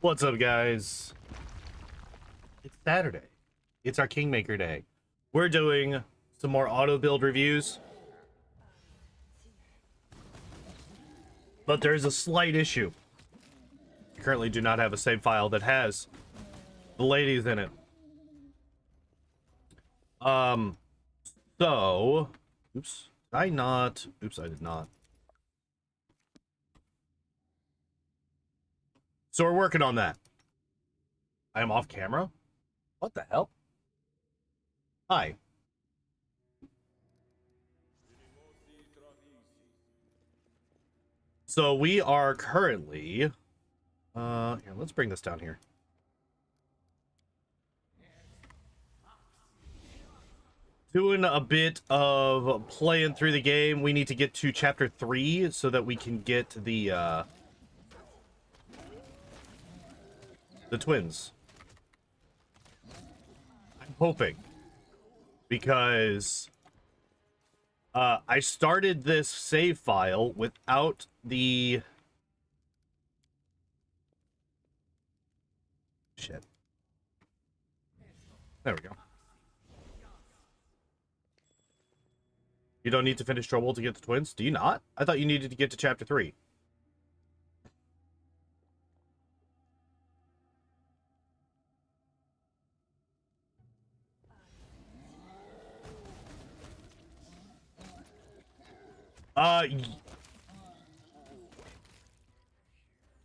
What's up, guys? It's Saturday. It's our Kingmaker Day. We're doing some more auto build reviews. But there's a slight issue. I currently do not have a save file that has the ladies in it. So, oops, did I not? Oops, I did not. So we're working on that. I am off camera? What the hell? Hi. So we are currently, here, let's bring this down here. Doing a bit of playing through the game. We need to get to chapter 3 so that we can get the twins. I'm hoping, because I started this save file without the shit. There we go. You don't need to finish Trouble to get the twins? Do you not? I thought you needed to get to chapter 3.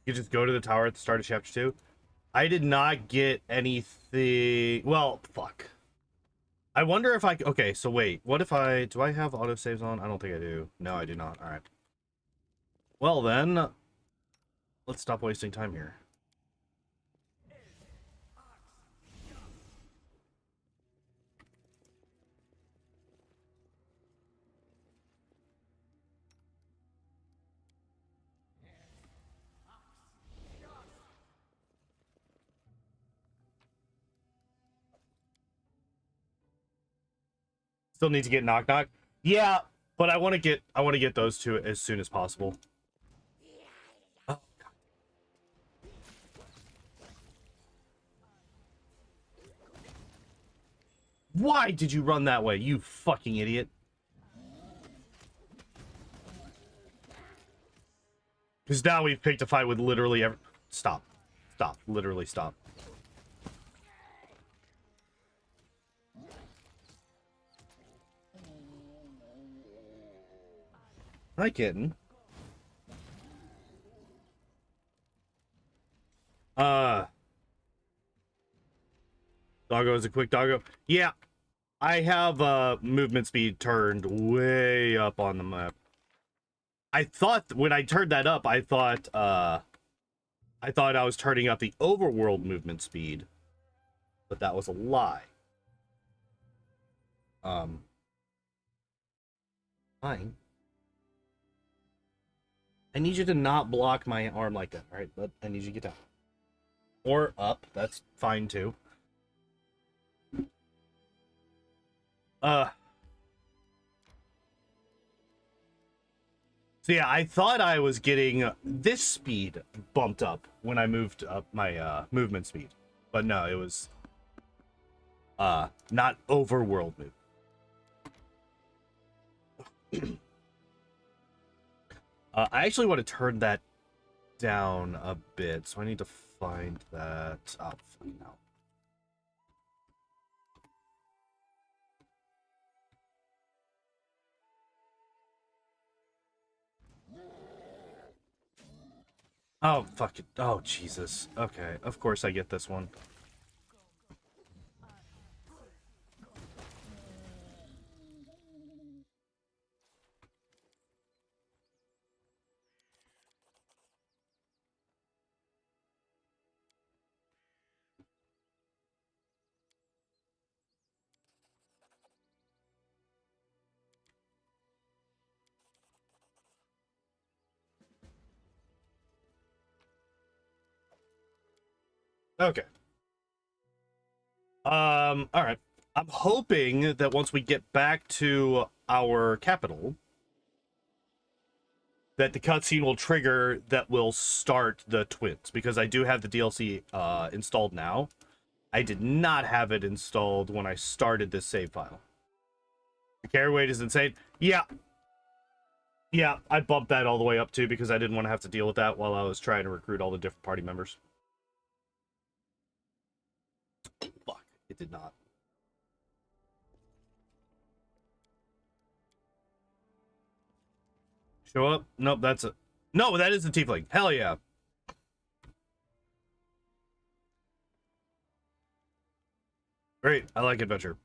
You just go to the tower at the start of chapter 2. I did not get anything. Well, fuck. I wonder if I... Okay, so wait. What if I... Do I have autosaves on? I don't think I do. No, I do not. Alright. Well, then... Let's stop wasting time here. Still need to get Knock Knock. Yeah, but I want to get those two as soon as possible. Oh, God. Why did you run that way, you fucking idiot? Because now we've picked a fight with literally every... Stop. Stop. Literally stop. Hi, kitten. Doggo is a quick doggo. Yeah, I have movement speed turned way up on the map. I thought when I turned that up, I thought I was turning up the overworld movement speed, but that was a lie. Fine. I need you to not block my arm like that, all right? But I need you to get down. Or up, that's fine too. So yeah, I thought I was getting this speed bumped up when I moved up my movement speed. But no, it was not overworld move. I actually want to turn that down a bit, so I need to find that. Oh, fucking hell. Oh, fuck it. Oh, Jesus. Okay, of course I get this one. Okay. All right. I'm hoping that once we get back to our capital, that the cutscene will trigger that will start the twins, because I do have the DLC installed now. I did not have it installed when I started this save file. The carry weight is insane. Yeah. Yeah, I bumped that all the way up too because I didn't want to have to deal with that while I was trying to recruit all the different party members. Fuck, it did not. Show up? Nope, that's a... No, that is the tiefling. Hell yeah. Great, I like adventure.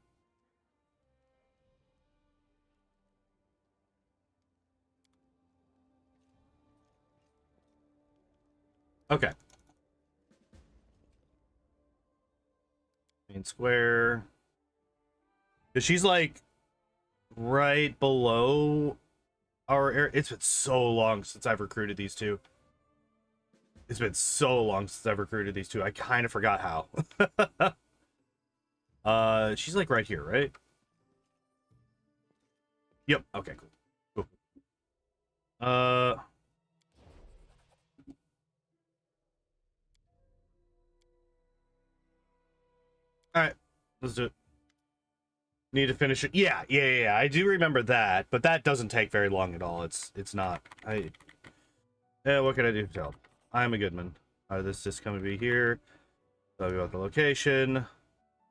Okay. Main square. Because she's like right below our area. It's been so long since I've recruited these two. It's been so long since I've recruited these two. I kind of forgot how. She's like right here, right? Yep. Okay, cool. Cool. All right, let's do it. Need to finish it. Yeah. I do remember that, but that doesn't take very long at all. It's not. Yeah, what can I do to help? I'm a Goodman. This is coming to be here. Tell me about the location.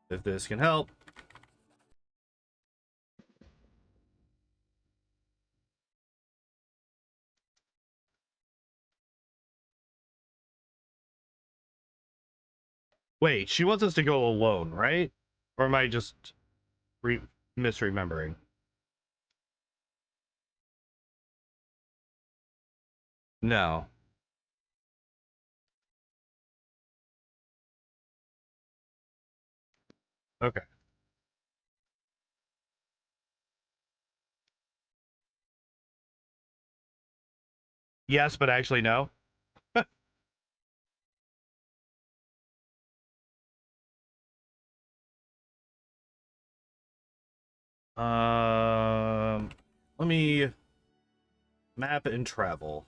If this can help. Wait, she wants us to go alone, right? Or am I just misremembering? No. Okay. Yes, but actually no. Let me map and travel.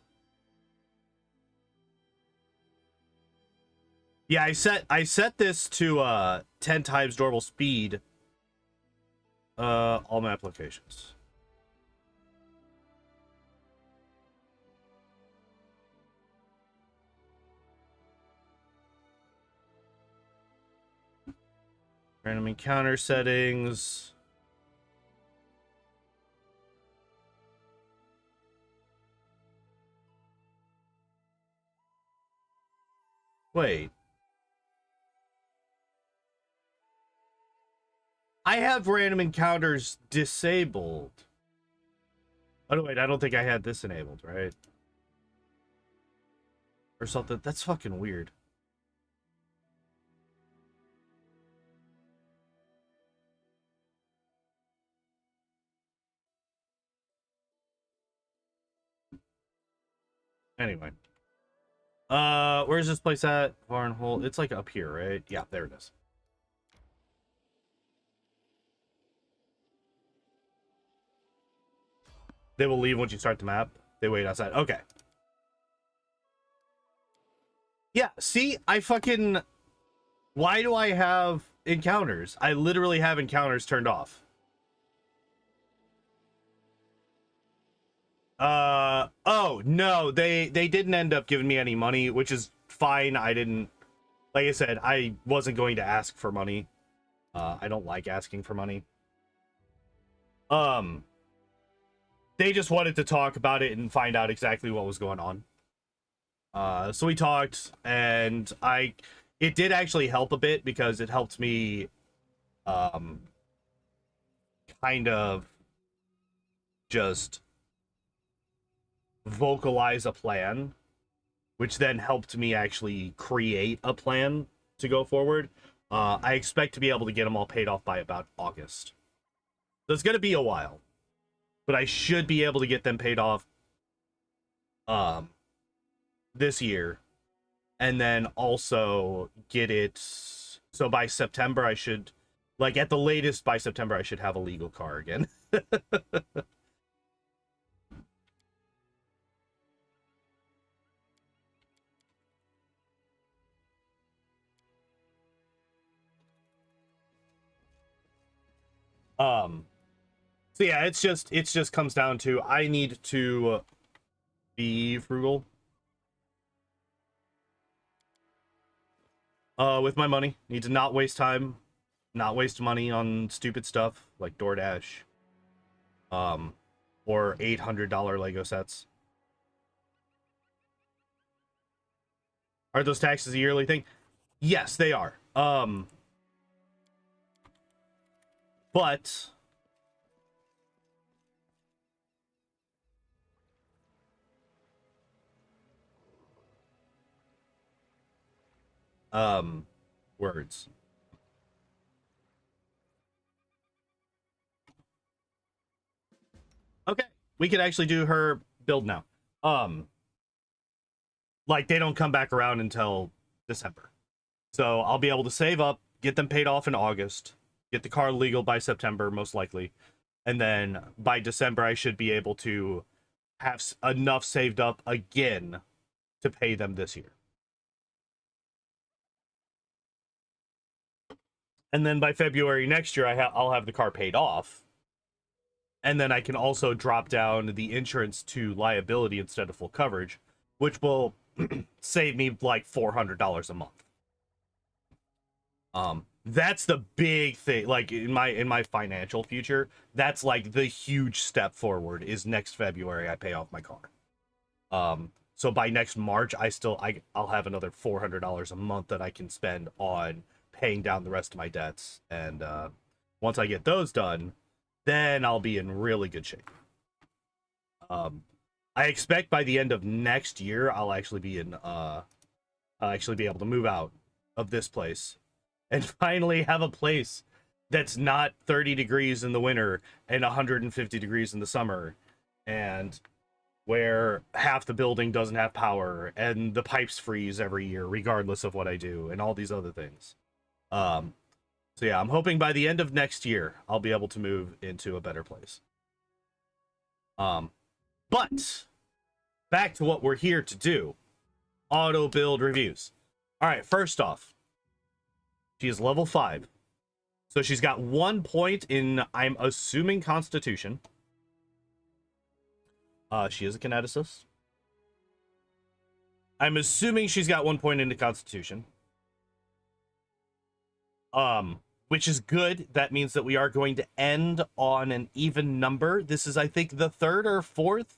Yeah, I set this to 10 times normal speed. All map locations. Random encounter settings. Wait. I have random encounters disabled. Oh, no, wait, I don't think I had this enabled, right? Or something. That's fucking weird. Anyway. Where's this place at? Barnhole. It's like up here, right? Yeah, there it is. They will leave once you start the map. They wait outside. Okay. Yeah, see, I fucking... Why do I have encounters? I literally have encounters turned off. Oh, no, they didn't end up giving me any money, which is fine. I didn't... Like I said, I wasn't going to ask for money. I don't like asking for money. They just wanted to talk about it and find out exactly what was going on. So we talked, and it did actually help a bit because it helped me, kind of just vocalize a plan, which then helped me actually create a plan to go forward. I expect to be able to get them all paid off by about August. So it's going to be a while, but I should be able to get them paid off this year, and then also get it so by September I should, like at the latest by September, I should have a legal car again. So yeah, it's just comes down to I need to be frugal with my money. Need to not waste time, not waste money on stupid stuff like DoorDash, um, or $800 Lego sets. Are those taxes a yearly thing? Yes, they are. But words. Okay, we could actually do her build now. Like they don't come back around until December. So I'll be able to save up, get them paid off in August, get the car legal by September, most likely. And then by December, I should be able to have enough saved up again to pay them this year. And then by February next year, I'll have the car paid off. And then I can also drop down the insurance to liability instead of full coverage, which will save me like $400 a month. That's the big thing. Like in my financial future, that's like the huge step forward is next February I pay off my car. So by next March I'll have another $400 a month that I can spend on paying down the rest of my debts. And once I get those done, then I'll be in really good shape. I expect by the end of next year I'll actually be able to move out of this place and finally have a place that's not 30 degrees in the winter and 150 degrees in the summer, and where half the building doesn't have power and the pipes freeze every year regardless of what I do and all these other things. So yeah, I'm hoping by the end of next year I'll be able to move into a better place. But back to what we're here to do. Auto build reviews. All right, first off, she is level 5. So she's got 1 point in, I'm assuming, Constitution. She is a kineticist. I'm assuming she's got 1 point into Constitution. Which is good. That means that we are going to end on an even number. This is, I think, the 3rd or 4th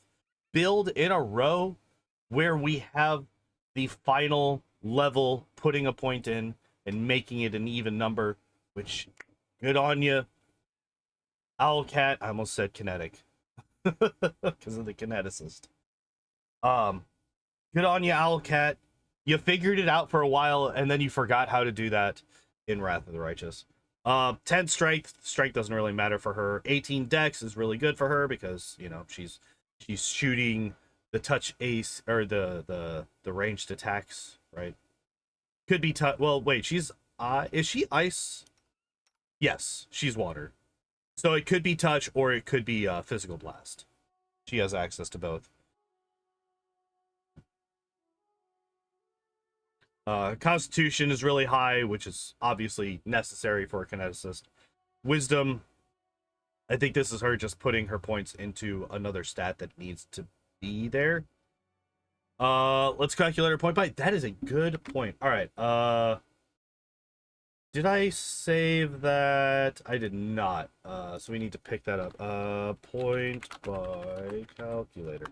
build in a row where we have the final level putting a point in and making it an even number, which, good on you, Owlcat. I almost said kinetic because of the kineticist. Good on you, Owlcat. You figured it out for a while and then you forgot how to do that in Wrath of the Righteous. 10 strength. Strength doesn't really matter for her. 18 dex is really good for her because, you know, she's shooting the touch ace or the ranged attacks, right? Could be well, wait, she's is she ice? Yes, she's water. So it could be touch or it could be physical blast. She has access to both. Constitution is really high, which is obviously necessary for a kineticist. Wisdom, I think this is her just putting her points into another stat that needs to be there. Let's calculate her point by. That is a good point. All right. Did I save that? I did not. So we need to pick that up. Point by calculator.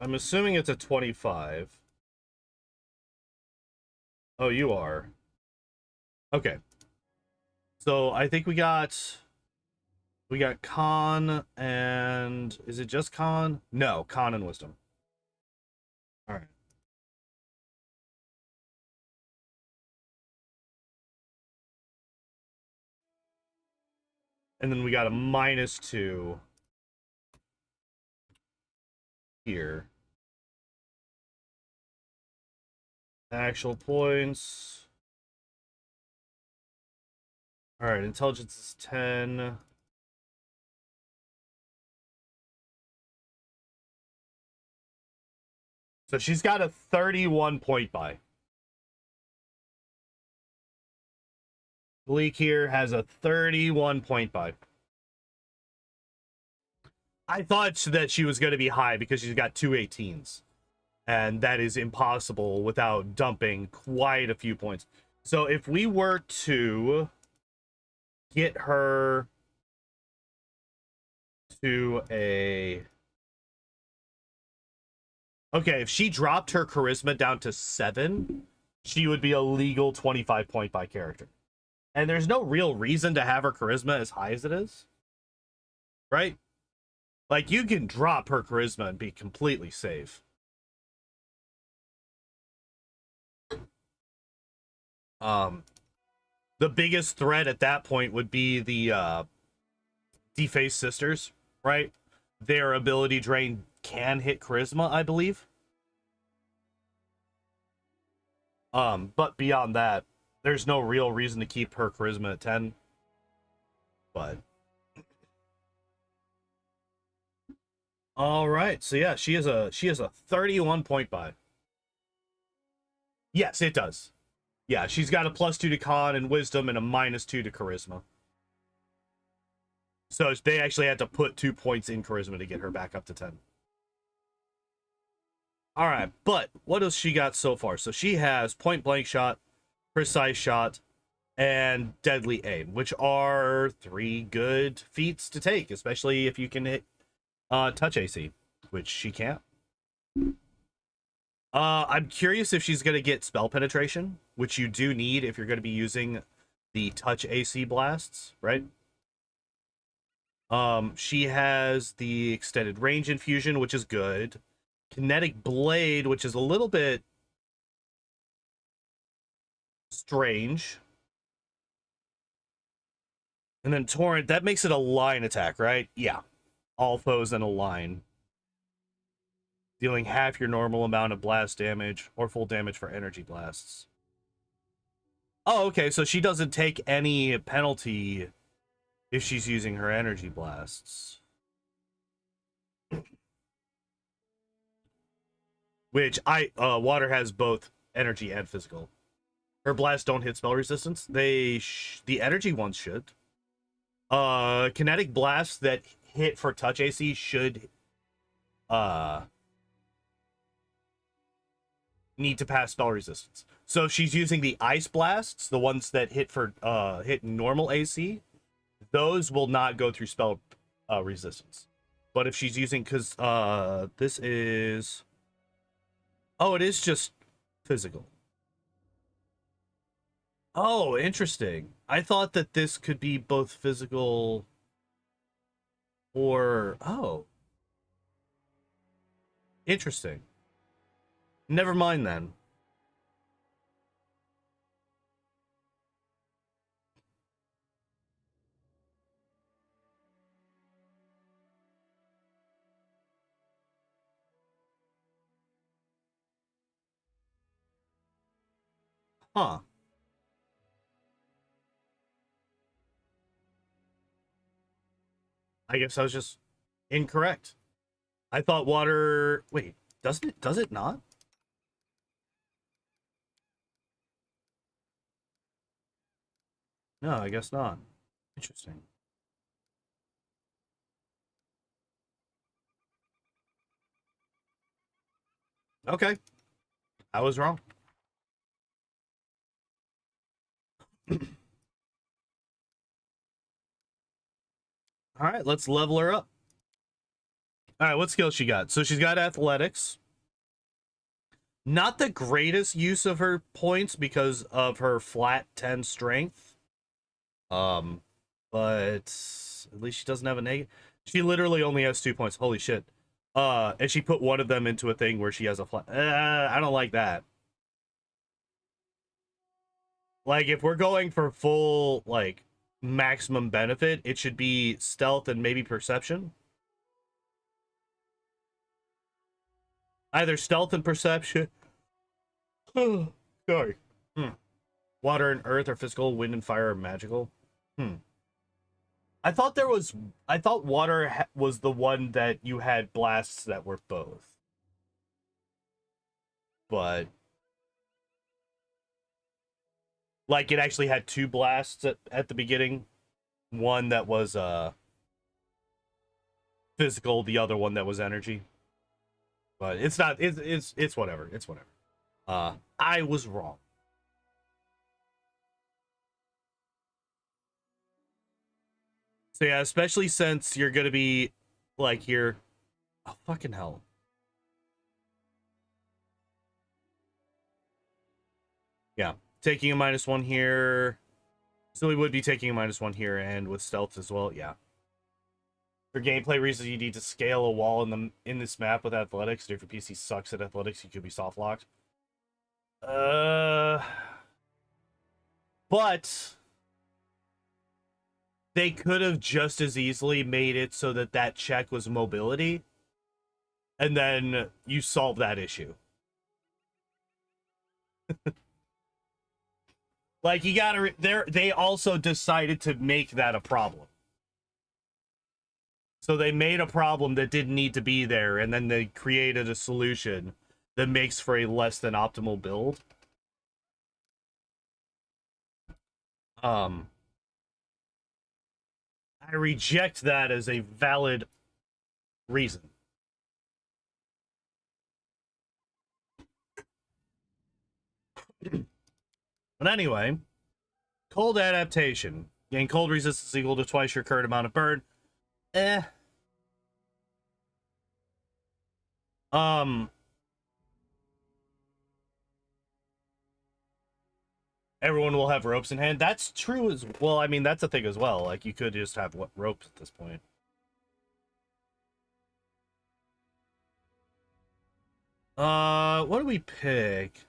I'm assuming it's a 25. Oh, you are. Okay. So I think we got con and is it just con? No, con and wisdom. All right. And then we got a -2 here. Actual points. All right, intelligence is 10. So she's got a 31 point buy. Kalikke here has a 31 point buy. I thought that she was going to be high because she's got two 18s. And that is impossible without dumping quite a few points. So if we were to get her to a... Okay, if she dropped her charisma down to 7, she would be a legal 25 point buy character. And there's no real reason to have her charisma as high as it is. Right? Like, you can drop her charisma and be completely safe. The biggest threat at that point would be the Defaced Sisters, right? Their ability drain can hit charisma, I believe. But beyond that, there's no real reason to keep her charisma at 10. But all right, so yeah, she has a 31 point buy. Yes, it does. Yeah, she's got a +2 to con and wisdom and a -2 to charisma. So they actually had to put 2 points in charisma to get her back up to 10. All right, but what does she got so far? So she has point blank shot, precise shot, and deadly aim, which are 3 good feats to take, especially if you can hit touch AC, which she can't. I'm curious if she's going to get spell penetration, which you do need if you're going to be using the touch AC blasts, right? She has the extended range infusion, which is good. Kinetic blade, which is a little bit strange. And then torrent, that makes it a line attack, right? Yeah. All foes in a line. Dealing half your normal amount of blast damage or full damage for energy blasts. Oh, okay, so she doesn't take any penalty if she's using her energy blasts. Which water has both energy and physical. Her blasts don't hit spell resistance. The energy ones should. Kinetic blasts that hit for touch AC should need to pass spell resistance. So if she's using the ice blasts, the ones that hit for hit normal AC, those will not go through spell resistance. But if she's using, because this is, oh, it is just physical. Oh, interesting. I thought that this could be both physical or, oh, interesting. Never mind then. Huh. I guess I was just incorrect. I thought water, wait, does it not? No, I guess not. Interesting. Okay. I was wrong. All right, let's level her up. All right, what skill she got? So she's got athletics. Not the greatest use of her points because of her flat 10 strength. But at least she doesn't have a negative. She literally only has 2 points. Holy shit. And she put one of them into a thing where she has a flat. I don't like that. Like, if we're going for full, like, maximum benefit, it should be stealth and maybe perception. Either stealth and perception. Sorry. Water and earth are physical, wind and fire are magical. I thought water was the one that you had blasts that were both. but like it actually had two blasts at the beginning. One that was physical, the other one that was energy. But it's not it's whatever. It's whatever. I was wrong. So yeah, especially since you're gonna be like here. Oh fucking hell. Yeah. Taking a -1 here. So we would be taking a -1 here, and with stealth as well, yeah. For gameplay reasons, you need to scale a wall in this map with athletics. So if your PC sucks at athletics, you could be soft locked. But they could have just as easily made it so that that check was mobility, and then you solve that issue. Like, you gotta, they also decided to make that a problem. So they made a problem that didn't need to be there, and then they created a solution that makes for a less than optimal build. I reject that as a valid reason. But anyway, cold adaptation. Gain cold resistance equal to twice your current amount of burn. Everyone will have ropes in hand. That's true as well. I mean, that's a thing as well. Like, you could just have ropes at this point. What do we pick?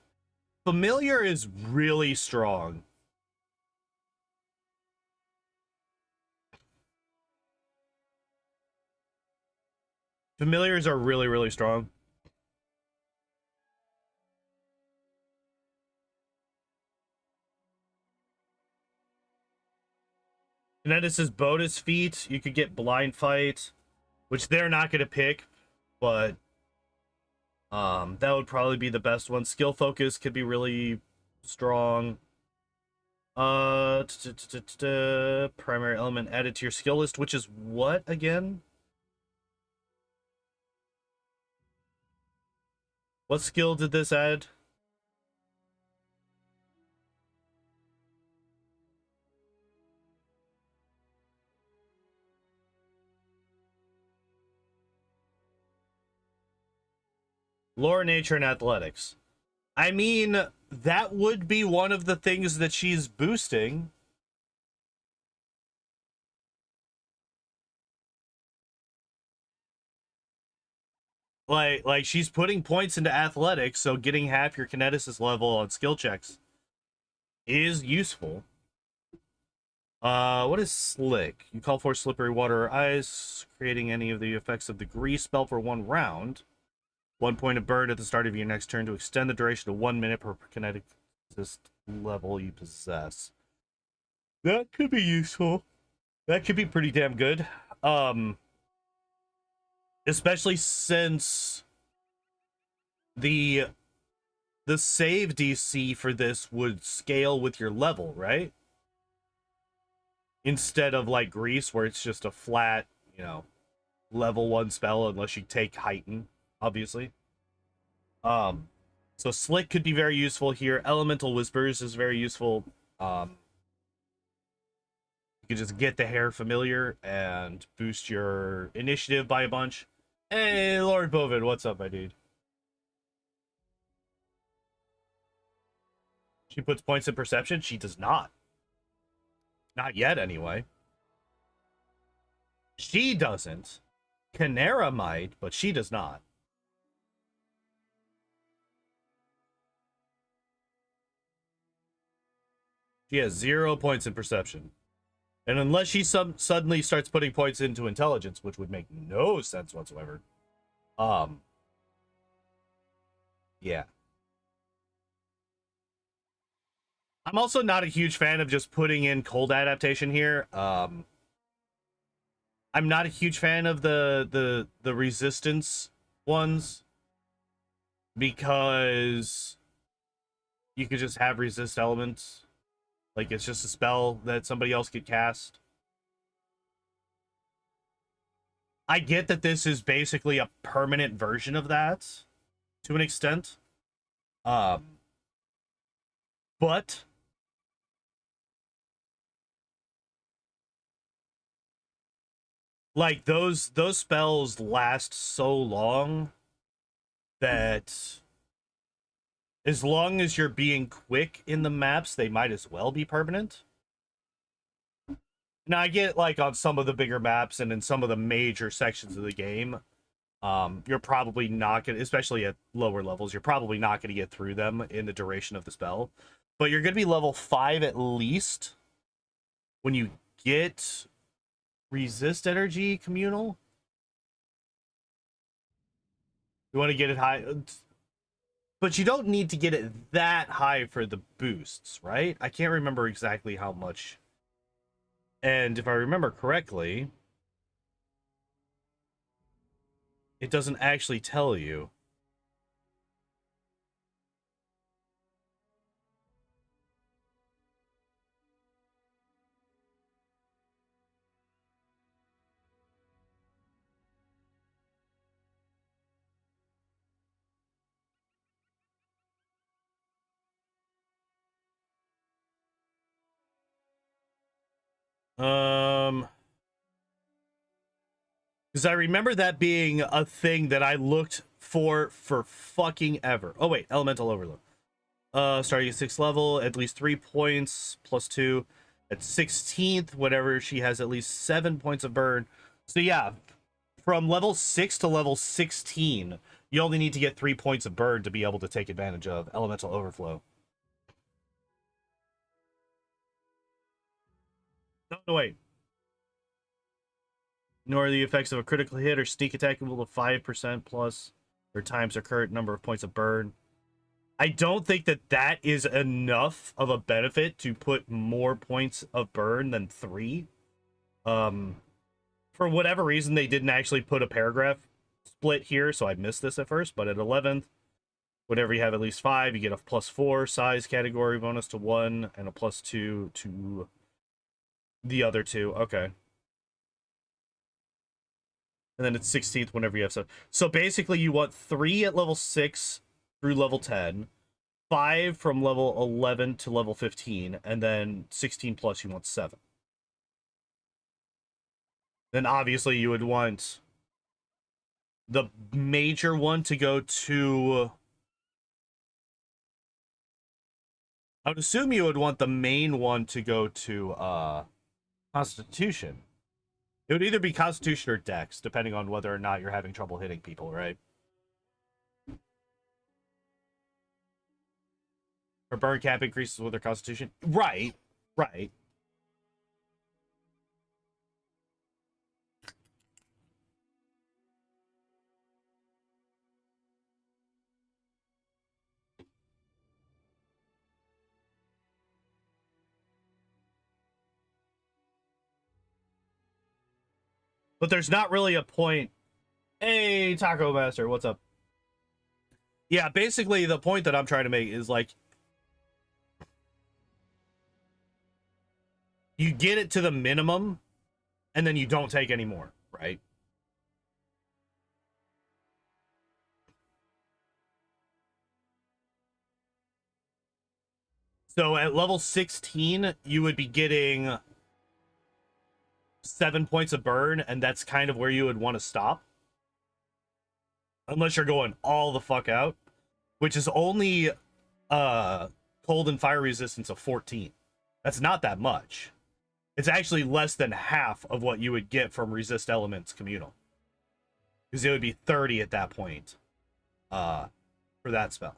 Familiar is really strong. Familiars are really, really strong. Kinetic's bonus feat, you could get blind fight, which they're not going to pick, but that would probably be the best one. Skill focus could be really strong. Primary element added to your skill list, which is what again? What skill did this add? Lore, nature, and athletics. I mean, that would be one of the things that she's boosting. Like she's putting points into athletics, so getting half your kineticist level on skill checks is useful. What is slick? You call for slippery water or ice, creating any of the effects of the grease spell for 1 round. 1 point of burn at the start of your next turn to extend the duration to 1 minute per kineticist level you possess. That could be useful. That could be pretty damn good. Especially since the save DC for this would scale with your level, right? Instead of like Grease, where it's just a flat, you know, level 1 spell unless you take Heighten, obviously. So Slick could be very useful here. Elemental Whispers is very useful. You could just get the hair familiar and boost your initiative by a bunch. Hey, Lord Bovid, what's up, my dude? She puts points in perception? She does not. Not yet, anyway. She doesn't. Kanerah might, but she does not. She has 0 points in perception. And unless she suddenly starts putting points into intelligence, which would make no sense whatsoever. Yeah. I'm also not a huge fan of just putting in cold adaptation here. I'm not a huge fan of the resistance ones. because you could just have resist elements. Like, it's just a spell that somebody else could cast. I get that this is basically a permanent version of that to an extent. But like those spells last so long that as long as you're being quick in the maps, they might as well be permanent. Now I get like on some of the bigger maps and in some of the major sections of the game, you're probably not gonna, especially at lower levels, you're probably not gonna get through them in the duration of the spell. But you're gonna be level 5 at least when you get resist energy communal. You want to get it high, but you don't need to get it that high for the boosts, right? I can't remember exactly how much. And if I remember correctly, it doesn't actually tell you. Because I remember that being a thing that I looked for fucking ever. Oh wait, elemental overload. Starting at 6th level, at least 3 points plus 2. At 16th, whenever she has at least 7 points of burn. So yeah, from level 6 to level 16, you only need to get 3 points of burn to be able to take advantage of elemental overflow. No, wait. Nor the effects of a critical hit or sneak attack equal to 5% plus or times their current number of points of burn. I don't think that that is enough of a benefit to put more points of burn than 3. For whatever reason, they didn't actually put a paragraph split here, so I missed this at first. But at 11th, whenever you have at least 5, you get a +4 size category bonus to 1 and a +2 to the other 2. Okay. And then it's 16th whenever you have 7. So basically, you want 3 at level 6 through level 10, 5 from level 11 to level 15, and then 16 plus you want 7. Then obviously you would want the major one to go to... I would assume you would want the main one to go to Constitution. It would either be Constitution or Dex, depending on whether or not you're having trouble hitting people, right? Or burn cap increases with their Constitution. Right, right. But there's not really a point. Hey, Taco Master, what's up? Yeah, basically the point that I'm trying to make is like, you get it to the minimum and then you don't take any more, right? So at level 16, you would be getting 7 points of burn, and that's kind of where you would want to stop. Unless you're going all the fuck out, which is only cold and fire resistance of 14. That's not that much. It's actually less than half of what you would get from resist elements communal. Because it would be 30 at that point for that spell.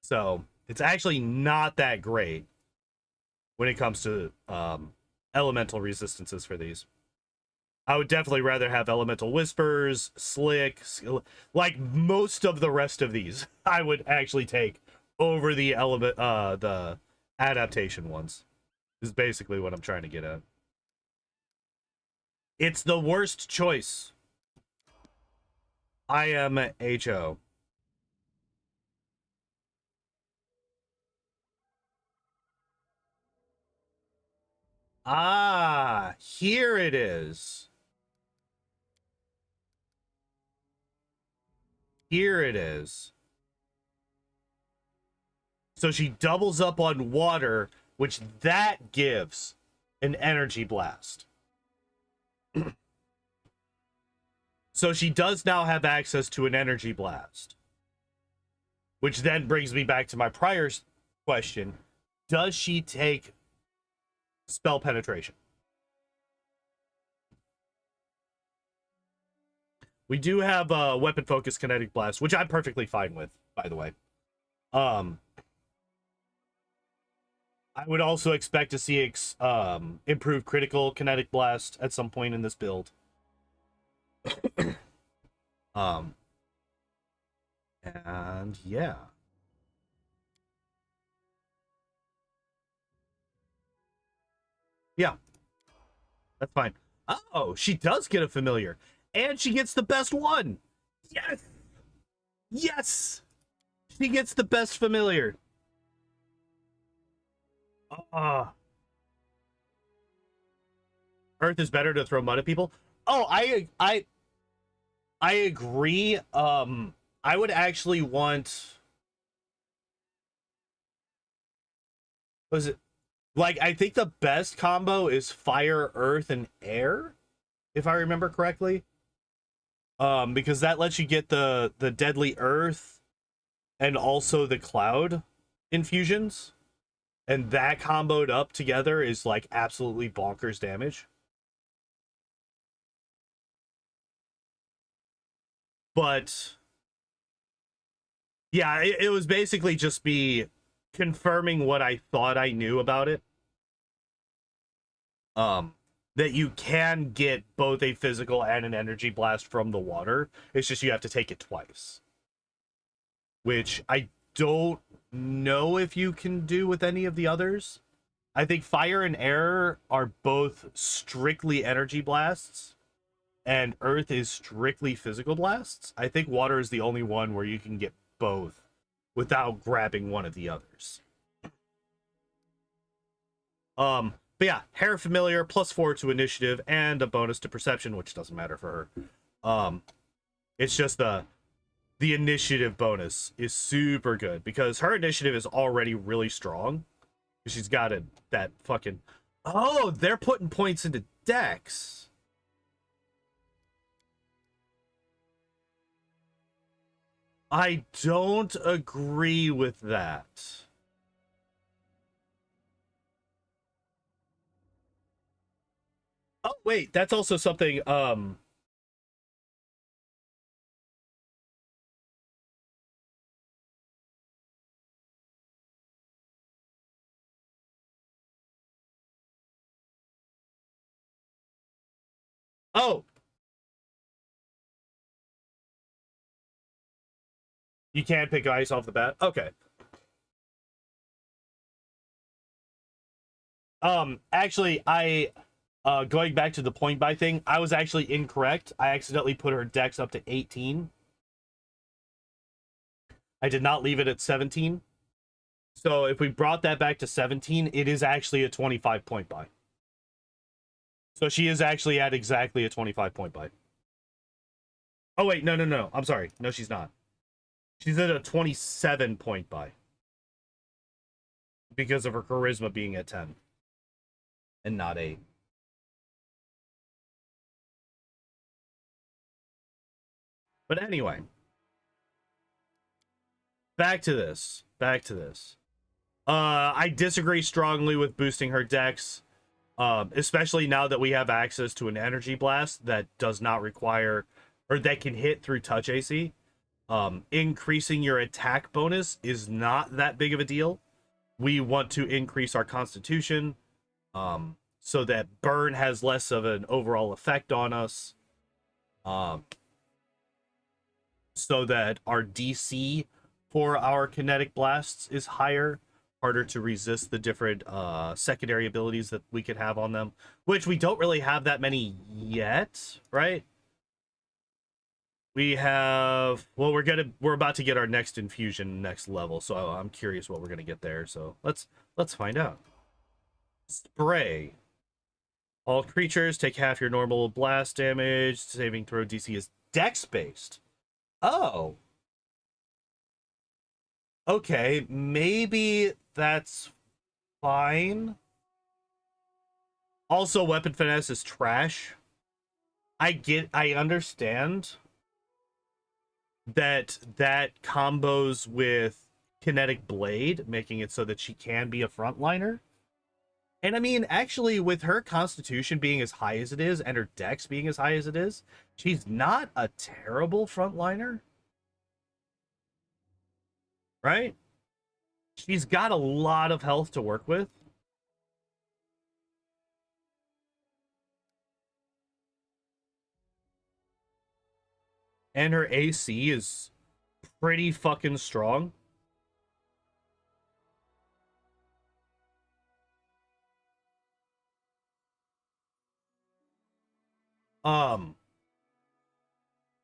So it's actually not that great when it comes to elemental resistances for these. I would definitely rather have elemental whispers, slick, like most of the rest of these. I would actually take over the the adaptation ones. Is basically what I'm trying to get at. It's the worst choice. I am HO. Ah, here it is. Here it is. So she doubles up on water, which that gives an energy blast. So she does now have access to an energy blast. Which then brings me back to my prior question. Does she take spell penetration? We do have a weapon focus kinetic blast, which I'm perfectly fine with, by the way. I would also expect to see improved critical kinetic blast at some point in this build. And yeah. Yeah. That's fine. Oh, she does get a familiar. And she gets the best one. Yes. Yes. She gets the best familiar. Earth is better to throw mud at people. Oh, I agree. I would actually want, was it like, I think the best combo is fire, earth, and air, if I remember correctly. Because that lets you get the deadly earth and also the cloud infusions. And that comboed up together is like absolutely bonkers damage. But yeah, it was basically just me confirming what I thought I knew about it. That you can get both a physical and an energy blast from the water. It's just you have to take it twice. Which I don't know if you can do with any of the others. I think fire and air are both strictly energy blasts, and earth is strictly physical blasts. I think water is the only one where you can get both without grabbing one of the others. But yeah, Hair Familiar, +4 to initiative, and a bonus to perception, which doesn't matter for her. It's just the initiative bonus is super good because her initiative is already really strong. She's got that fucking... Oh, they're putting points into Dex. I don't agree with that. Oh, wait, that's also something, oh, you can't pick ice off the bat? Okay. Actually, going back to the point buy thing, I was actually incorrect. I accidentally put her dex up to 18. I did not leave it at 17. So if we brought that back to 17, it is actually a 25 point buy. So she is actually at exactly a 25 point buy. Oh, wait, no. I'm sorry. No, she's not. She's at a 27 point buy. Because of her charisma being at 10. And not 8. But anyway. Back to this. I disagree strongly with boosting her dex. Especially now that we have access to an energy blast that does not require, or that can hit through touch AC. Increasing your attack bonus is not that big of a deal. We want to increase our constitution, so that burn has less of an overall effect on us. So that our DC for our kinetic blasts is higher, harder to resist the different secondary abilities that we could have on them, which we don't really have that many yet, right? We have, well, we're about to get our next infusion next level, so I'm curious what we're gonna get there. So let's find out. Spray. All creatures take half your normal blast damage. Saving throw DC is dex based. Oh. Okay, maybe that's fine. Also, weapon finesse is trash. I understand that combos with kinetic blade, making it so that she can be a frontliner. And I mean, actually, with her constitution being as high as it is and her dex being as high as it is, she's not a terrible frontliner. Right? She's got a lot of health to work with. And her AC is pretty fucking strong.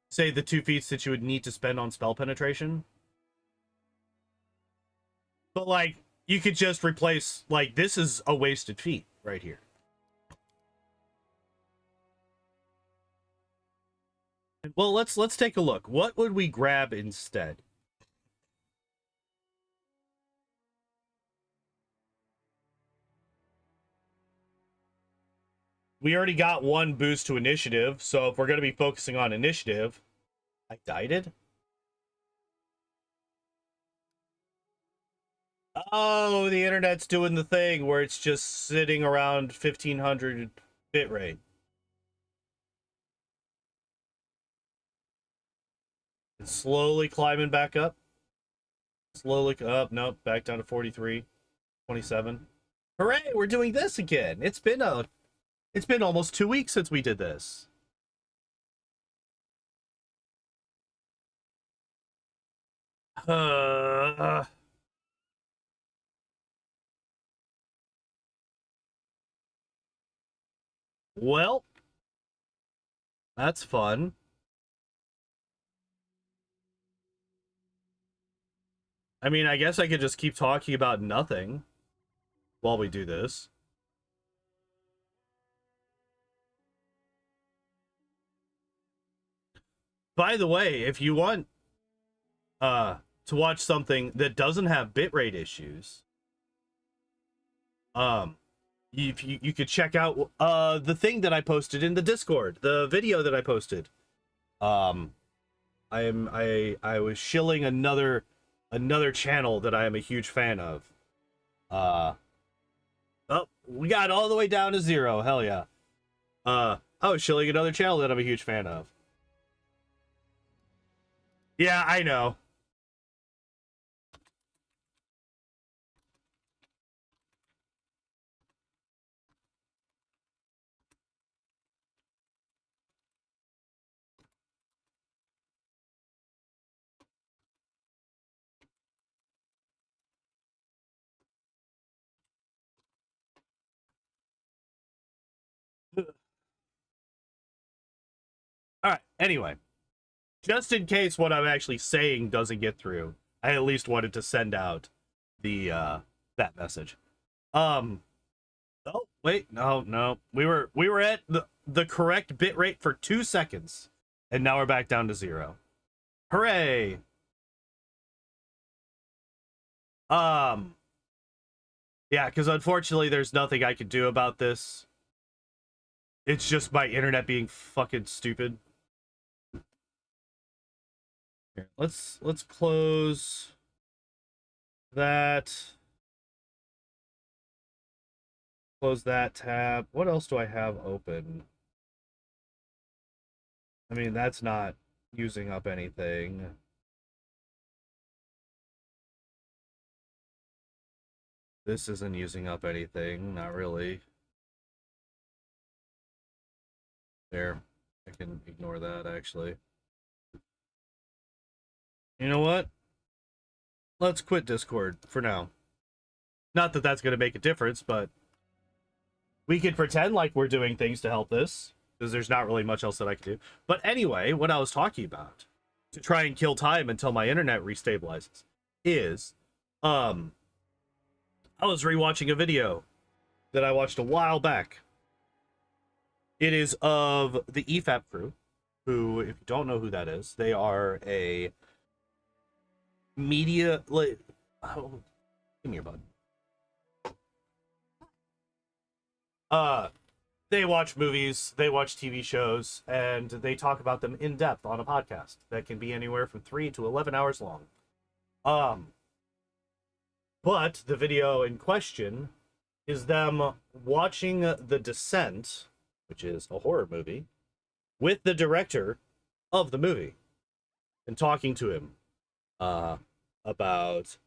Say the 2 feats that you would need to spend on spell penetration. But like, you could just replace, like, this is a wasted feat right here. Well, let's take a look. What would we grab instead? We already got one boost to initiative, so if we're going to be focusing on initiative, I died it. Oh, the internet's doing the thing where it's just sitting around 1500 bitrate. It's slowly climbing back up. Slowly up. Nope, back down to 43, 27. Hooray, we're doing this again. It's been almost 2 weeks since we did this. Well, that's fun. I mean, I guess I could just keep talking about nothing while we do this. By the way, if you want to watch something that doesn't have bitrate issues, you could check out the thing that I posted in the Discord, the video that I posted. I was shilling another channel that I am a huge fan of. Oh, we got all the way down to 0. Hell yeah. I was shilling another channel that I'm a huge fan of. Yeah, I know. All right, anyway. Just in case what I'm actually saying doesn't get through, I at least wanted to send out the that message. Oh wait, no. We were at the correct bit rate for 2 seconds, and now we're back down to 0. Hooray! Yeah, because unfortunately there's nothing I can do about this. It's just my internet being fucking stupid. Here, let's close that. Close that tab. What else do I have open? I mean, that's not using up anything. This isn't using up anything, not really. There, I can ignore that, actually. You know what? Let's quit Discord for now. Not that that's going to make a difference, but we could pretend like we're doing things to help this. because there's not really much else that I can do. But anyway, what I was talking about, to try and kill time until my internet restabilizes, is I was rewatching a video that I watched a while back. It is of the EFAP crew, who, if you don't know who that is, they are a media, like, oh, give me your bud. They watch movies, they watch TV shows, and they talk about them in depth on a podcast that can be anywhere from 3 to 11 hours long. But the video in question is them watching The Descent, which is a horror movie, with the director of the movie and talking to him about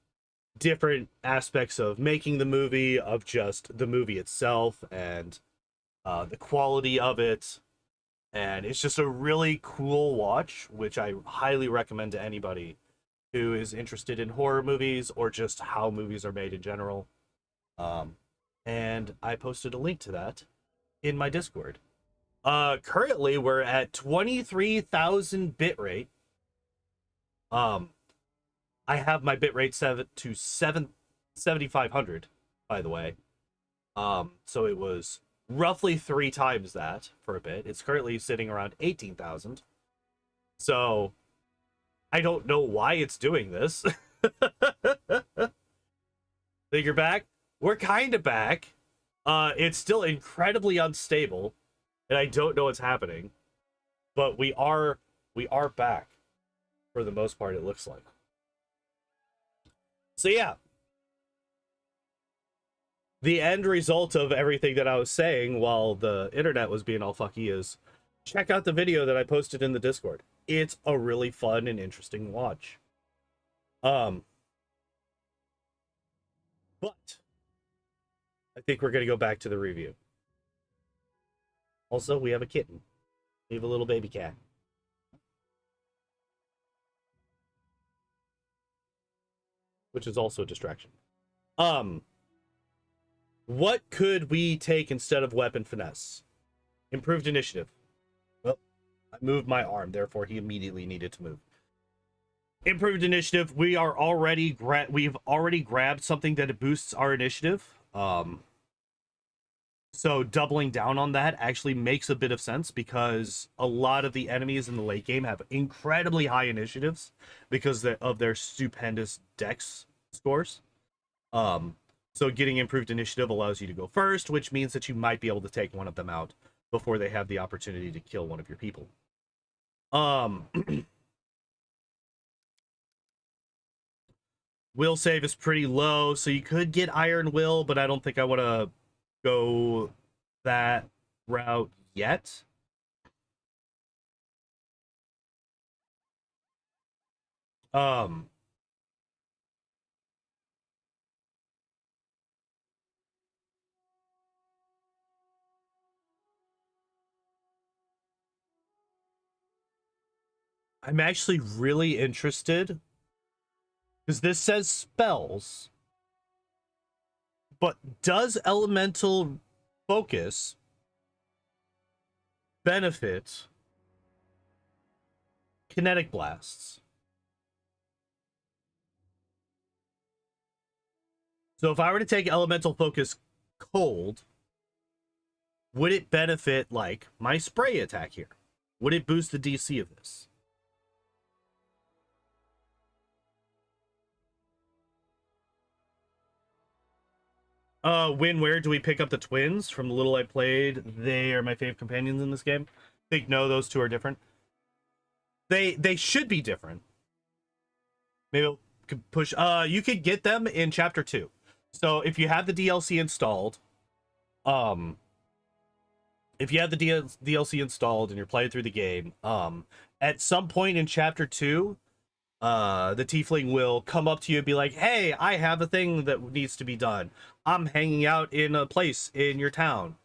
different aspects of making the movie, of just the movie itself, and the quality of it. And it's just a really cool watch, which I highly recommend to anybody who is interested in horror movies or just how movies are made in general. And I posted a link to that in my Discord. Currently we're at 23,000 bitrate. I have my bitrate set to 7,500, by the way. So it was roughly 3 times that for a bit. It's currently sitting around 18,000. So I don't know why it's doing this. Think you're back? We're kind of back. It's still incredibly unstable, and I don't know what's happening. But we are back for the most part, it looks like. So yeah. The end result of everything that I was saying while the internet was being all fucky is check out the video that I posted in the Discord. It's a really fun and interesting watch. But I think we're going to go back to the review. Also, we have a kitten. We have a little baby cat. Which is also a distraction. What could we take instead of weapon finesse? Improved initiative. Well, I moved my arm, therefore he immediately needed to move. Improved initiative. We've already grabbed something that boosts our initiative. So doubling down on that actually makes a bit of sense, because a lot of the enemies in the late game have incredibly high initiatives because of their stupendous dex scores. So getting improved initiative allows you to go first, which means that you might be able to take one of them out before they have the opportunity to kill one of your people. Will save is pretty low, so you could get Iron Will, but I don't think I want to go that route yet. I'm actually really interested, because this says spells, but does elemental focus benefit kinetic blasts? So if I were to take elemental focus cold, would it benefit like my spray attack here? Would it boost the DC of this? Where do we pick up the twins? From the little I played, they are my favorite companions in this game. I think no, those two are different. They should be different. Maybe we could push. You could get them in chapter 2. So if you have the DLC installed, if you have the DLC installed and you're playing through the game, at some point in chapter 2, the tiefling will come up to you and be like, hey, I have a thing that needs to be done. I'm hanging out in a place in your town.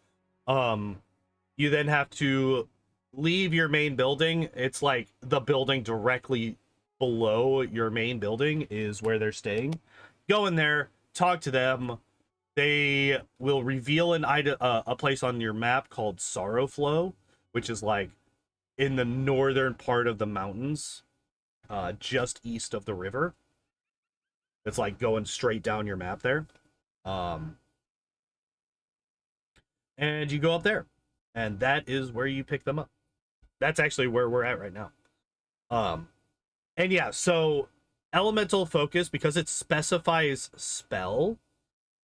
You then have to leave your main building. It's like the building directly below your main building is where they're staying. Go in there, talk to them. They will reveal a place on your map called Sorrow Flow, which is like in the northern part of the mountains, just east of the river. It's like going straight down your map there. And you go up there, and that is where you pick them up. That's actually where we're at right now. And yeah, so elemental focus, because it specifies spell,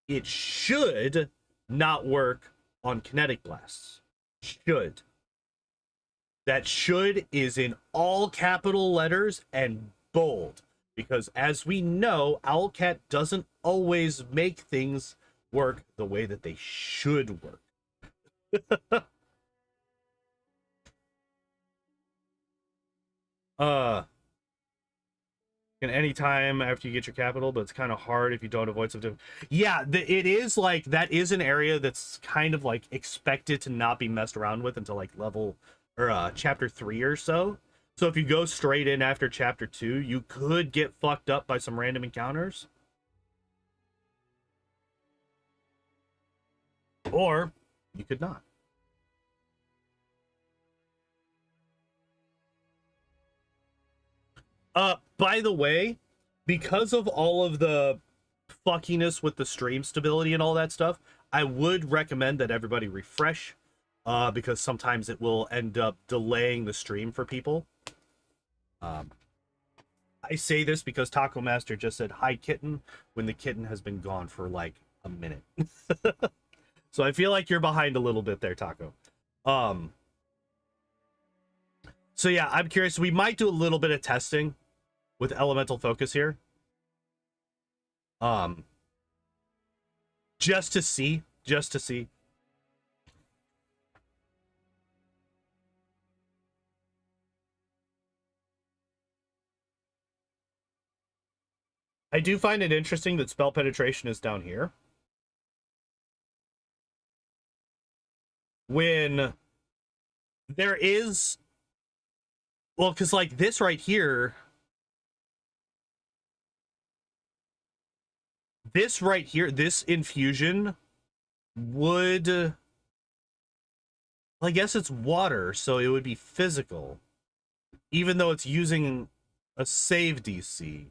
it should not work on kinetic blasts. Should. That should is in all capital letters and bold, because as we know, Owlcat doesn't always make things work the way that they should work. Can anytime after you get your capital, but it's kind of hard if you don't avoid some yeah, it is like that is an area that's kind of like expected to not be messed around with until like level or chapter 3 or so. So if you go straight in after chapter 2, you could get fucked up by some random encounters, or you could not. By the way, because of all of the fuckiness with the stream stability and all that stuff, I would recommend that everybody refresh, because sometimes it will end up delaying the stream for people. I say this because Taco Master just said hi kitten when the kitten has been gone for like a minute. So I feel like you're behind a little bit there, Taco. So yeah, I'm curious. We might do a little bit of testing with elemental focus here. Just to see. I do find it interesting that spell penetration is down here, when there is, well, because like this right here, this infusion would, I guess it's water, so it would be physical, even though it's using a save DC.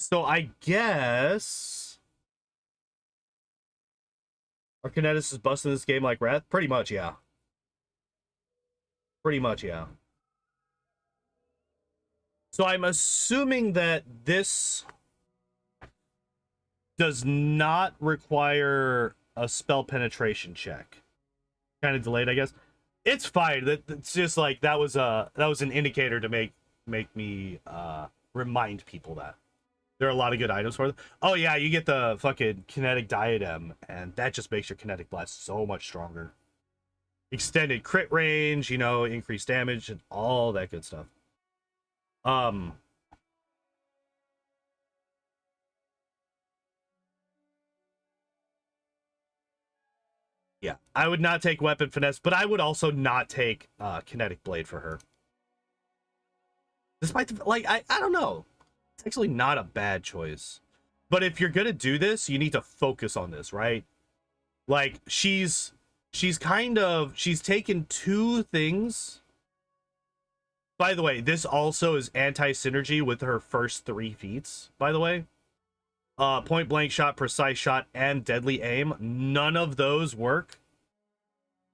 So I guess our Kinetis is busting this game like Wrath? Pretty much, yeah. Pretty much, yeah. So I'm assuming that this does not require a spell penetration check. Kind of delayed, I guess. It's fine. It's just like that was an indicator to make me remind people that there are a lot of good items for them. Oh yeah, you get the fucking kinetic diadem, and that just makes your kinetic blast so much stronger. Extended crit range, you know, increased damage, and all that good stuff. Yeah, I would not take weapon finesse, but I would also not take kinetic blade for her. Despite the, like, I don't know. It's actually not a bad choice. But if you're gonna do this, you need to focus on this, right? Like, she's taken two things. By the way, this also is anti-synergy with her first 3 feats, by the way. Point blank shot, precise shot, and deadly aim. None of those work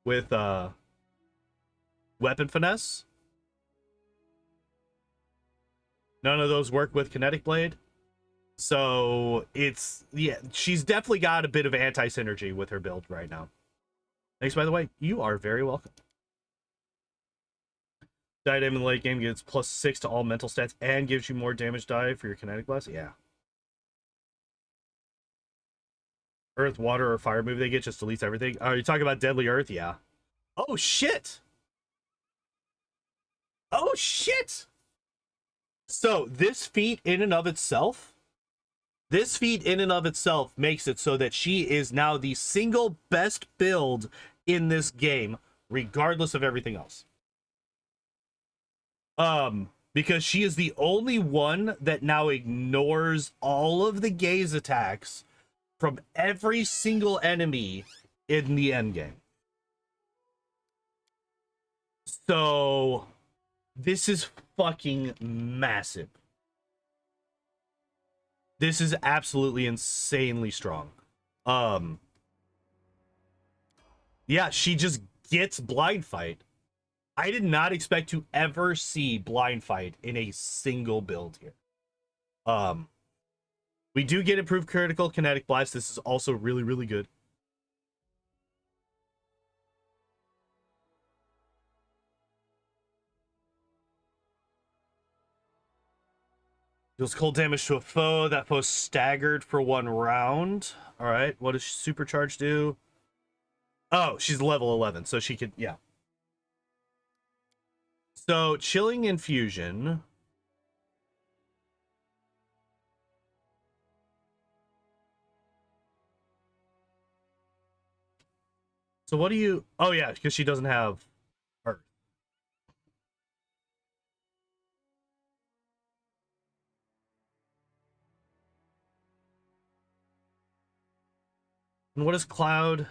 with weapon finesse. None of those work with kinetic blade. So it's, yeah, she's definitely got a bit of anti-synergy with her build right now. Thanks, by the way. You are very welcome. Diadem in the late game gets +6 to all mental stats and gives you more damage die for your kinetic blast. Yeah. Earth, water, or fire move they get just deletes everything. Oh, you're talking about Deadly Earth? Yeah. Oh, shit! Oh, shit! So, this feat in and of itself makes it so that she is now the single best build in this game, regardless of everything else. because she is the only one that now ignores all of the gaze attacks from every single enemy in the endgame. So this is fucking massive. This is absolutely insanely strong. Yeah, she just gets blind fight. I did not expect to ever see blind fight in a single build here. We do get improved critical kinetic blast. This is also really, really good. Deals cold damage to a foe. That foe's staggered for 1 round. All right, what does supercharge do? Oh, she's level 11, so she could, yeah. So, chilling infusion. So what do you... Oh, yeah, because she doesn't have Earth. And what is Cloud?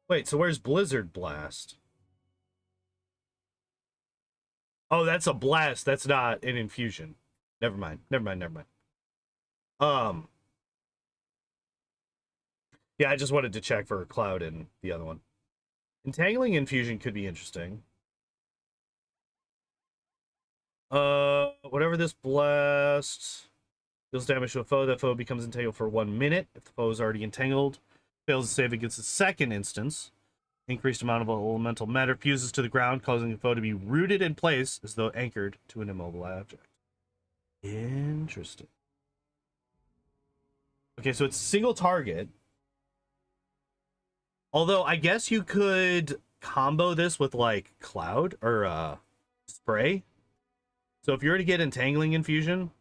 Wait, so where's Blizzard Blast? Oh, that's a blast. That's not an infusion. Never mind. Never mind. Never mind. Yeah, I just wanted to check for Cloud and the other one. Entangling infusion could be interesting. Whatever this blast deals damage to a foe, that foe becomes entangled for 1 minute. If the foe is already entangled, fails to save against the second instance. Increased amount of elemental matter fuses to the ground, causing the foe to be rooted in place as though anchored to an immobile object. Interesting. Okay, so it's single target. Although I guess you could combo this with like Cloud or Spray. So if you were to get Entangling Infusion,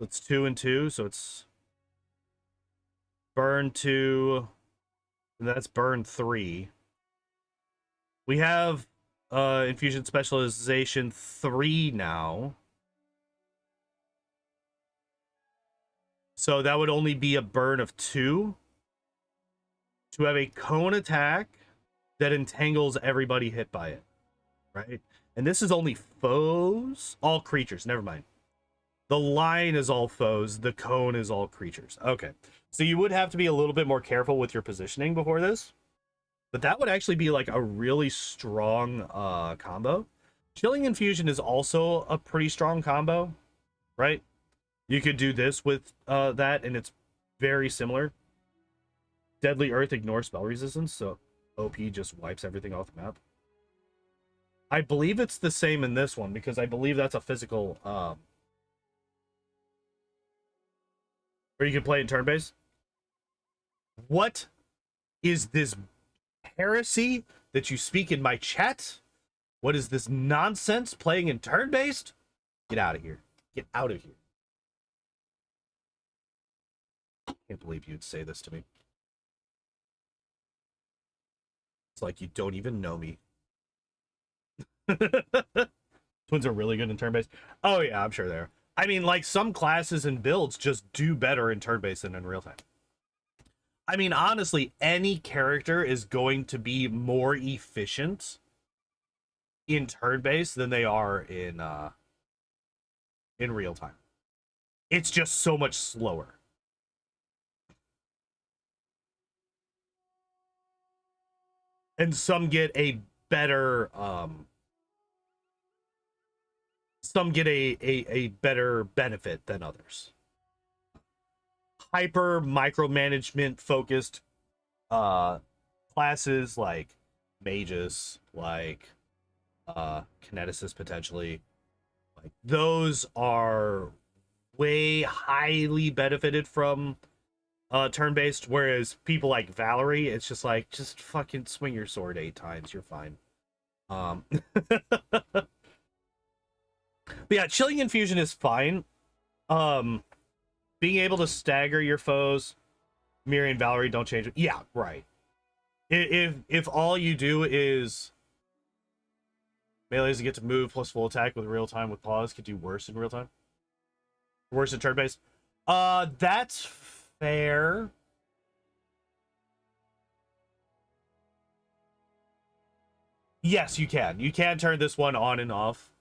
it's 2 and 2, so it's burn 2, and that's burn 3. We have Infusion Specialization 3 now. So that would only be a burn of 2 to have a cone attack that entangles everybody hit by it, right? And this is only foes, all creatures, never mind. The line is all foes, the cone is all creatures. Okay, so you would have to be a little bit more careful with your positioning before this, but that would actually be like a really strong combo. Chilling Infusion is also a pretty strong combo, right? You could do this with that, and it's very similar. Deadly Earth ignores spell resistance, so OP just wipes everything off the map. I believe it's the same in this one, because I believe that's a physical... or you can play in turn-based. What is this heresy that you speak in my chat? What is this nonsense playing in turn-based? Get out of here. Get out of here. Can't believe you'd say this to me. It's like you don't even know me. Twins are really good in turn-based. Oh yeah, I'm sure they are. I mean, like, some classes and builds just do better in turn-based than in real time. I mean, honestly, any character is going to be more efficient in turn-based than they are in real time. It's just so much slower. And some get a better some get a better benefit than others. Hyper micromanagement focused classes like mages, like kineticists potentially, like those are way highly benefited from turn-based, whereas people like Valerie, it's just like, just fucking swing your sword 8 times, you're fine. But yeah, Chilling Infusion is fine. being able to stagger your foes, Miri and Valerie don't change it. Yeah, right. If all you do is melees get to move plus full attack with real time with pause, could do worse in real time. Worse in turn based. That's fair. Yes, you can. You can turn this one on and off.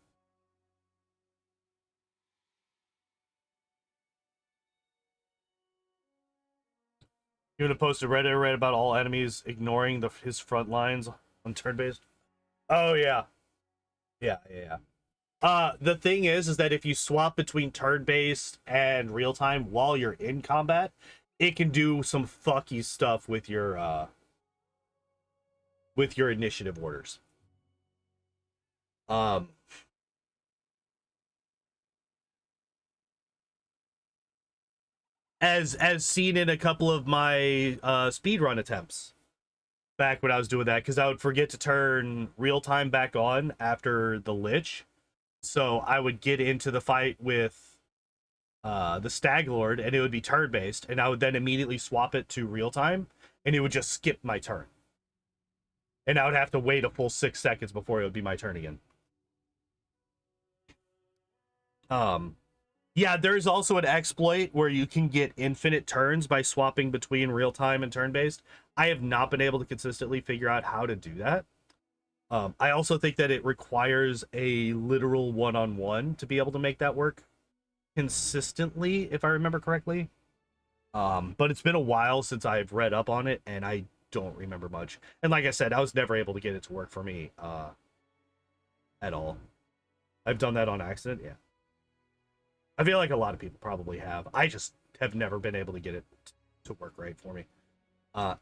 You want to post a Reddit read about all enemies ignoring his front lines on turn based? Oh yeah. Yeah. The thing is that if you swap between turn based and real time while you're in combat, it can do some fucky stuff with your initiative orders. As seen in a couple of my speedrun attempts back when I was doing that, because I would forget to turn real time back on after the Lich. So I would get into the fight with the Stag Lord, and it would be turn based, and I would then immediately swap it to real time, and it would just skip my turn. And I would have to wait a full 6 seconds before it would be my turn again. Yeah, there's also an exploit where you can get infinite turns by swapping between real time and turn based. I have not been able to consistently figure out how to do that. I also think that it requires a literal one-on-one to be able to make that work consistently, if I remember correctly. But it's been a while since I've read up on it, and I don't remember much. And like I said, I was never able to get it to work for me at all. I've done that on accident, yeah. I feel like a lot of people probably have. I just have never been able to get it to work right for me.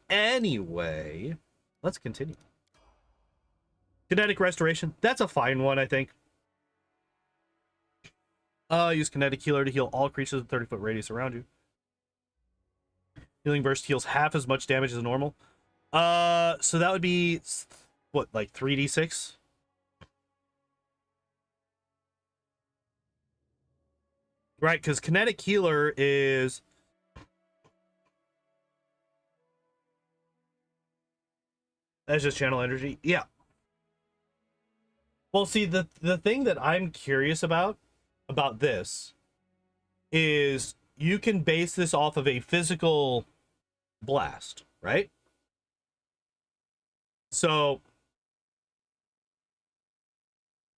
Anyway, let's continue. Kinetic Restoration. That's a fine one, I think. Use Kinetic Healer to heal all creatures with 30-foot radius around you. Healing Burst heals half as much damage as normal. So that would be, what, like 3d6? Right, because Kinetic Healer is... That's just channel energy. Yeah. Well, see, the thing that I'm curious about this is you can base this off of a physical blast, right? So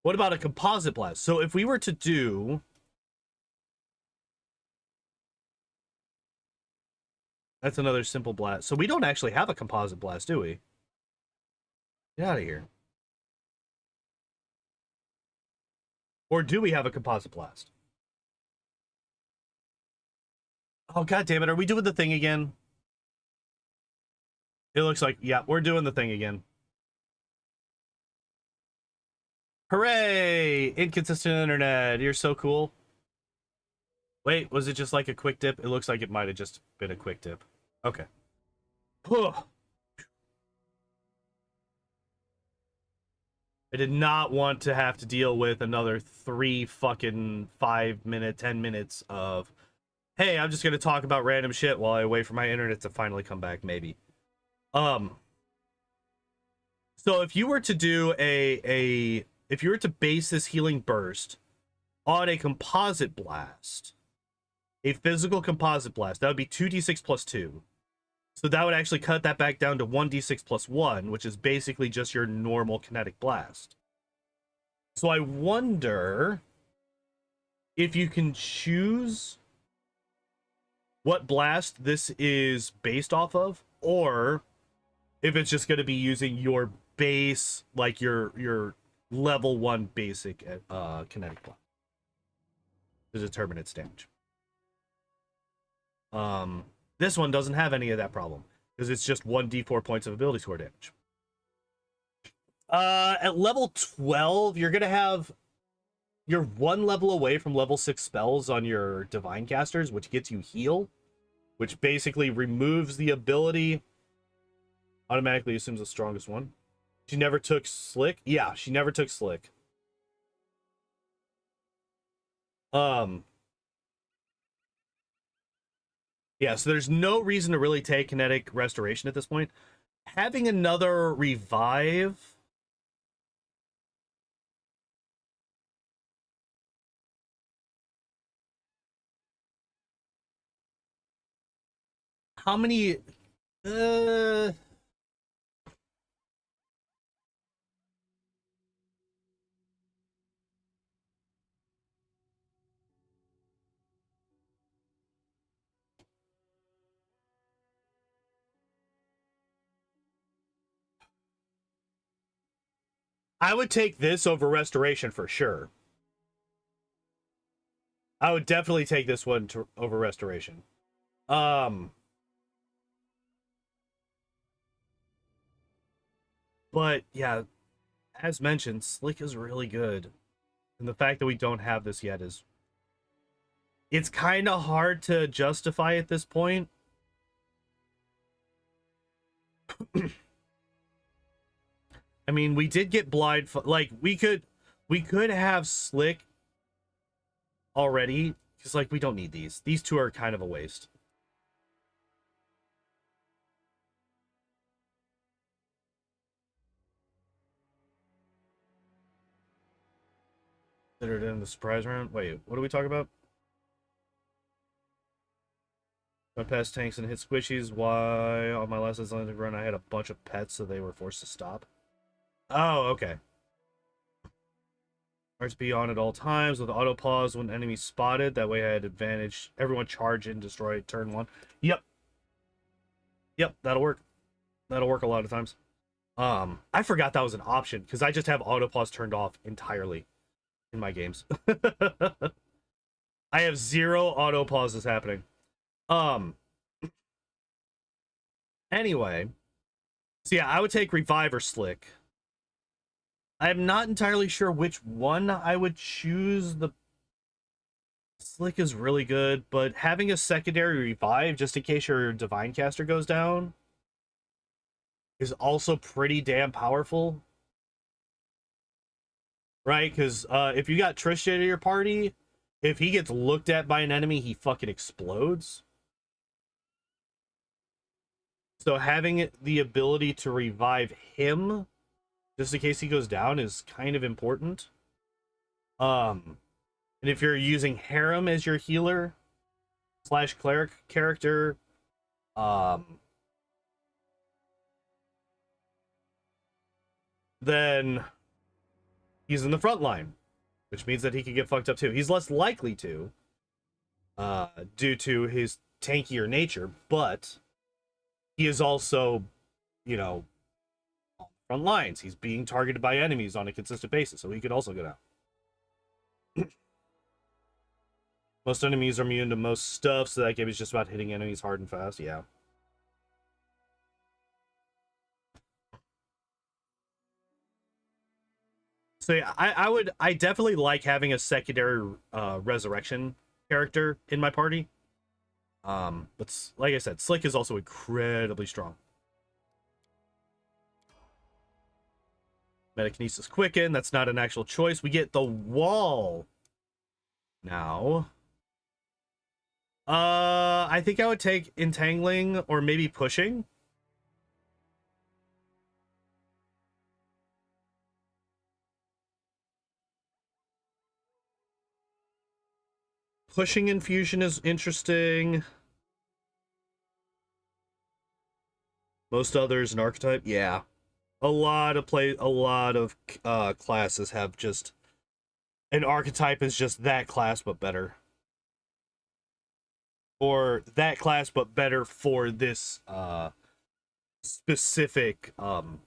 what about a composite blast? So if we were to do... That's another simple blast. So we don't actually have a composite blast, do we? Get out of here. Or do we have a composite blast? Oh, god damn it. Are we doing the thing again? It looks like, yeah, we're doing the thing again. Hooray! Inconsistent internet. You're so cool. Wait, was it just like a quick dip? It looks like it might have just been a quick dip. Okay. I did not want to have to deal with another 3 fucking 5 minute, 10 minutes of, hey, I'm just going to talk about random shit while I wait for my internet to finally come back, maybe. So if you were to do if you were to base this healing burst on a composite blast, a physical composite blast, that would be 2d6 plus 2. So that would actually cut that back down to 1d6 plus 1, which is basically just your normal kinetic blast. So I wonder if you can choose what blast this is based off of, or if it's just going to be using your base, like your level 1 basic kinetic blast to determine its damage. This one doesn't have any of that problem because it's just 1d4 points of ability score damage. At level 12, you're gonna you're 1 level away from level 6 spells on your divine casters, which gets you heal, which basically removes the ability, automatically assumes the strongest one. She never took Slick. Yeah, she never took Slick. Yeah, so there's no reason to really take kinetic restoration at this point. Having another revive. How many? I would take this over restoration for sure. I would definitely take this one over restoration. But yeah, as mentioned, Slick is really good. And the fact that we don't have this yet is... It's kind of hard to justify at this point. I mean, we did get blind... Like, we could have Slick already. Because, like, we don't need these. These two are kind of a waste. Considered in the surprise round. Wait, what are we talking about? My past tanks and hit squishies. Why on my last Atlantic run I had a bunch of pets, so they were forced to stop. Oh, okay. RSP on at all times with auto pause when enemy spotted. That way I had advantage. Everyone charge and destroy turn one. Yep. Yep, that'll work. That'll work a lot of times. I forgot that was an option because I just have auto pause turned off entirely in my games. I have 0 auto pauses happening. Anyway. So yeah, I would take Revive or Slick. I'm not entirely sure which one I would choose. The Slick is really good, but having a secondary Revive just in case your Divine Caster goes down is also pretty damn powerful. Right? Because if you got Tristan in your party, if he gets looked at by an enemy, he fucking explodes. So having the ability to revive him just in case he goes down is kind of important. And if you're using Harem as your healer / cleric character, then he's in the front line, which means that he can get fucked up too. He's less likely to, due to his tankier nature, but he is also, you know, on the front lines. He's being targeted by enemies on a consistent basis, so he could also go down. Most enemies are immune to most stuff, so that game is just about hitting enemies hard and fast. Yeah. So yeah, I definitely like having a secondary resurrection character in my party. But like I said, Slick is also incredibly strong. Metakinesis Quicken, that's not an actual choice. We get the wall now. I think I would take Entangling or maybe Pushing. Pushing Infusion is interesting. Most others an archetype, yeah. A lot of classes have just an archetype is just that class but better. Or that class but better for this specific fucking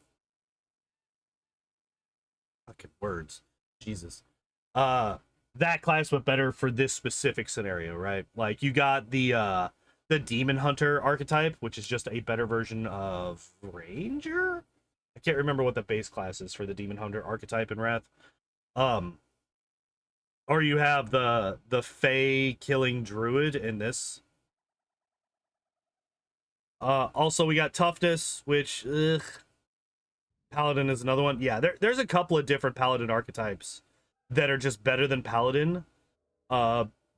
words. Jesus. That class but better for this specific scenario, right? Like you got the Demon Hunter archetype, which is just a better version of Ranger. I can't remember what the base class is for the Demon Hunter archetype in Wrath. Or you have the Fey killing Druid in this. Also we got Toughness, which Paladin is another one. Yeah, there's a couple of different Paladin archetypes that are just better than Paladin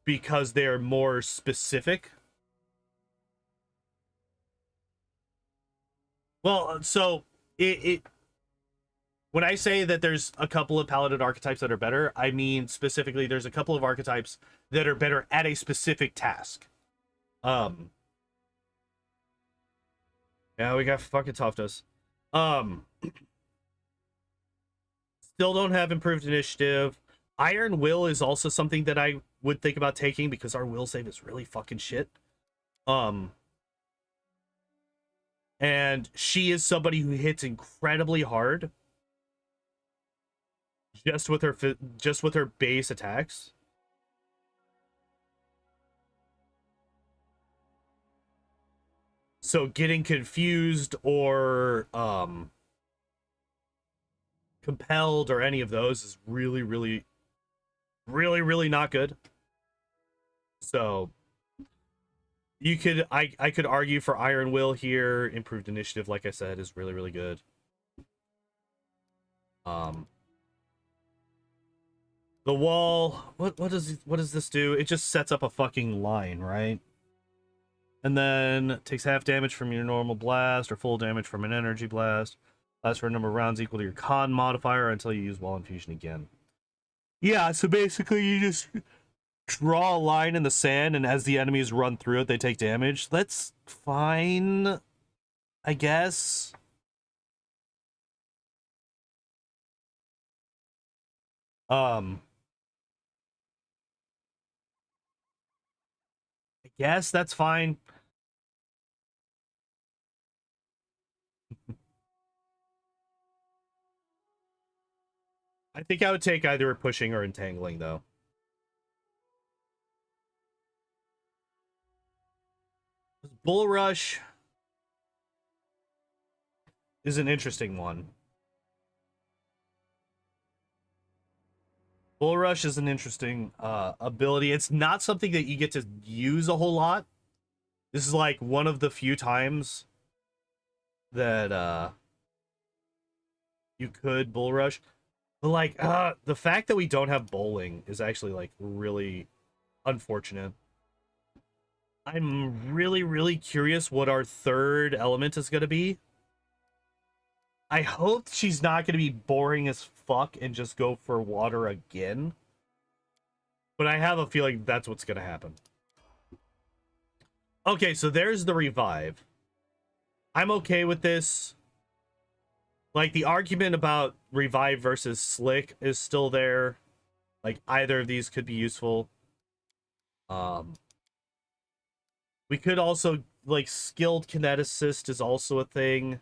because they're more specific. Well, so it when I say that there's a couple of paladin archetypes that are better, I mean specifically there's a couple of archetypes that are better at a specific task. Um, yeah, we got fucking toughness. Um, Still don't have improved initiative. Iron Will is also something that I would think about taking because our will save is really fucking shit. Um, and she is somebody who hits incredibly hard just with her base attacks. So getting confused or compelled or any of those is really, really, really, really not good. So you could I could argue for Iron Will here. Improved initiative, like I said, is really, really good. Um the wall, what does this do? It just sets up a fucking line, right? And then takes half damage from your normal blast or full damage from an energy blast. Lasts for a number of rounds equal to your con modifier until you use wall infusion again. Yeah, so basically you just draw a line in the sand, and as the enemies run through it, they take damage. That's fine, I guess. I guess that's fine. I think I would take either pushing or entangling, though. Bull Rush is an interesting one. Bull Rush is an interesting ability. It's not something that you get to use a whole lot. This is like one of the few times that you could Bull Rush. But like the fact that we don't have bowling is actually like really unfortunate. I'm really, really curious what our third element is going to be. I hope she's not going to be boring as fuck and just go for water again. But I have a feeling that's what's going to happen. Okay, so there's the revive. I'm okay with this. Like, the argument about revive versus slick is still there. Like, either of these could be useful. We could also, like, skilled kineticist is also a thing.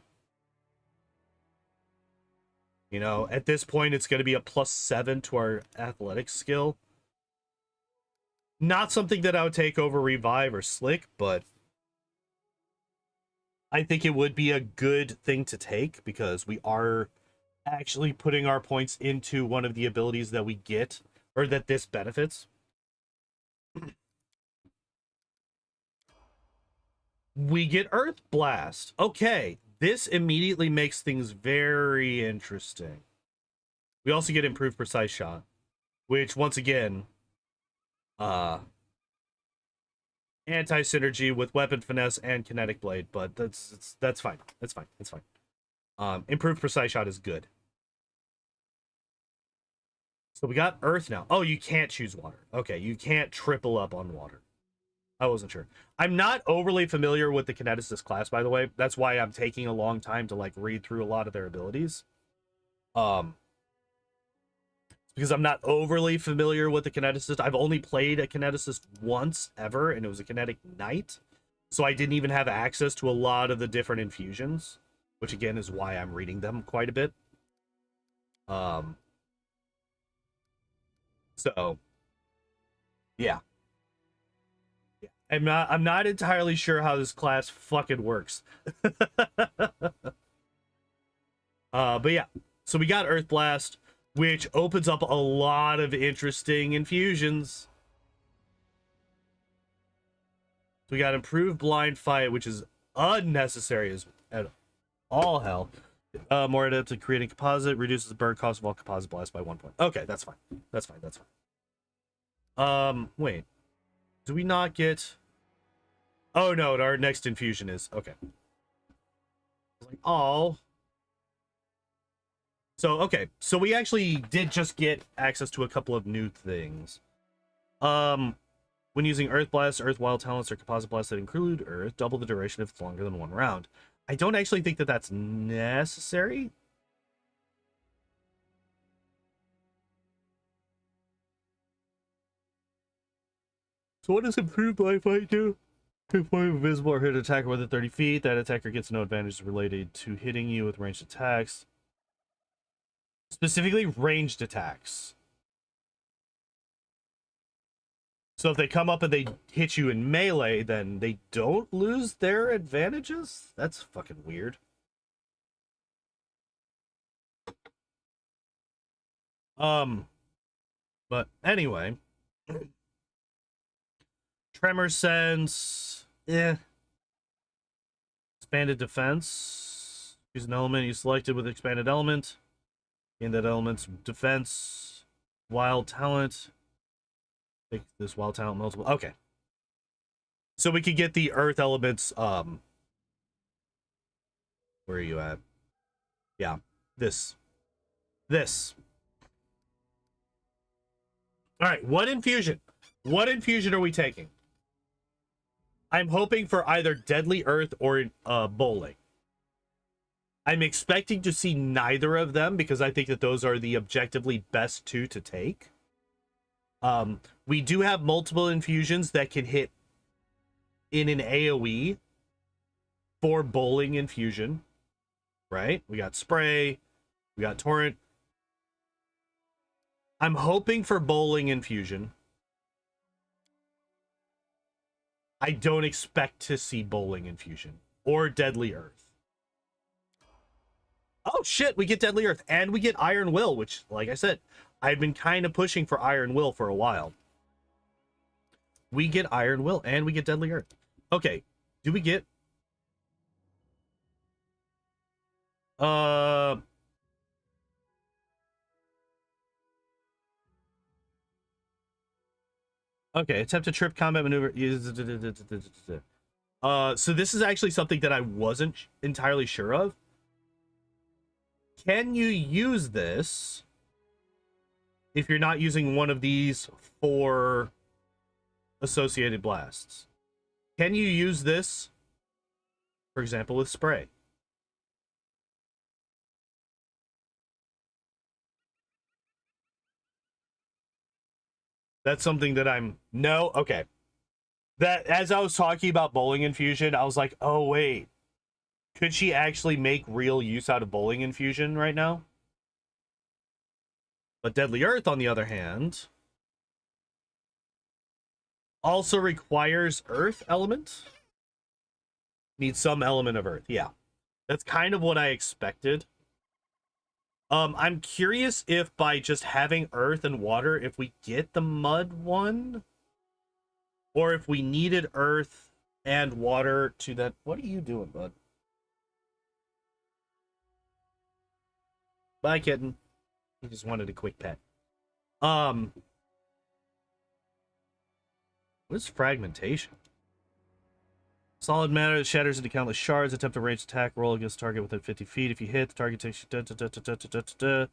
You know, at this point, it's going to be a +7 to our athletics skill. Not something that I would take over revive or slick, but I think it would be a good thing to take because we are actually putting our points into one of the abilities that we get or that this benefits. We get Earth Blast. Okay, this immediately makes things very interesting. We also get improved precise shot, which once again, anti-synergy with weapon finesse and kinetic blade, but that's fine. That's fine. That's fine. Improved precise shot is good. So we got Earth now. Oh, you can't choose water. Okay, you can't triple up on water. I wasn't sure. I'm not overly familiar with the kineticist class, by the way. That's why I'm taking a long time to like read through a lot of their abilities. Because I'm not overly familiar with the kineticist. I've only played a kineticist once ever, and it was a kinetic knight. So I didn't even have access to a lot of the different infusions, which again is why I'm reading them quite a bit. So yeah. I'm not entirely sure how this class fucking works. But yeah. So we got Earth Blast, which opens up a lot of interesting infusions. So we got improved blind fight, which is unnecessary as at all hell. More adept at creating composite, reduces the burn cost of all composite blasts by 1 point. Okay, that's fine. That's fine. That's fine. Wait. Do we not get? Oh no, our next infusion is okay. Like, oh. So, okay. So we actually did just get access to a couple of new things. When using Earth Blast, Earth Wild Talents, or Composite Blasts that include Earth, double the duration if it's longer than one round. I don't actually think that that's necessary. So what does improved life fight do? If one invisible or hit an attacker within 30 feet, that attacker gets no advantages related to hitting you with ranged attacks. Specifically, ranged attacks. So if they come up and they hit you in melee, then they don't lose their advantages? That's fucking weird. But anyway. Tremor Sense. Expanded Defense. Use an element you selected with expanded element. In that element's defense. Wild Talent. Take this Wild Talent multiple. Okay. So we could get the Earth elements, where are you at? Yeah. This. Alright, what infusion? What infusion are we taking? I'm hoping for either Deadly Earth or Bowling. I'm expecting to see neither of them because I think that those are the objectively best two to take. We do have multiple infusions that can hit in an AoE for Bowling infusion. Right? We got Spray. We got Torrent. I'm hoping for Bowling infusion. I don't expect to see Bowling infusion or Deadly Earth. Oh shit, we get Deadly Earth and we get Iron Will, which, like I said, I've been kind of pushing for Iron Will for a while. We get Iron Will and we get Deadly Earth. Okay, do we get... Okay, attempt to trip combat maneuver. So this is actually something that I wasn't entirely sure of. Can you use this if you're not using one of these for associated blasts? Can you use this, for example, with Spray? That's something that I'm... No? Okay. That, as I was talking about Bowling Infusion, I was like, oh, wait. Could she actually make real use out of Bowling Infusion right now? But Deadly Earth, on the other hand, also requires Earth element. Needs some element of Earth. Yeah. That's kind of what I expected. I'm curious if by just having Earth and Water, if we get the Mud one, or if we needed Earth and Water to that. What are you doing, bud? Bye, kitten. He just wanted a quick pet. What is fragmentation? Solid matter that shatters into countless shards. Attempt a ranged attack. Roll against target within 50 feet. If you hit, the target takes you...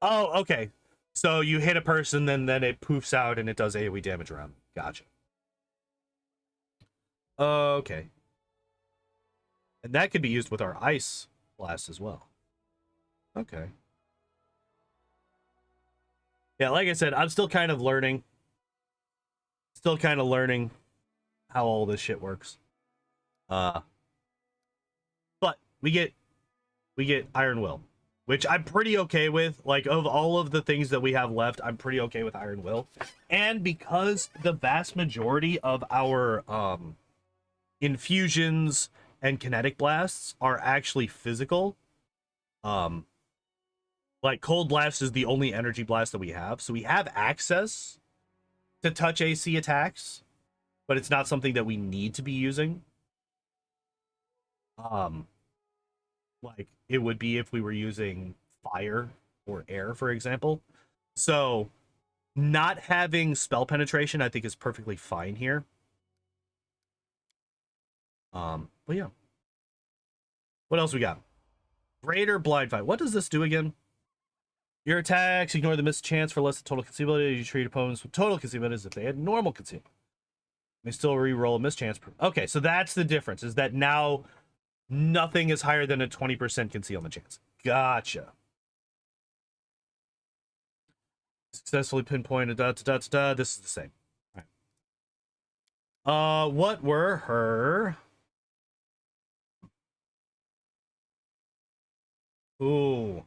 Oh, okay. So you hit a person, then it poofs out and it does AoE damage around. Gotcha. Okay. And that could be used with our Ice Blast as well. Okay. Yeah, like I said, I'm still kind of learning. Still kind of learning how all this shit works. But we get Iron Will, which I'm pretty okay with. Like, of all of the things that we have left, I'm pretty okay with Iron Will. And because the vast majority of our infusions and kinetic blasts are actually physical, like Cold Blast is the only energy blast that we have, so we have access to touch AC attacks, but it's not something that we need to be using. Like it would be if we were using fire or air, for example. So not having spell penetration, I think, is perfectly fine here. But yeah. What else we got? Greater blind fight. What does this do again? Your attacks ignore the missed chance for less than total concealability. You treat opponents with total concealment as if they had normal concealment. They still re-roll a mischance. Okay, so that's the difference, is that now nothing is higher than a 20% concealment chance. Gotcha. Successfully pinpointed. This is the same. All right. What were her? Ooh.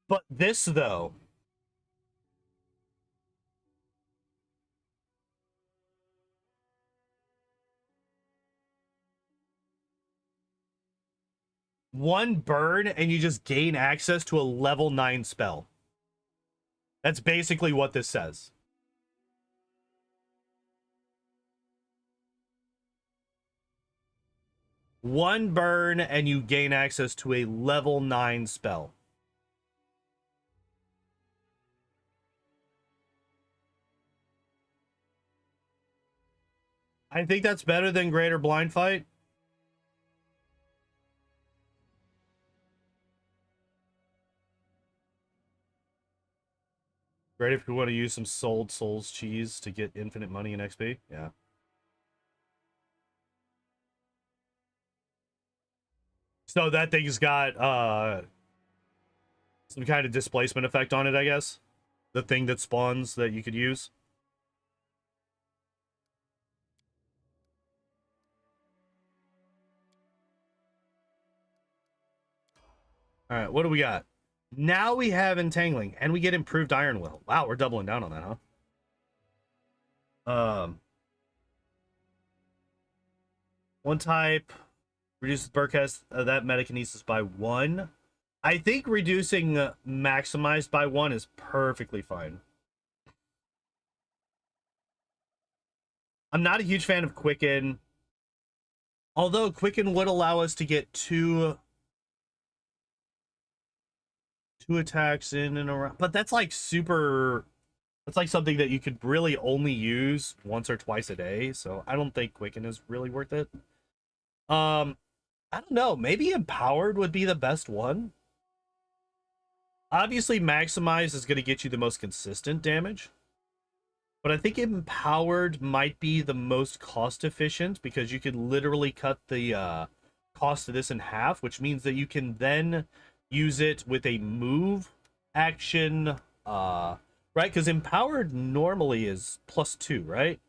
But this, though. One burn and you just gain access to a level 9 spell. That's basically what this says. One burn and you gain access to a level 9 spell. I think that's better than Greater Blind Fight. Great if you want to use some Sold Souls cheese to get infinite money and XP. Yeah. So that thing's got some kind of displacement effect on it, I guess. The thing that spawns that you could use. All right, what do we got? Now we have Entangling, and we get improved Iron Will. Wow, we're doubling down on that, huh? One type reduces Burkest that metakinesis by 1. I think reducing maximized by 1 is perfectly fine. I'm not a huge fan of Quicken. Although Quicken would allow us to get two attacks in and around. But that's like super... That's like something that you could really only use once or twice a day. So I don't think Quicken is really worth it. I don't know. Maybe Empowered would be the best one. Obviously, Maximize is going to get you the most consistent damage. But I think Empowered might be the most cost efficient because you could literally cut the cost of this in half, which means that you can then use it with a move action, right? Because Empowered normally is +2, right?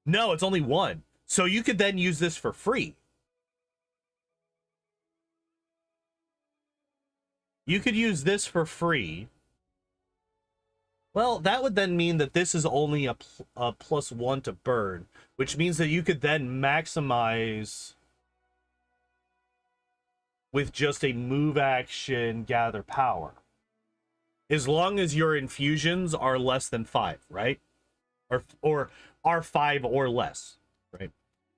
No, it's only 1. So you could then use this for free. You could use this for free. Well, that would then mean that this is only a +1 to burn, which means that you could then maximize with just a move action gather power. As long as your infusions are less than 5, right? Or are 5 or less, right?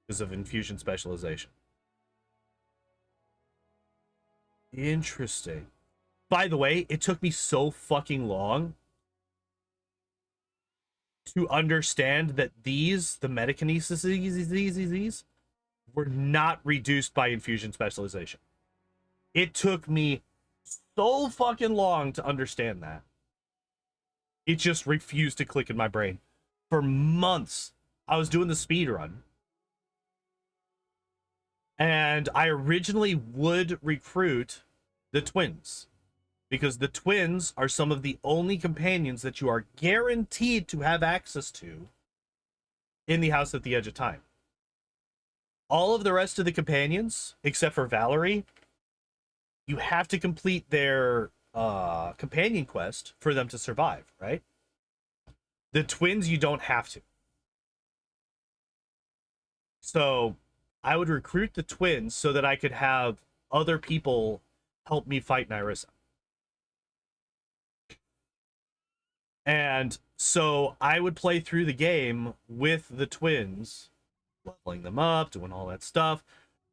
Because of infusion specialization. Interesting. By the way, it took me so fucking long to understand that these, the metakinesis, these were not reduced by infusion specialization. It took me so fucking long to understand that. It just refused to click in my brain. For months, I was doing the speed run. And I originally would recruit the twins. Because the twins are some of the only companions that you are guaranteed to have access to in the House at the Edge of Time. All of the rest of the companions, except for Valerie, you have to complete their companion quest for them to survive, right? The twins, you don't have to. So I would recruit the twins so that I could have other people help me fight Nyrissa. And so I would play through the game with the twins, leveling them up, doing all that stuff,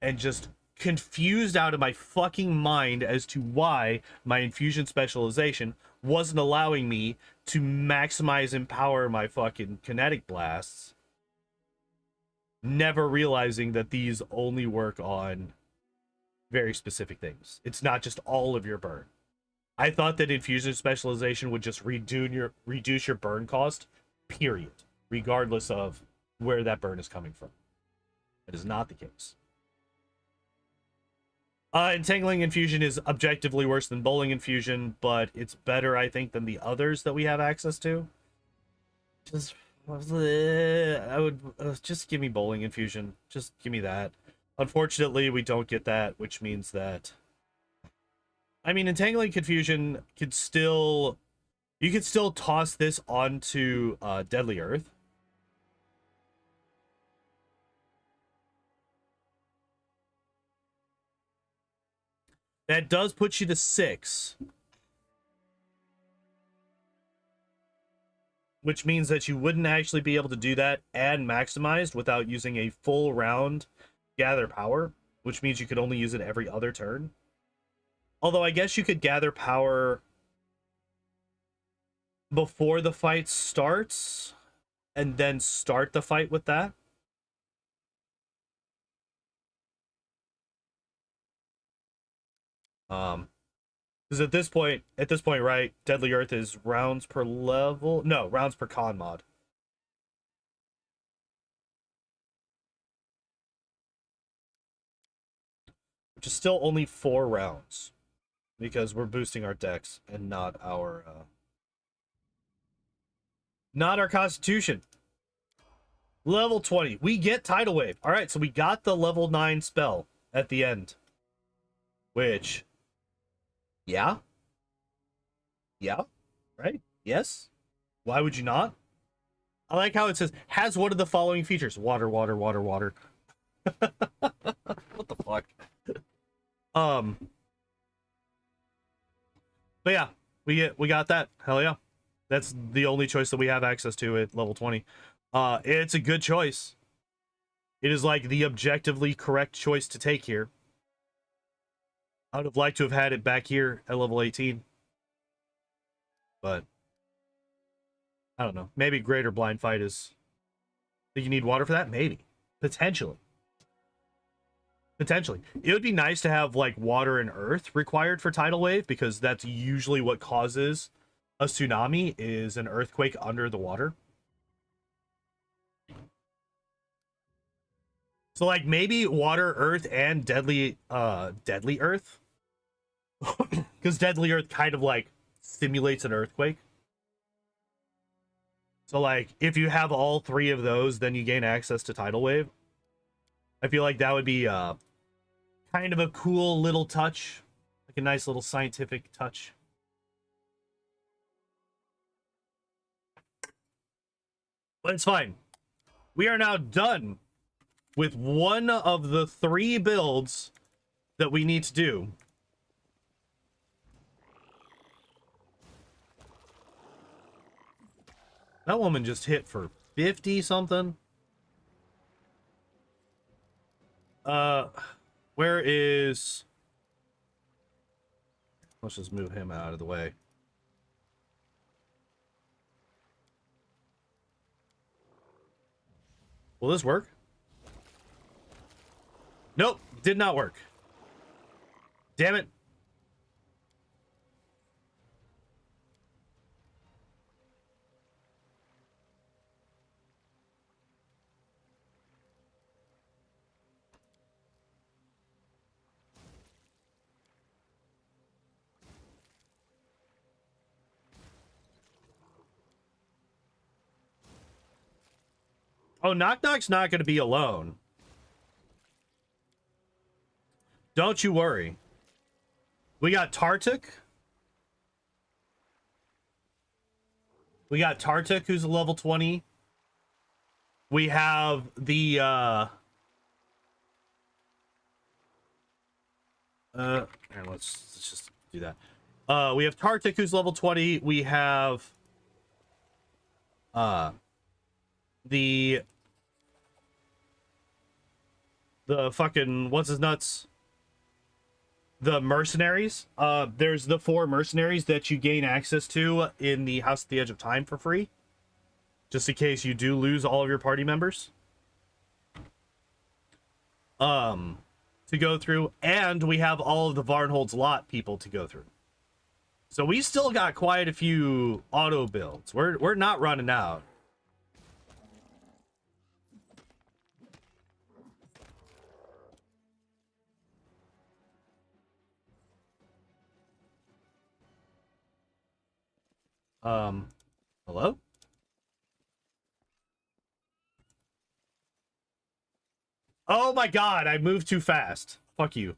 and just confused out of my fucking mind as to why my infusion specialization wasn't allowing me to maximize and power my fucking kinetic blasts, never realizing that these only work on very specific things. It's not just all of your burn. I thought that infusion specialization would just reduce your burn cost, period, regardless of where that burn is coming from. That is not the case. Entangling Infusion is objectively worse than Bowling Infusion, but it's better, I think, than the others that we have access to. I would just give me Bowling Infusion. Just give me that. Unfortunately, we don't get that, which means that... I mean, Entangling Confusion could still... You could still toss this onto Deadly Earth. That does put you to 6. Which means that you wouldn't actually be able to do that and maximized without using a full round gather power, which means you could only use it every other turn. Although I guess you could gather power before the fight starts and then start the fight with that. Because at this point, right, Deadly Earth is rounds per level. No, rounds per con mod. Which is still only 4 rounds. Because we're boosting our decks and not our constitution. Level 20. We get Tidal Wave. Alright, so we got the level 9 spell at the end. Which... Yeah? Yeah? Right? Yes? Why would you not? I like how it says, has one of the following features. Water, water, water, water. What the fuck? But yeah, we got that. Hell yeah. That's the only choice that we have access to at level 20. It's a good choice. It is like the objectively correct choice to take here. I would have liked to have had it back here at level 18. But I don't know. Maybe Greater Blind Fight is... Do you need water for that? Maybe. Potentially. Potentially. It would be nice to have like water and earth required for Tidal Wave, because that's usually what causes a tsunami, is an earthquake under the water. So like maybe water, earth, and deadly earth. Because Deadly Earth kind of like simulates an earthquake. So like if you have all 3 of those, then you gain access to Tidal Wave. I feel like that would be kind of a cool little touch. Like a nice little scientific touch. But it's fine. We are now done with one of the 3 builds that we need to do. That woman just hit for 50 something. Where is... Let's just move him out of the way. Will this work? Nope, did not work. Damn it. Oh, Knock Knock's not going to be alone. Don't you worry. We got Tartuk. We got Tartuk, who's a level 20. We have the here, let's just do that. We have Tartuk, who's level 20. We have the fucking what's his nuts? the mercenaries. There's the 4 mercenaries that you gain access to in the House at the Edge of Time for free, just in case you do lose all of your party members. To go through, and we have all of the Varnhold's Lot people to go through. So we still got quite a few auto builds. We're not running out. Hello? Oh my god, I moved too fast. Fuck you.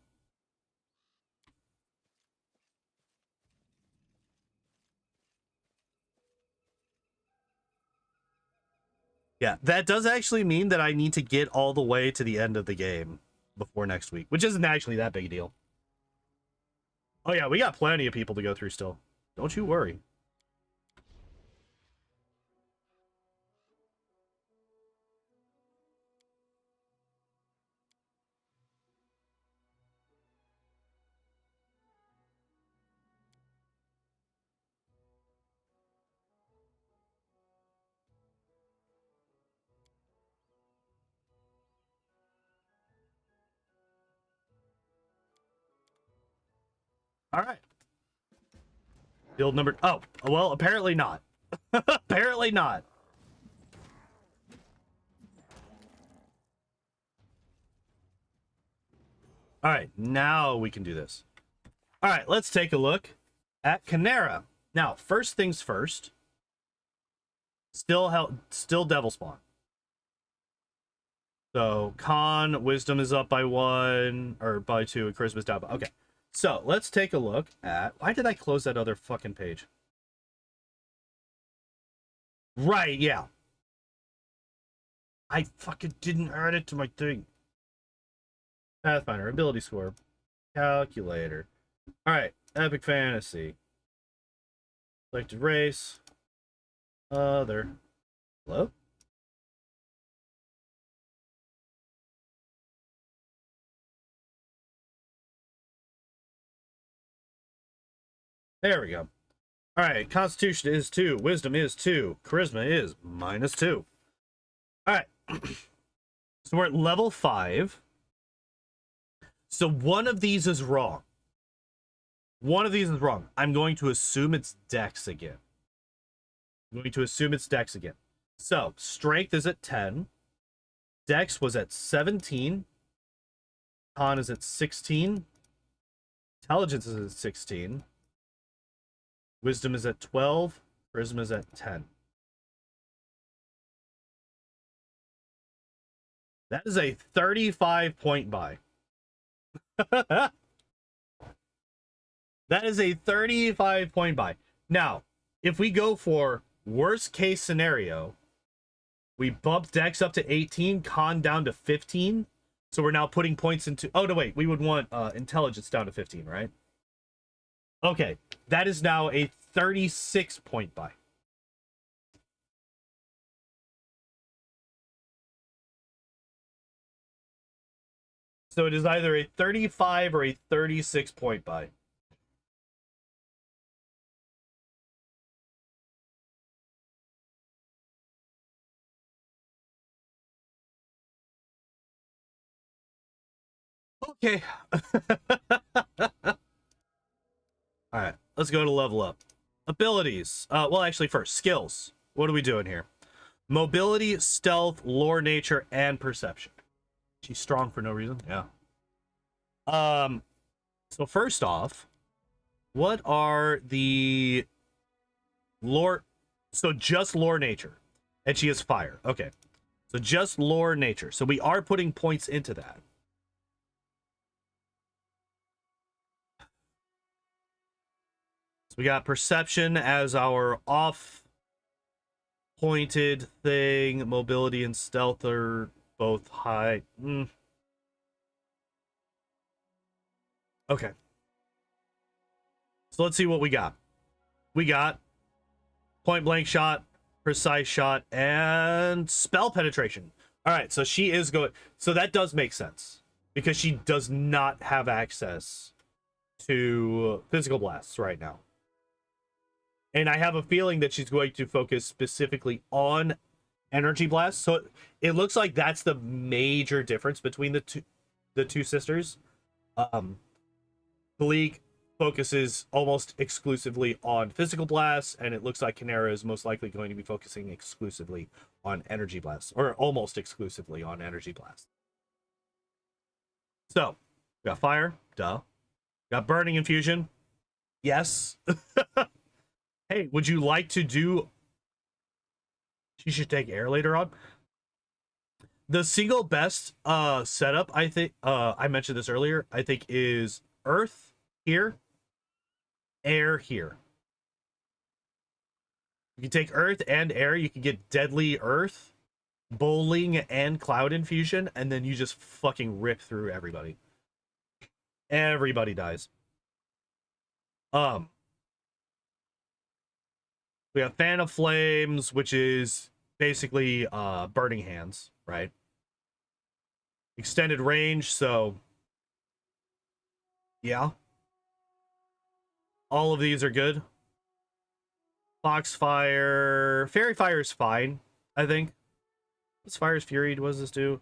Yeah, that does actually mean that I need to get all the way to the end of the game before next week, which isn't actually that big a deal. Oh yeah, we got plenty of people to go through still. Don't you worry. All right. Build number... Oh, well, apparently not. Apparently not. All right, now we can do this. All right, let's take a look at Kanerah. Now, first things first. Still Devil Spawn. So, Con, Wisdom is up by 1, or by 2, and Charisma's down by... Okay. So, let's take a look at... Why did I close that other fucking page? Right, yeah. I fucking didn't add it to my thing. Pathfinder, ability score, calculator. Alright, epic fantasy. Selected race. Other. Hello? There we go. Alright, Constitution is 2, Wisdom is 2, Charisma is -2. Alright. So we're at level 5. So one of these is wrong. One of these is wrong. I'm going to assume it's Dex again. I'm going to assume it's Dex again. So, Strength is at 10. Dex was at 17. Con is at 16. Intelligence is at 16. Wisdom is at 12. Charisma is at 10. That is a 35-point buy. That is a 35-point buy. Now, if we go for worst case scenario, we bump Dex up to 18, Con down to 15. So we're now putting points into... Oh, no, wait. We would want Intelligence down to 15, right? Okay. That is now a 36-point buy. So it is either a 35 or a 36-point buy. Okay. All right, let's go to level up. Abilities. Well, actually, first, skills. What are we doing here? Mobility, stealth, lore, nature, and perception. She's strong for no reason. Yeah. So first off, what are the lore? So just lore, nature, and she is fire. Okay. So just lore, nature. So we are putting points into that. We got perception as our off-pointed thing. Mobility and stealth are both high. Okay. So let's see what we got. We got point-blank shot, precise shot, and spell penetration. All right, so she is going... So that does make sense, because she does not have access to physical blasts right now. And I have a feeling that she's going to focus specifically on energy blasts. So it looks like that's the major difference between the two sisters. Kalikke focuses almost exclusively on physical blasts, and it looks like Kanerah is most likely going to be focusing exclusively on energy blasts, or almost exclusively on energy blasts. So, got fire, duh. Got burning infusion, yes. Hey, would you like to do... She should take air later on. The single best setup, I think, I mentioned this earlier, I think is earth here, air here. You can take earth and air, you can get deadly earth, bowling, and cloud infusion, and then you just fucking rip through everybody. Everybody dies. We have Fan of Flames, which is basically burning hands, right? Extended range, so yeah. All of these are good. Foxfire. Fairy Fire is fine, I think. What's Fire's Fury? What does this do?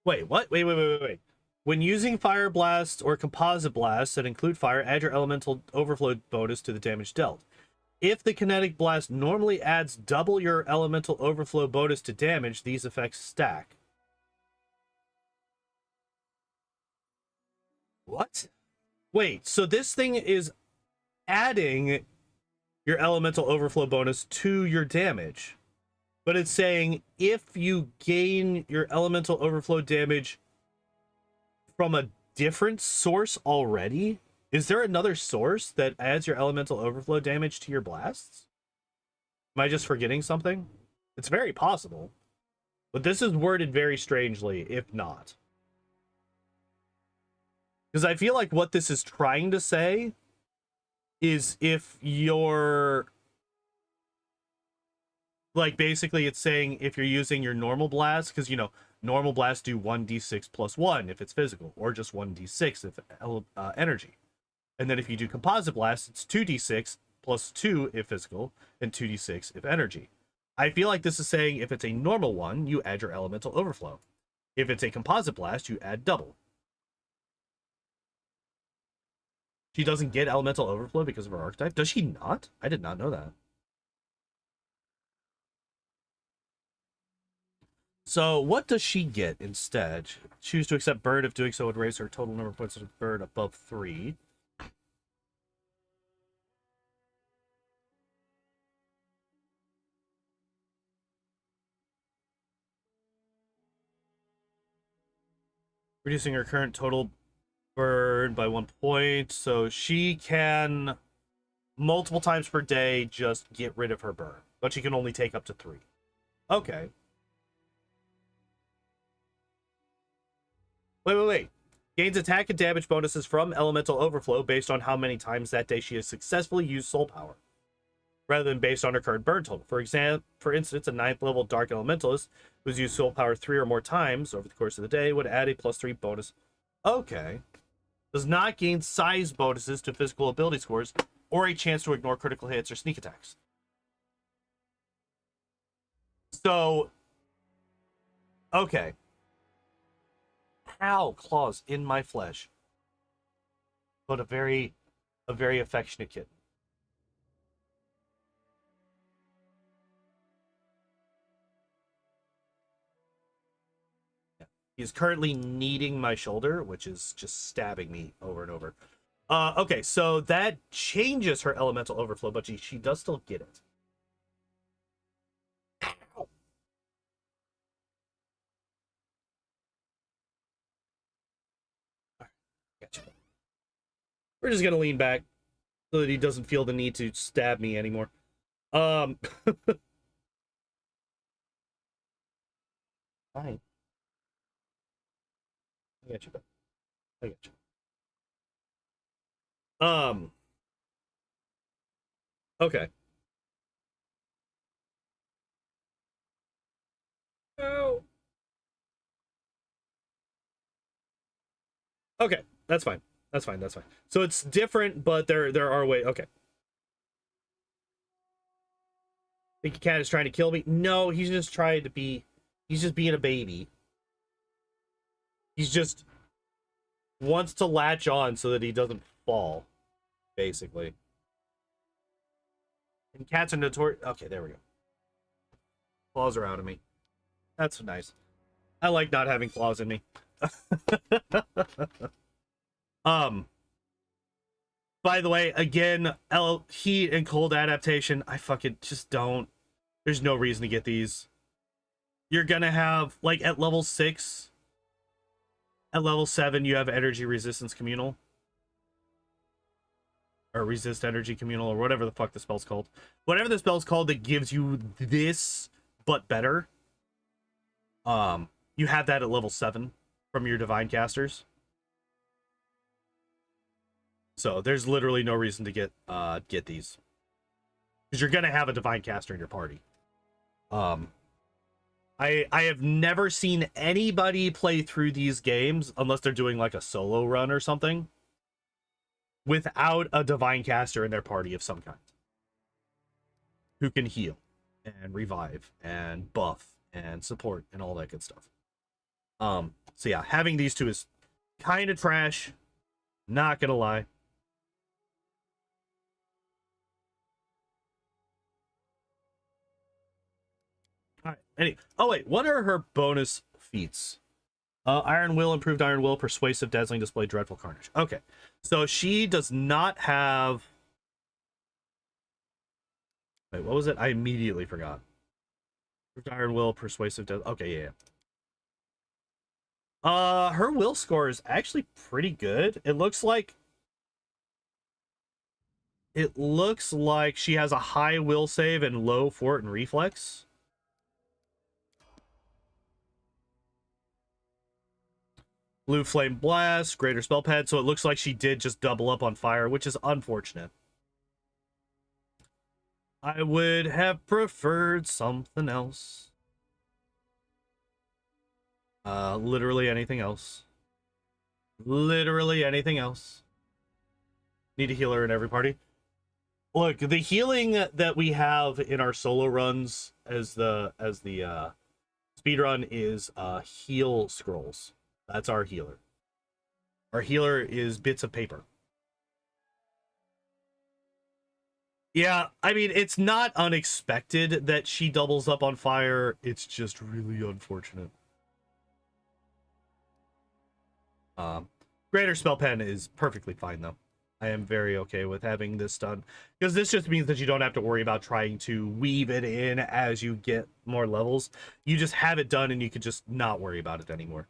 Wait, what? Wait. When using Fire Blast or Composite Blast that include fire, add your Elemental Overflow bonus to the damage dealt. If the Kinetic Blast normally adds double your Elemental Overflow bonus to damage, these effects stack. What? Wait, so this thing is adding your Elemental Overflow bonus to your damage. But it's saying if you gain your Elemental Overflow damage from a different source already, is there another source that adds your Elemental Overflow damage to your blasts? Am I just forgetting something? It's very possible. But this is worded very strangely, if not. Because I feel like what this is trying to say is if you're... Like, basically, it's saying if you're using your normal blast, because, you know, normal blasts do 1d6 plus 1 if it's physical, or just 1d6 if energy. And then if you do composite blast, it's 2d6 plus 2 if physical, and 2d6 if energy. I feel like this is saying if it's a normal one, you add your Elemental Overflow. If it's a composite blast, you add double. She doesn't get Elemental Overflow because of her archetype? Does she not? I did not know that. So what does she get instead? Choose to accept burn. If doing so would raise her total number of points of burn above 3. Reducing her current total burn by 1 point. So she can multiple times per day just get rid of her burn. But she can only take up to 3. Okay. Wait. Gains attack and damage bonuses from Elemental Overflow based on how many times that day she has successfully used Soul Power, rather than based on her current burn total. For instance, a 9th level Dark Elementalist who's used Soul Power 3 or more times over the course of the day would add a +3 bonus. Okay. Does not gain size bonuses to physical ability scores or a chance to ignore critical hits or sneak attacks. So, okay. Ow, claws in my flesh. But a very affectionate kitten. Yeah. He is currently kneading my shoulder, which is just stabbing me over and over. Okay, so that changes her Elemental Overflow, but she does still get it. Ow. Gotcha. We're just gonna lean back so that he doesn't feel the need to stab me anymore. Fine. I got you, bud. I got you. Okay. Oh. Okay, that's fine. That's fine. That's fine. So it's different, but there are ways. Okay. Think cat is trying to kill me? No, he's just trying to be. He's just being a baby. He's just wants to latch on so that he doesn't fall, basically. And cats are notorious. Okay, there we go. Claws are out of me. That's nice. I like not having claws in me. By the way, again, heat and cold adaptation, I fucking just don't. There's no reason to get these. You're gonna have, like, at level 6, at level 7, you have energy resistance communal. Or resist energy communal, or whatever the fuck the spell's called. Whatever the spell's called that gives you this, but better. You have that at level 7 from your divine casters. So there's literally no reason to get these. Because you're gonna have a divine caster in your party. I have never seen anybody play through these games, unless they're doing like a solo run or something, without a divine caster in their party of some kind. Who can heal and revive and buff and support and all that good stuff. So yeah, having these two is kind of trash. Not gonna lie. All right. Oh wait, what are her bonus feats? Iron Will, improved Iron Will, persuasive, dazzling display, dreadful carnage. Okay, so she does not have. Wait, what was it? I immediately forgot. Improved Iron Will, persuasive, okay, yeah. Her will score is actually pretty good. It looks like she has a high will save and low fort and reflex. Blue Flame Blast, greater spell pad, so it looks like she did just double up on fire, which is unfortunate. I would have preferred something else. Literally anything else. Literally anything else. Need a healer in every party. Look, the healing that we have in our solo runs as the speed run is heal scrolls. That's our healer. Our healer is bits of paper. Yeah, I mean, it's not unexpected that she doubles up on fire. It's just really unfortunate. Greater spell pen is perfectly fine, though. I am very okay with having this done, because this just means that you don't have to worry about trying to weave it in as you get more levels. You just have it done and you can just not worry about it anymore.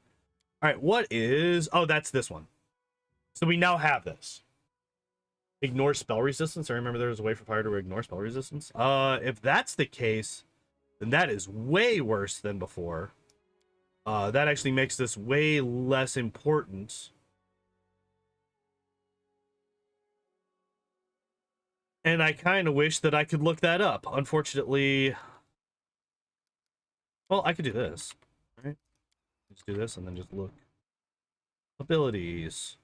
All right, what is... Oh, that's this one. So we now have this. Ignore spell resistance. I remember there was a way for fire to ignore spell resistance. If that's the case, then that is way worse than before. That actually makes this way less important. And I kind of wish that I could look that up. Unfortunately, well, I could do this. All right, just do this and then just look. Abilities.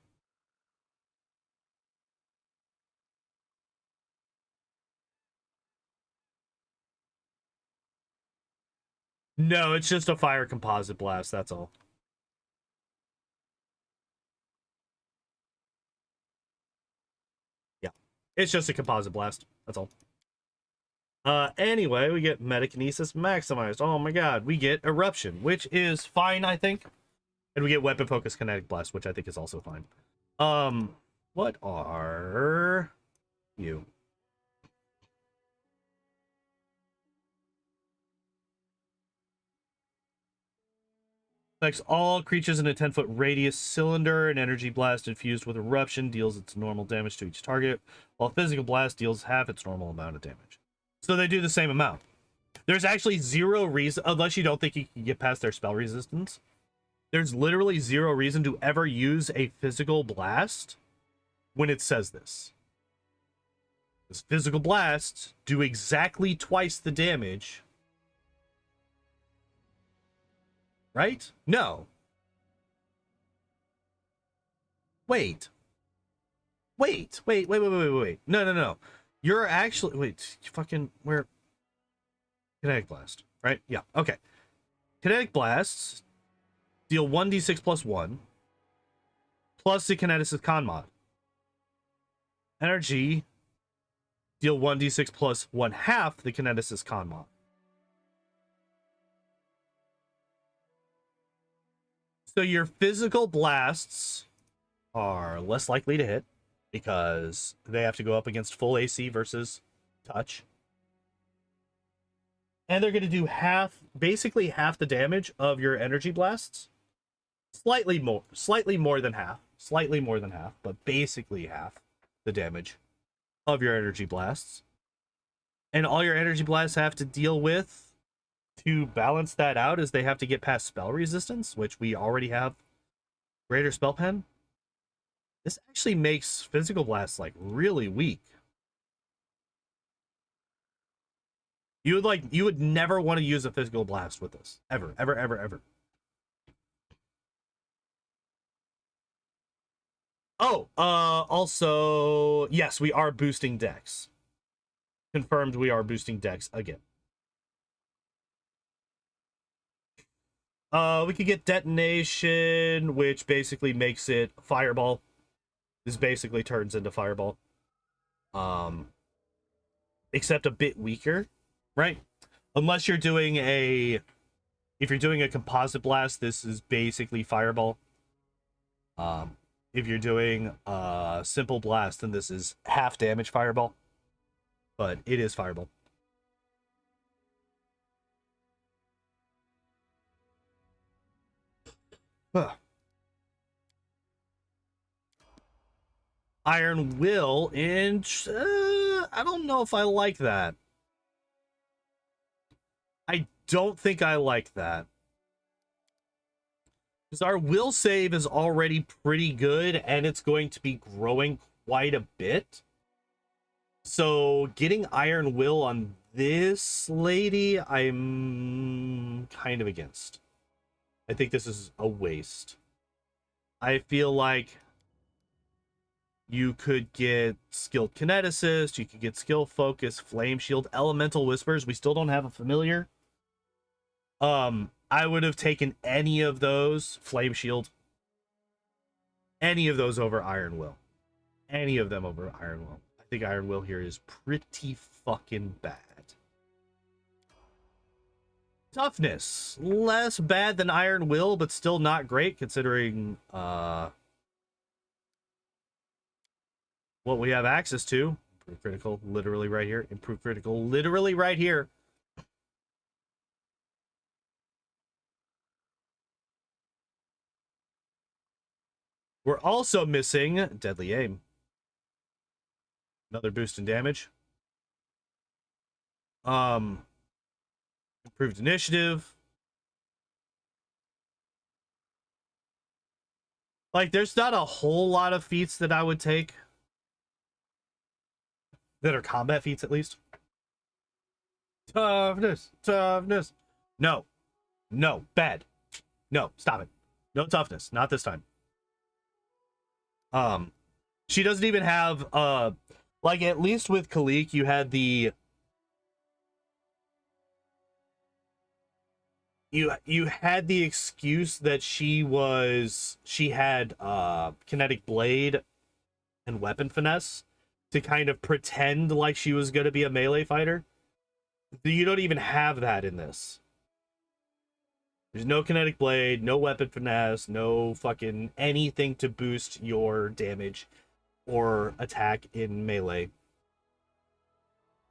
No, it's just a fire composite blast, that's all. Yeah, it's just a composite blast, that's all. Anyway, we get Metakinesis maximized. Oh my god, we get Eruption, which is fine, I think. And we get Weapon Focus Kinetic Blast, which I think is also fine. What are you? Affects all creatures in a 10-foot radius cylinder. An energy blast infused with eruption deals its normal damage to each target, while physical blast deals half its normal amount of damage. So they do the same amount. There's actually zero reason, unless you don't think you can get past their spell resistance. There's literally zero reason to ever use a physical blast when it says this. This physical blasts do exactly twice the damage. Right? No. Wait. No. You're actually... Wait, fucking... Where... Kinetic Blast, right? Yeah, okay. Kinetic Blasts deal 1d6 plus 1, plus the Kineticist Con mod. Energy deal 1d6 plus 1/2 the Kineticist Con mod. So your physical blasts are less likely to hit because they have to go up against full AC versus touch. And they're going to do basically half the damage of your energy blasts. Slightly more than half, but basically half the damage of your energy blasts. And all your energy blasts have to deal with to balance that out is they have to get past spell resistance, which we already have greater spell pen. This actually makes physical blasts like really weak. You would never want to use a physical blast with this. Ever. Oh, also, yes, we are boosting dex. Confirmed we are boosting dex again. We could get detonation, which basically makes it fireball. This basically turns into fireball. Except a bit weaker, right? Unless you're doing if you're doing a composite blast, this is basically fireball. If you're doing a simple blast, then this is half damage fireball. But it is fireball. Huh. Iron Will, and I don't know if I like that. I don't think I like that. Because our will save is already pretty good, and it's going to be growing quite a bit. So getting Iron Will on this lady, I'm kind of against. I think this is a waste. I feel like you could get Skilled Kineticist, you could get Skill Focus, Flame Shield, Elemental Whispers. We still don't have a familiar. I would have taken any of those, Flame Shield, any of those over Iron Will. Any of them over Iron Will. I think Iron Will here is pretty fucking bad. Toughness, less bad than Iron Will, but still not great considering what we have access to. Improve critical, literally right here. Improve critical, literally right here. We're also missing Deadly Aim. Another boost in damage. Improved initiative. Like, there's not a whole lot of feats that I would take. That are combat feats, at least. Toughness. No. Bad. No, stop it. No toughness. Not this time. She doesn't even have, like, at least with Kalikke, you had the... You had the excuse that she had kinetic blade and weapon finesse to kind of pretend like she was going to be a melee fighter. You don't even have that in this. There's no kinetic blade, no weapon finesse, no fucking anything to boost your damage or attack in melee.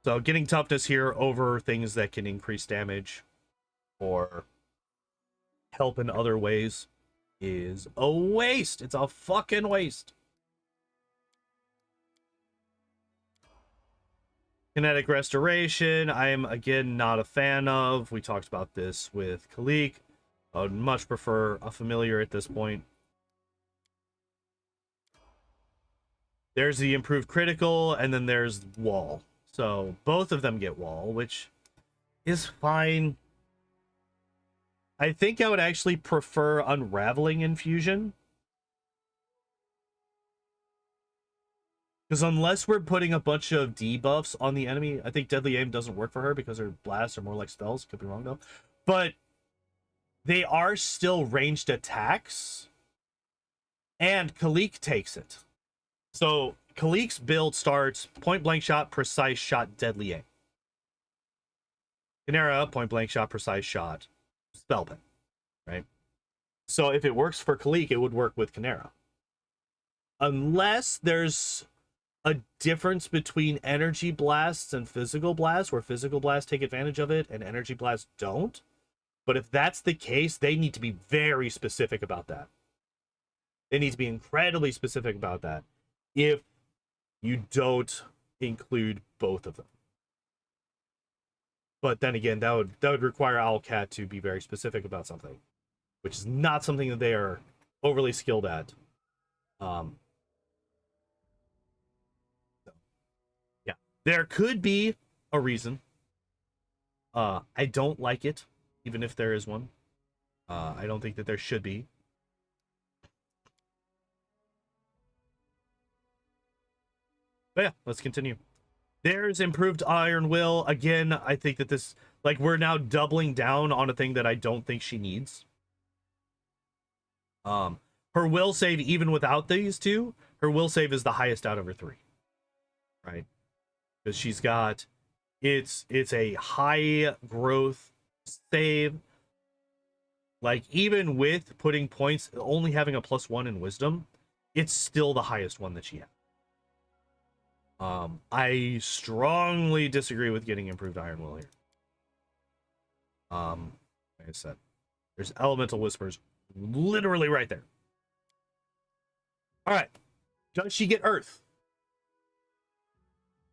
So getting toughness here over things that can increase damage or help in other ways is a waste. It's a fucking waste. Kinetic Restoration, I am, again, not a fan of. We talked about this with Kalikke. I would much prefer a familiar at this point. There's the improved critical, and then there's wall. So both of them get wall, which is fine. I think I would actually prefer Unraveling Infusion. Because unless we're putting a bunch of debuffs on the enemy, I think Deadly Aim doesn't work for her because her blasts are more like spells. Could be wrong, though. But they are still ranged attacks. And Kalikke takes it. So Kalikke's build starts point blank shot, precise shot, deadly aim. Kanerah, point blank shot, precise shot, spell pen, right? So if it works for Kalikke, it would work with Kanerah. Unless there's a difference between energy blasts and physical blasts, where physical blasts take advantage of it and energy blasts don't. But if that's the case, they need to be very specific about that. They need to be incredibly specific about that if you don't include both of them. But then again, that would require Owlcat to be very specific about something, which is not something that they are overly skilled at. So, yeah, there could be a reason. I don't like it, even if there is one. I don't think that there should be. But yeah, let's continue. There's improved Iron Will. Again, I think that this, like, we're now doubling down on a thing that I don't think she needs. Her will save, even without these two, her will save is the highest out of her three. Right? Because she's got, it's a high growth save. Like, even with putting points, only having a +1 in wisdom, it's still the highest one that she has. I strongly disagree with getting improved Iron Will here. Like I said, there's Elemental Whispers literally right there. All right. Does she get Earth?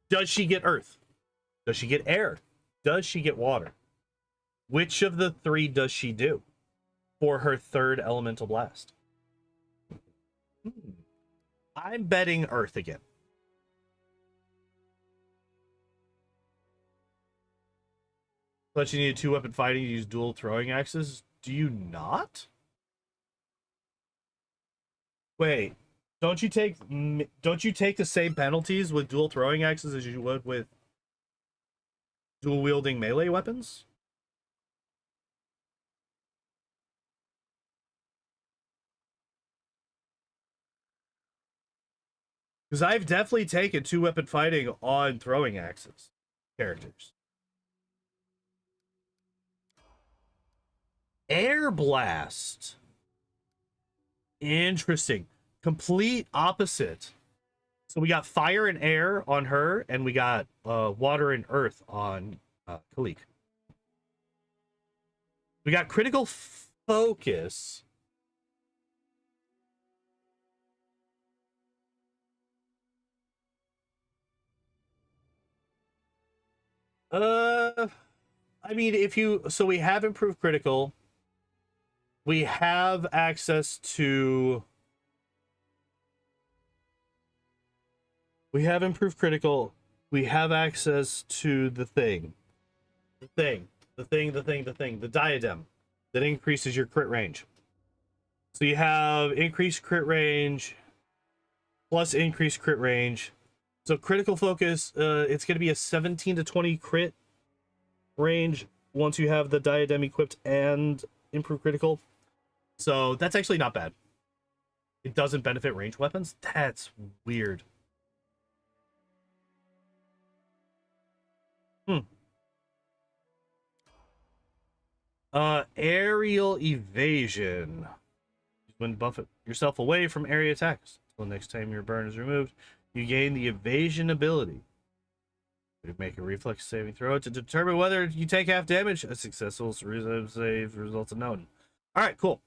Does she get Earth? Does she get Air? Does she get Water? Which of the three does she do for her third Elemental Blast? I'm betting Earth again. But you need 2-weapon fighting to use dual throwing axes. Do you not? Wait, don't you take the same penalties with dual throwing axes as you would with dual wielding melee weapons? Because I've definitely taken 2-weapon fighting on throwing axes characters. Air Blast. Interesting. Complete opposite. So we got fire and air on her, and we got water and earth on Kalikke. We got critical focus. I mean, so we have improved critical. We have access to... We have improved critical. We have access to the thing. The diadem that increases your crit range. So you have increased crit range plus increased crit range. So critical focus, it's going to be a 17 to 20 crit range once you have the diadem equipped and improved critical. So that's actually not bad. It doesn't benefit ranged weapons? That's weird. Aerial evasion. When buff yourself away from area attacks. Until next time your burn is removed, you gain the evasion ability. You make a reflex saving throw to determine whether you take half damage. A successful save results unknown. Alright, cool.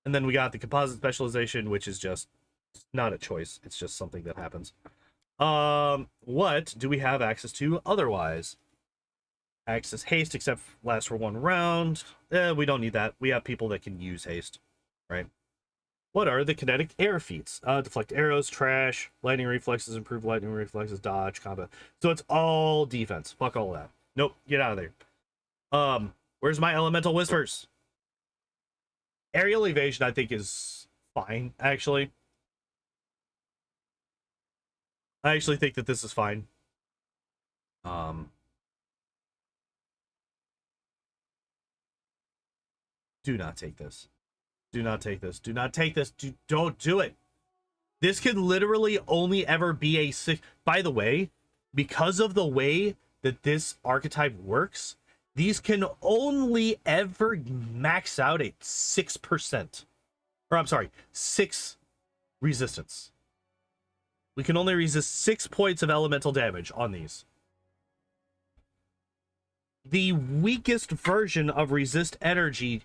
And then we got the composite specialization, which is just not a choice. It's just something that happens. What do we have access to otherwise? Access haste, except lasts for 1 round. We don't need that. We have people that can use haste, right? What are the kinetic air feats? Deflect arrows, trash, lightning reflexes, improve lightning reflexes, dodge, combat. So it's all defense. Fuck all that. Nope, get out of there. Where's my elemental whispers? Aerial evasion, I think, is fine, actually. I actually think that this is fine. Do not take this. Do not take this. Do not take this. Don't do it. This can literally only ever be a 6. By the way, because of the way that this archetype works, these can only ever max out at 6%. Or I'm sorry, 6 resistance. We can only resist 6 points of elemental damage on these. The weakest version of resist energy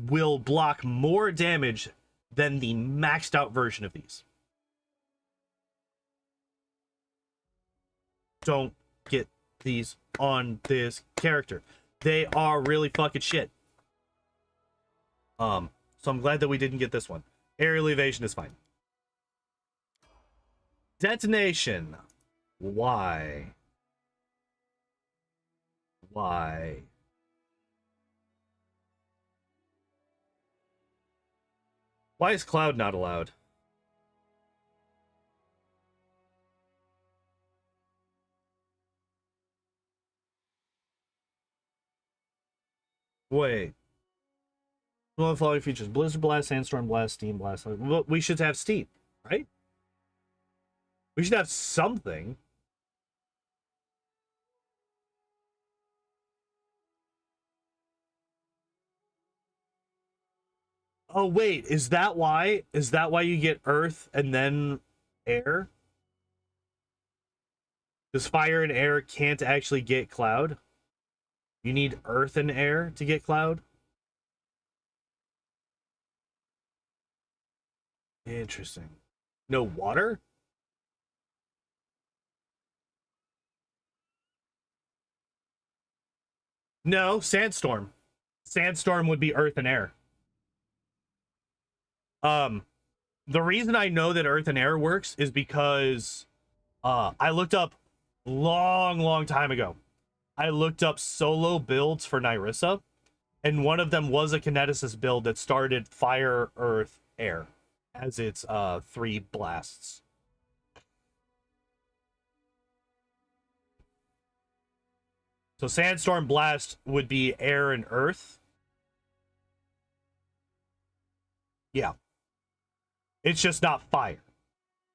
will block more damage than the maxed out version of these. Don't get these on this character. They are really fucking shit. So I'm glad that we didn't get this one. Aerial evasion is fine. Detonation. Why? Why? Why is Cloud not allowed? Wait. One of the following features: Blizzard Blast, Sandstorm Blast, Steam Blast. Well, we should have Steam, right? We should have something. Oh wait, is that why? Is that why you get Earth and then Air? Because Fire and Air can't actually get Cloud. You need Earth and Air to get Cloud. Interesting. No water? No, Sandstorm. Sandstorm would be Earth and Air. The reason I know that Earth and Air works is because I looked up long time ago. I looked up solo builds for Nyrissa, and one of them was a Kineticist build that started Fire, Earth, Air as its 3 blasts. So Sandstorm Blast would be Air and Earth. Yeah. It's just not Fire.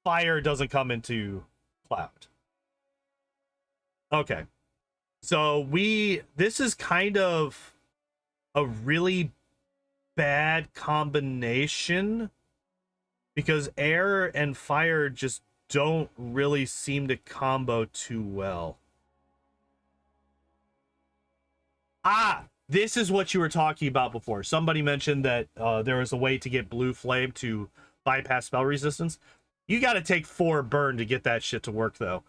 Fire doesn't come into Cloud. Okay. So this is kind of a really bad combination because Air and Fire just don't really seem to combo too well. Ah, this is what you were talking about before. Somebody mentioned that there was a way to get Blue Flame to bypass spell resistance. You got to take 4 burn to get that shit to work, though.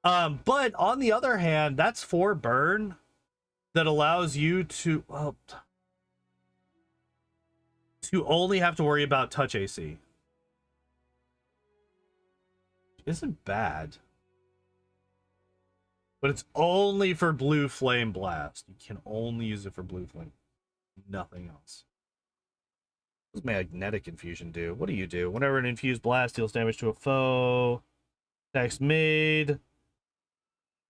But on the other hand, that's 4 burn that allows you to only have to worry about touch AC. Isn't bad. But it's only for Blue Flame Blast. You can only use it for Blue Flame. Nothing else. What does Magnetic Infusion do? What do you do? Whenever an infused blast deals damage to a foe, attacks made.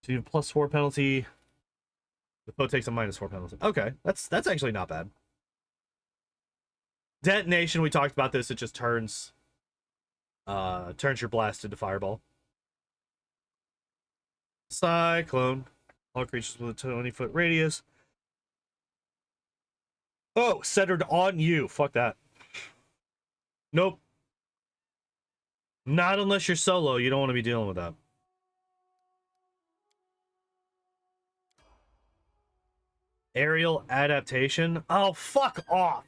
So you have +4 penalty. The foe takes a -4 penalty. Okay, that's actually not bad. Detonation, we talked about this. It just turns your blast into fireball. Cyclone. All creatures with a 20-foot radius. Oh, centered on you. Fuck that. Nope. Not unless you're solo. You don't want to be dealing with that. Aerial adaptation. Oh, fuck off.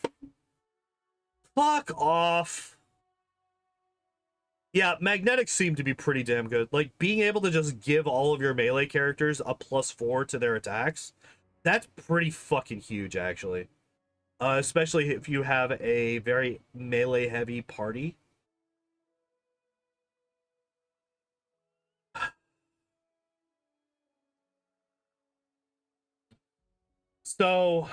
Fuck off. Yeah, magnetics seem to be pretty damn good. Like, being able to just give all of your melee characters a +4 to their attacks, that's pretty fucking huge, actually. Especially if you have a very melee-heavy party. So...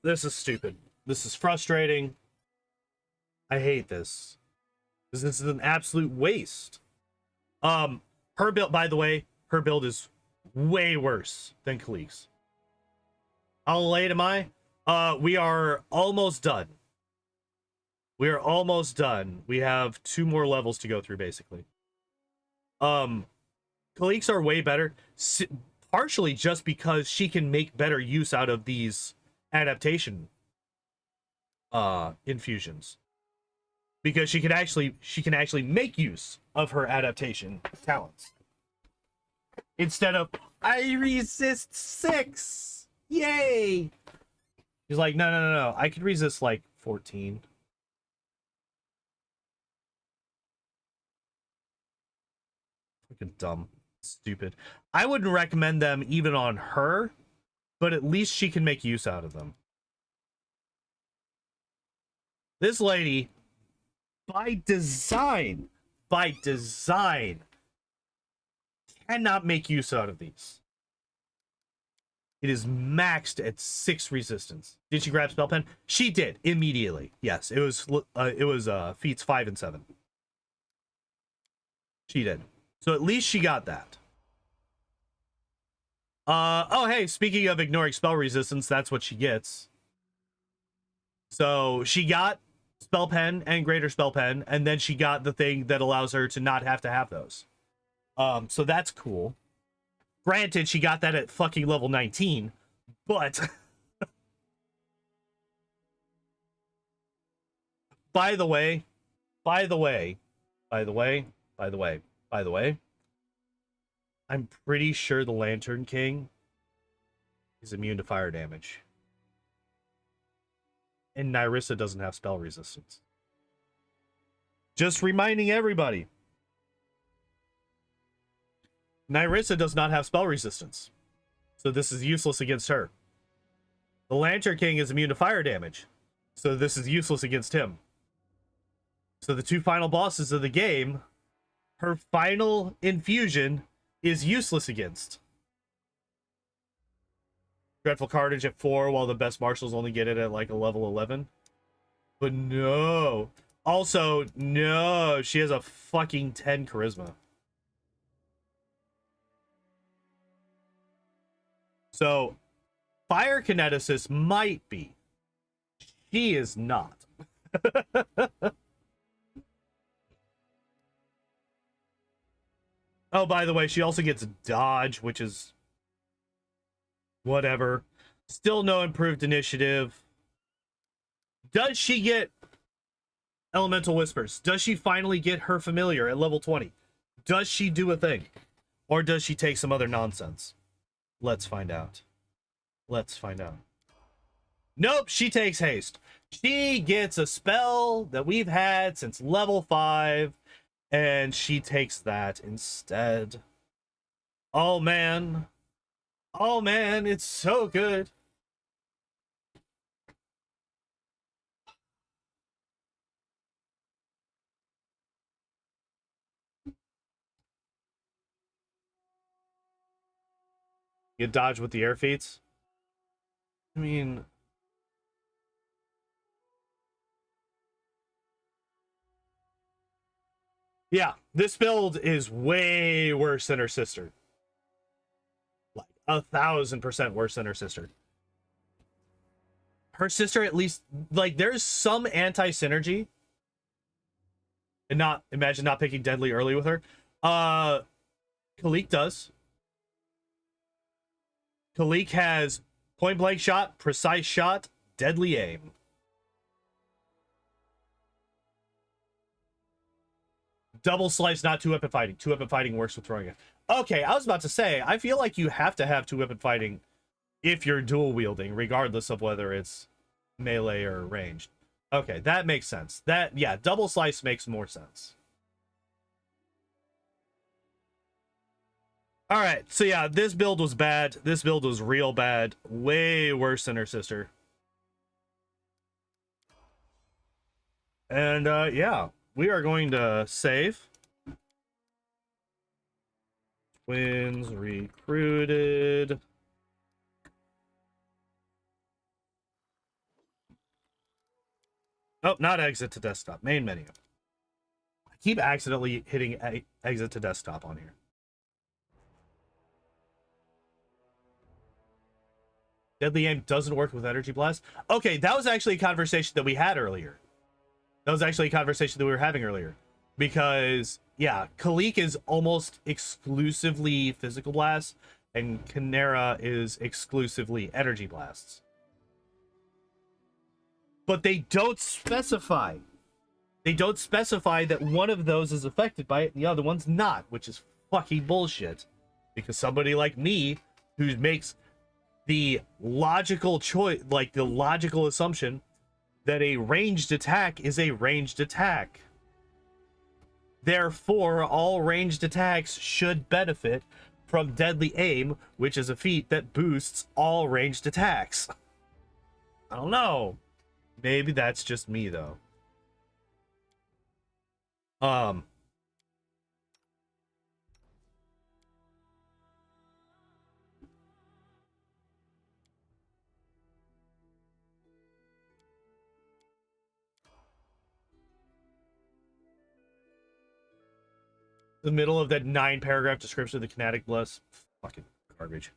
this is stupid. This is frustrating. I hate this. This is an absolute waste. Her build, by the way, her build is way worse than Kalikke's. How late am I? We are almost done. We are almost done. We have 2 more levels to go through, basically. Kalikke's are way better, partially just because she can make better use out of these adaptation infusions. Because she can actually make use of her adaptation talents. Instead of, I resist 6! Yay! She's like, no. I can resist like 14. Fucking dumb. Stupid. I wouldn't recommend them even on her, but at least she can make use out of them. This lady, by design, cannot make use out of these. It is maxed at 6 resistance. Did she grab spell pen? She did immediately. Yes, it was feats 5 and 7. She did. So at least she got that. Oh hey, speaking of ignoring spell resistance, that's what she gets. So she got spell pen and greater spell pen, and then she got the thing that allows her to not have to have those. So that's cool. Granted, she got that at fucking level 19, but by the way, I'm pretty sure the Lantern King is immune to fire damage. And Nyrissa doesn't have spell resistance. Just reminding everybody. Nyrissa does not have spell resistance. So this is useless against her. The Lantern King is immune to fire damage. So this is useless against him. So the 2 final bosses of the game, her final infusion is useless against. Dreadful Carnage at 4, while the best marshals only get it at like a level 11. But no. Also, no, she has a fucking 10 charisma. So, fire kineticist might be. She is not. Oh, by the way, she also gets dodge, which is whatever. Still no improved initiative. Does she get elemental whispers? Does she finally get her familiar at level 20? Does she do a thing? Or does she take some other nonsense? Let's find out. Let's find out. Nope, she takes haste. She gets a spell that we've had since level 5, and she takes that instead. Oh man. Oh man, it's so good. You dodge with the air feats? I mean... yeah, this build is way worse than her sister. Like 1,000% worse than her sister. Her sister, at least, like, there's some anti-synergy. And not, imagine not picking deadly early with her. Kalikke does. Kalikke has point blank shot, precise shot, deadly aim. Double slice, not two-weapon fighting. Two-weapon fighting works with throwing it. Okay, I was about to say, I feel like you have to have two-weapon fighting if you're dual wielding, regardless of whether it's melee or ranged. Okay, that makes sense. That, yeah, double slice makes more sense. All right, so yeah, this build was bad. This build was real bad. Way worse than her sister. And yeah, we are going to save. Twins recruited. Oh, not exit to desktop. Main menu. I keep accidentally hitting exit to desktop on here. Deadly aim doesn't work with energy blast. Okay, that was actually a conversation that we had earlier. That was actually a conversation that we were having earlier. Because, yeah, Kalikke is almost exclusively physical blasts, and Kanerah is exclusively energy blasts. But they don't specify. They don't specify that one of those is affected by it and the other one's not, which is fucking bullshit. Because somebody like me, who makes the logical choice, like the logical assumption that a ranged attack is a ranged attack. Therefore, all ranged attacks should benefit from deadly aim, which is a feat that boosts all ranged attacks. I don't know. Maybe that's just me, though. The middle of that 9-paragraph description of the kinetic blast. Fucking garbage.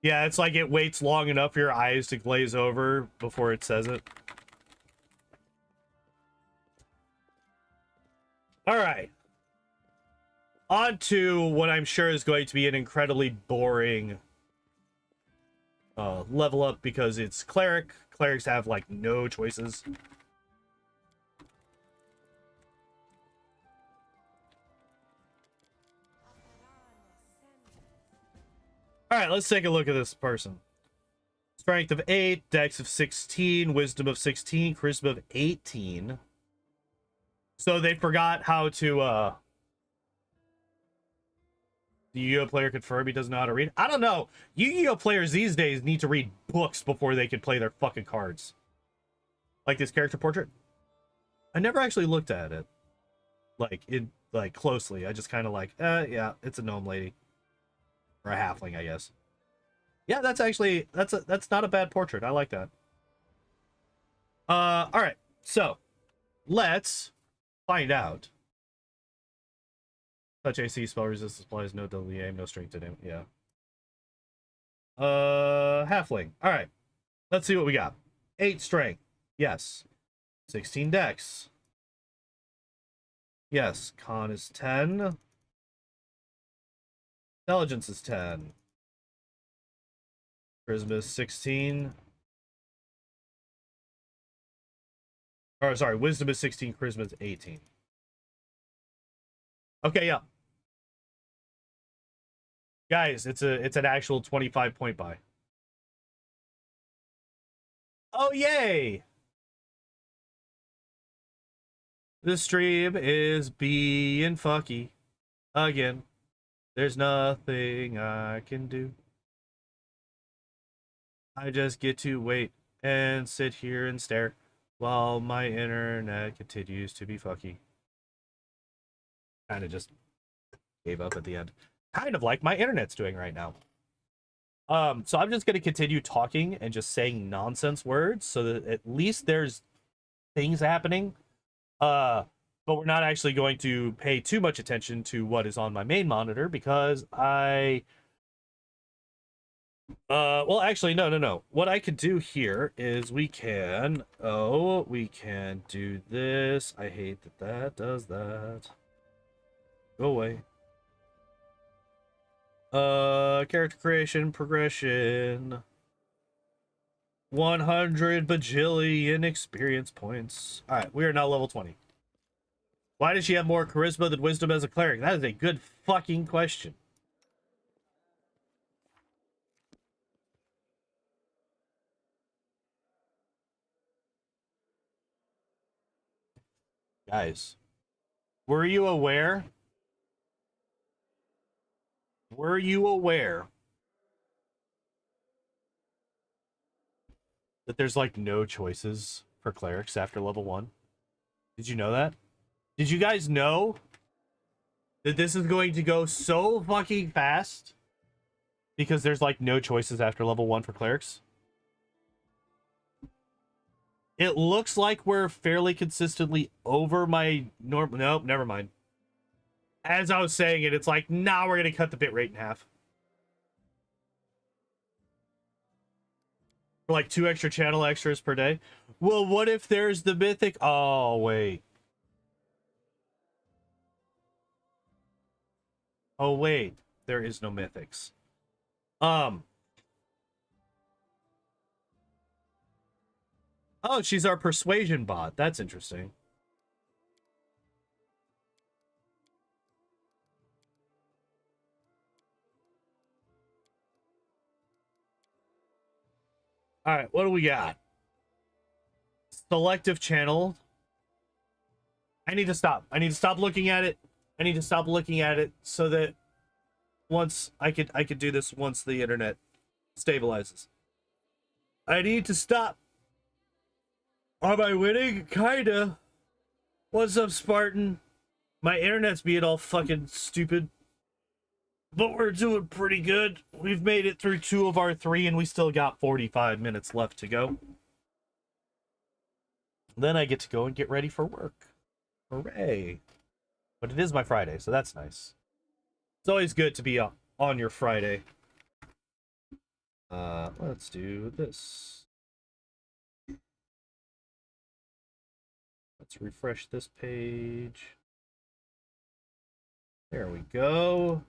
Yeah, it's like it waits long enough for your eyes to glaze over before it says it. All right. On to what I'm sure is going to be an incredibly boring level up because it's Cleric. Clerics have, like, no choices. All right, let's take a look at this person. Strength of 8, Dex of 16, Wisdom of 16, Charisma of 18. So they forgot how to, the Yu-Gi-Oh player confirm he doesn't know how to read? I don't know. Yu-Gi-Oh players these days need to read books before they can play their fucking cards. Like this character portrait. I never actually looked at it. Like, closely. I just kind of like, yeah, it's a gnome lady. Or a halfling, I guess. Yeah, that's actually, that's not a bad portrait. I like that. All right. So, let's find out. Touch AC, spell resistance applies, no deadly aim, no strength to him. Yeah. Halfling. All right. Let's see what we got. 8 strength. Yes. 16 dex. Yes. Con is 10. Intelligence is 10. Charisma is 16. Or sorry, Wisdom is 16, Charisma is 18. Okay, yeah. Guys, it's an actual 25-point buy. Oh, yay! This stream is being fucky again. There's nothing I can do. I just get to wait and sit here and stare while my internet continues to be fucky. Kind of just gave up at the end. Kind of like my internet's doing right now. So I'm just going to continue talking and just saying nonsense words so that at least there's things happening. But we're not actually going to pay too much attention to what is on my main monitor because well, actually, no. What I could do here is we can do this. I hate that does that. Go away. Character creation, progression. 100 bajillion experience points. All right, we are now level 20. Why does she have more charisma than wisdom as a cleric? That is a good fucking question. Guys, were you aware? Were you aware that there's like no choices for clerics after level 1? Did you know that? Did you guys know that this is going to go so fucking fast because there's like no choices after level 1 for clerics? It looks like we're fairly consistently over my norm. Nope, never mind. As I was saying it, it's like, nah, we're going to cut the bitrate in half. For like 2 extra channel extras per day. Well, what if there's the mythic? Oh, wait. Oh, wait. There is no mythics. Oh, she's our persuasion bot. That's interesting. All right, what do we got? Selective channel. I need to stop. I need to stop looking at it. I need to stop looking at it so that once I could do this once the internet stabilizes. I need to stop. Am I winning? Kinda. What's up, Spartan? My internet's being all fucking stupid. But we're doing pretty good. We've made it through 2 of our 3 and we still got 45 minutes left to go. Then I get to go and get ready for work. Hooray. But it is my Friday, so that's nice. It's always good to be on your Friday. Let's do this. Let's refresh this page. There we go.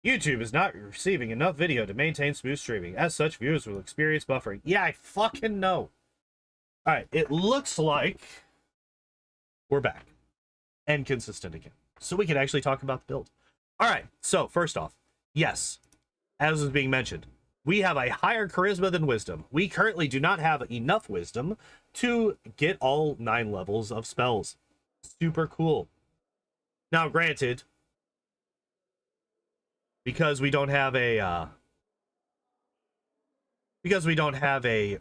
YouTube is not receiving enough video to maintain smooth streaming. As such, viewers will experience buffering. Yeah, I fucking know. Alright, it looks like we're back. And consistent again. So we can actually talk about the build. Alright, so first off, yes, as was being mentioned, we have a higher charisma than wisdom. We currently do not have enough wisdom to get all 9 levels of spells. Super cool. Now, granted, because we don't have a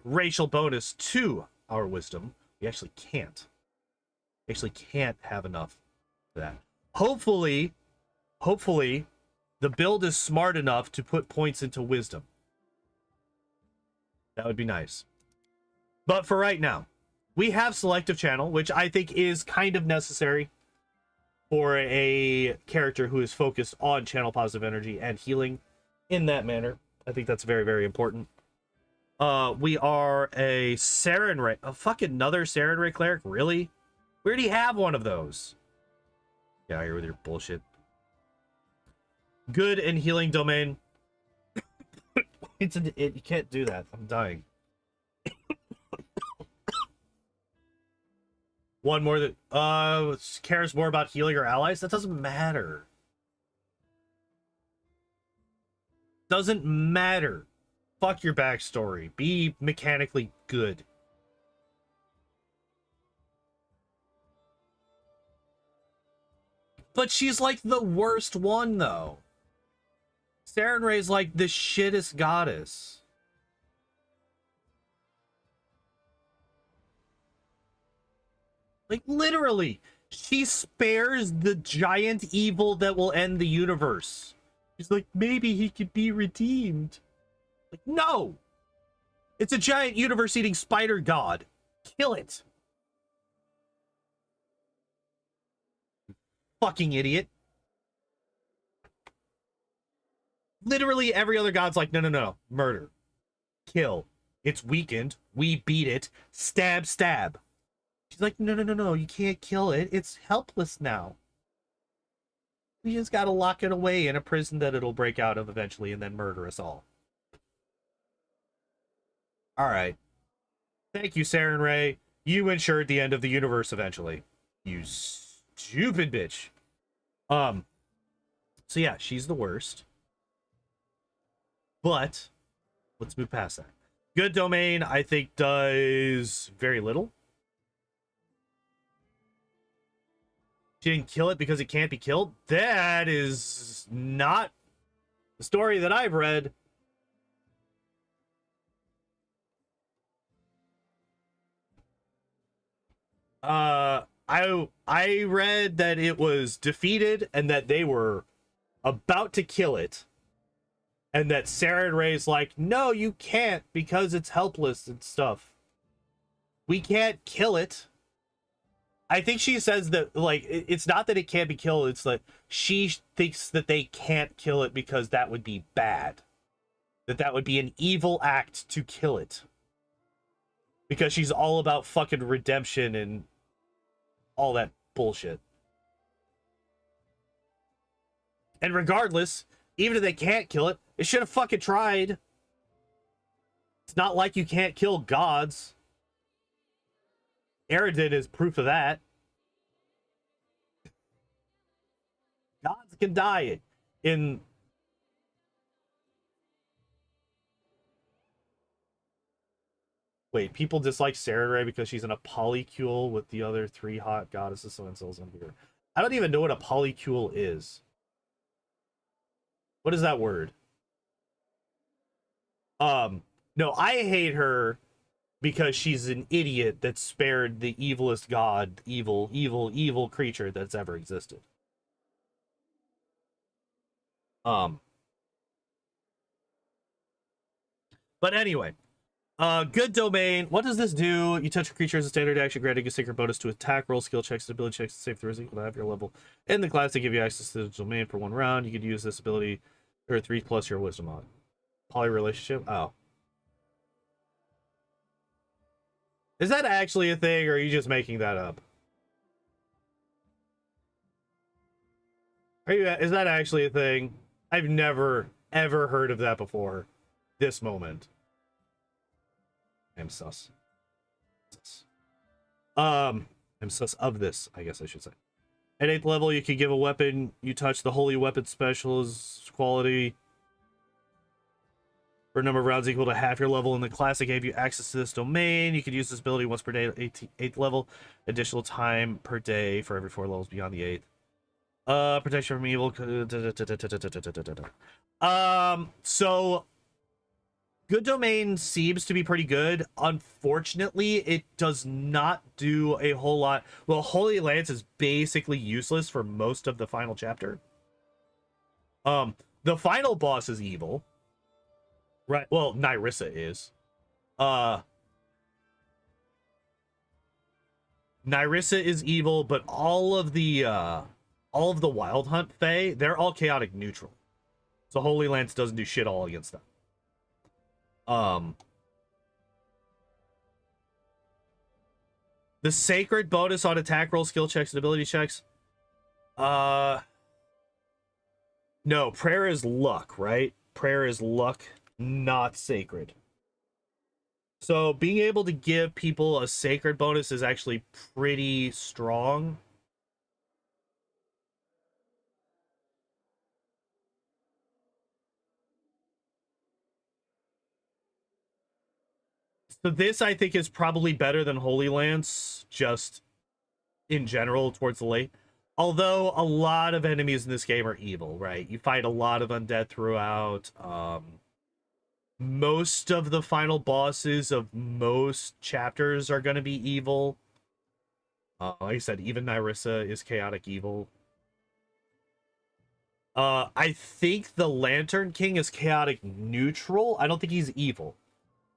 racial bonus to our wisdom, we actually can't. We actually can't have enough for that. Hopefully, the build is smart enough to put points into wisdom. That would be nice. But for right now, we have selective channel, which I think is kind of necessary for a character who is focused on channel positive energy and healing in that manner. I think that's very, very important. We are a Sarin Ray. A fucking another Sarin Ray cleric? Really? We already have one of those. Get out of here with your bullshit. Good and healing domain. You can't do that. I'm dying. One more that cares more about healing her allies. That doesn't matter. Doesn't matter. Fuck your backstory. Be mechanically good. But she's like the worst one, though. Sarin Ray's like the shittest goddess. Like, literally, she spares the giant evil that will end the universe. She's like, maybe he could be redeemed. Like, no! It's a giant universe-eating spider god. Kill it. Fucking idiot. Literally every other god's like, no, no, no. Murder. Kill. It's weakened. We beat it. Stab, stab. She's like, no, no, no, no. You can't kill it. It's helpless now. We just gotta lock it away in a prison that it'll break out of eventually and then murder us all. Alright. Thank you, Saren Ray. You ensured the end of the universe eventually. You stupid bitch. So yeah, she's the worst. But let's move past that. Good Domain, I think, does very little. She didn't kill it because it can't be killed. That is not the story that I've read. I read that it was defeated and that they were about to kill it. And that Saren Ray's like, no, you can't because it's helpless and stuff. We can't kill it. I think she says that, like, it's not that it can't be killed. It's like she thinks that they can't kill it because that would be bad. That would be an evil act to kill it. Because she's all about fucking redemption and all that bullshit. And regardless, even if they can't kill it, they should have fucking tried. It's not like you can't kill gods. Eridan is proof of that. Gods can die in... Wait, people dislike Saren Ray because she's in a polycule with the other 3 hot goddesses, so incels in here. I don't even know what a polycule is. What is that word? No, I hate her because she's an idiot that spared the evilest god, evil creature that's ever existed. But anyway, good Domain. What does this do? You touch a creature as a standard action, granting a secret bonus to attack roll, skill checks, ability checks, save throws equal to half your level. In the class, they give you access to the domain for 1 round. You could use this ability or 3 plus your wisdom on. Poly relationship. Oh. Is that actually a thing, or are you just making that up? Is that actually a thing? I've never, ever heard of that before. This moment. I'm sus. I'm sus of this, I guess I should say. At 8th level, you can give a weapon you touch the holy weapon special's quality for a number of rounds equal to half your level. In the classic, gave you access to this domain. You can use this ability once per day at 8th level. Additional time per day for every 4 levels beyond the 8th. Protection from evil. So good Domain seems to be pretty good. Unfortunately, it does not do a whole lot. Well, Holy Lance is basically useless for most of the final chapter. The final boss is evil. Right. Well, Nyrissa is. Nyrissa is evil, but all of the Wild Hunt Fae, they're all chaotic neutral. So Holy Lance doesn't do shit all against them. The sacred bonus on attack roll, skill checks, and ability checks. No, prayer is luck, right? Prayer is luck, not sacred. So being able to give people a sacred bonus is actually pretty strong. So this, I think, is probably better than Holy Lance, just in general towards the late. Although a lot of enemies in this game are evil, right? You fight a lot of undead throughout. Most of the final bosses of most chapters are going to be evil. Like I said, even Nyrissa is chaotic evil. I think the Lantern King is chaotic neutral. I don't think he's evil.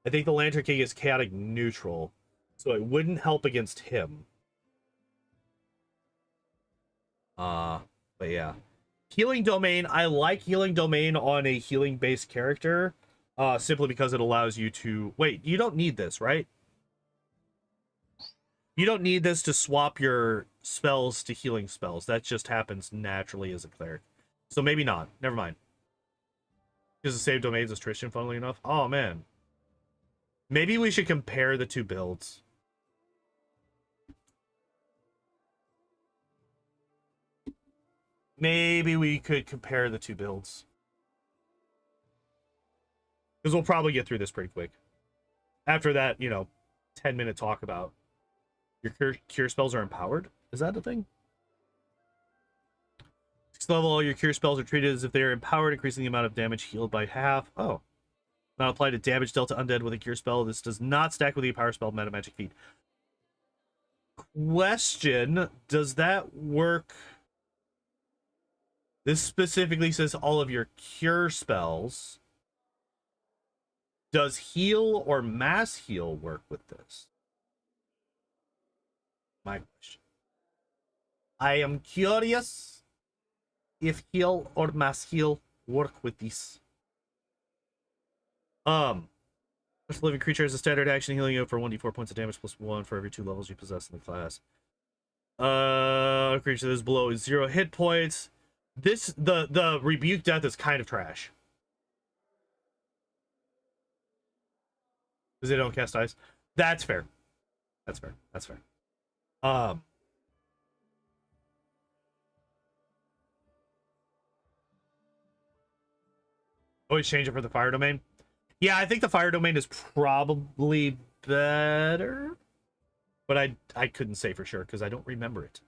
I think the Lantern King is chaotic neutral, so it wouldn't help against him. But yeah. Healing Domain, I like Healing Domain on a healing-based character, simply because it allows you to... Wait, you don't need this, right? You don't need this to swap your spells to healing spells. That just happens naturally as a cleric. So maybe not. Never mind. Because the save domains is Tristan, funnily enough. Oh, man. Maybe we should compare the two builds. Maybe we could compare the two builds. Because we'll probably get through this pretty quick. After that, 10-minute talk about your cure spells are empowered. Is that the thing? 6th level, all your cure spells are treated as if they are empowered, increasing the amount of damage healed by half. Oh. Not applied to damage dealt to undead with a cure spell. This does not stack with the power spell meta magic feat. Question, does that work? This specifically says all of your cure spells. Does heal or mass heal work with this? My question. I am curious if heal or mass heal work with this. First living creature has a standard action healing you for 1d4 points of damage plus 1 for every 2 levels you possess in the class. Creature that is below 0 hit points. This the rebuke death is kind of trash. Because they don't cast ice. That's fair. That's fair. That's fair. Always change it for the fire domain. Yeah, I think the fire domain is probably better. But I couldn't say for sure because I don't remember it.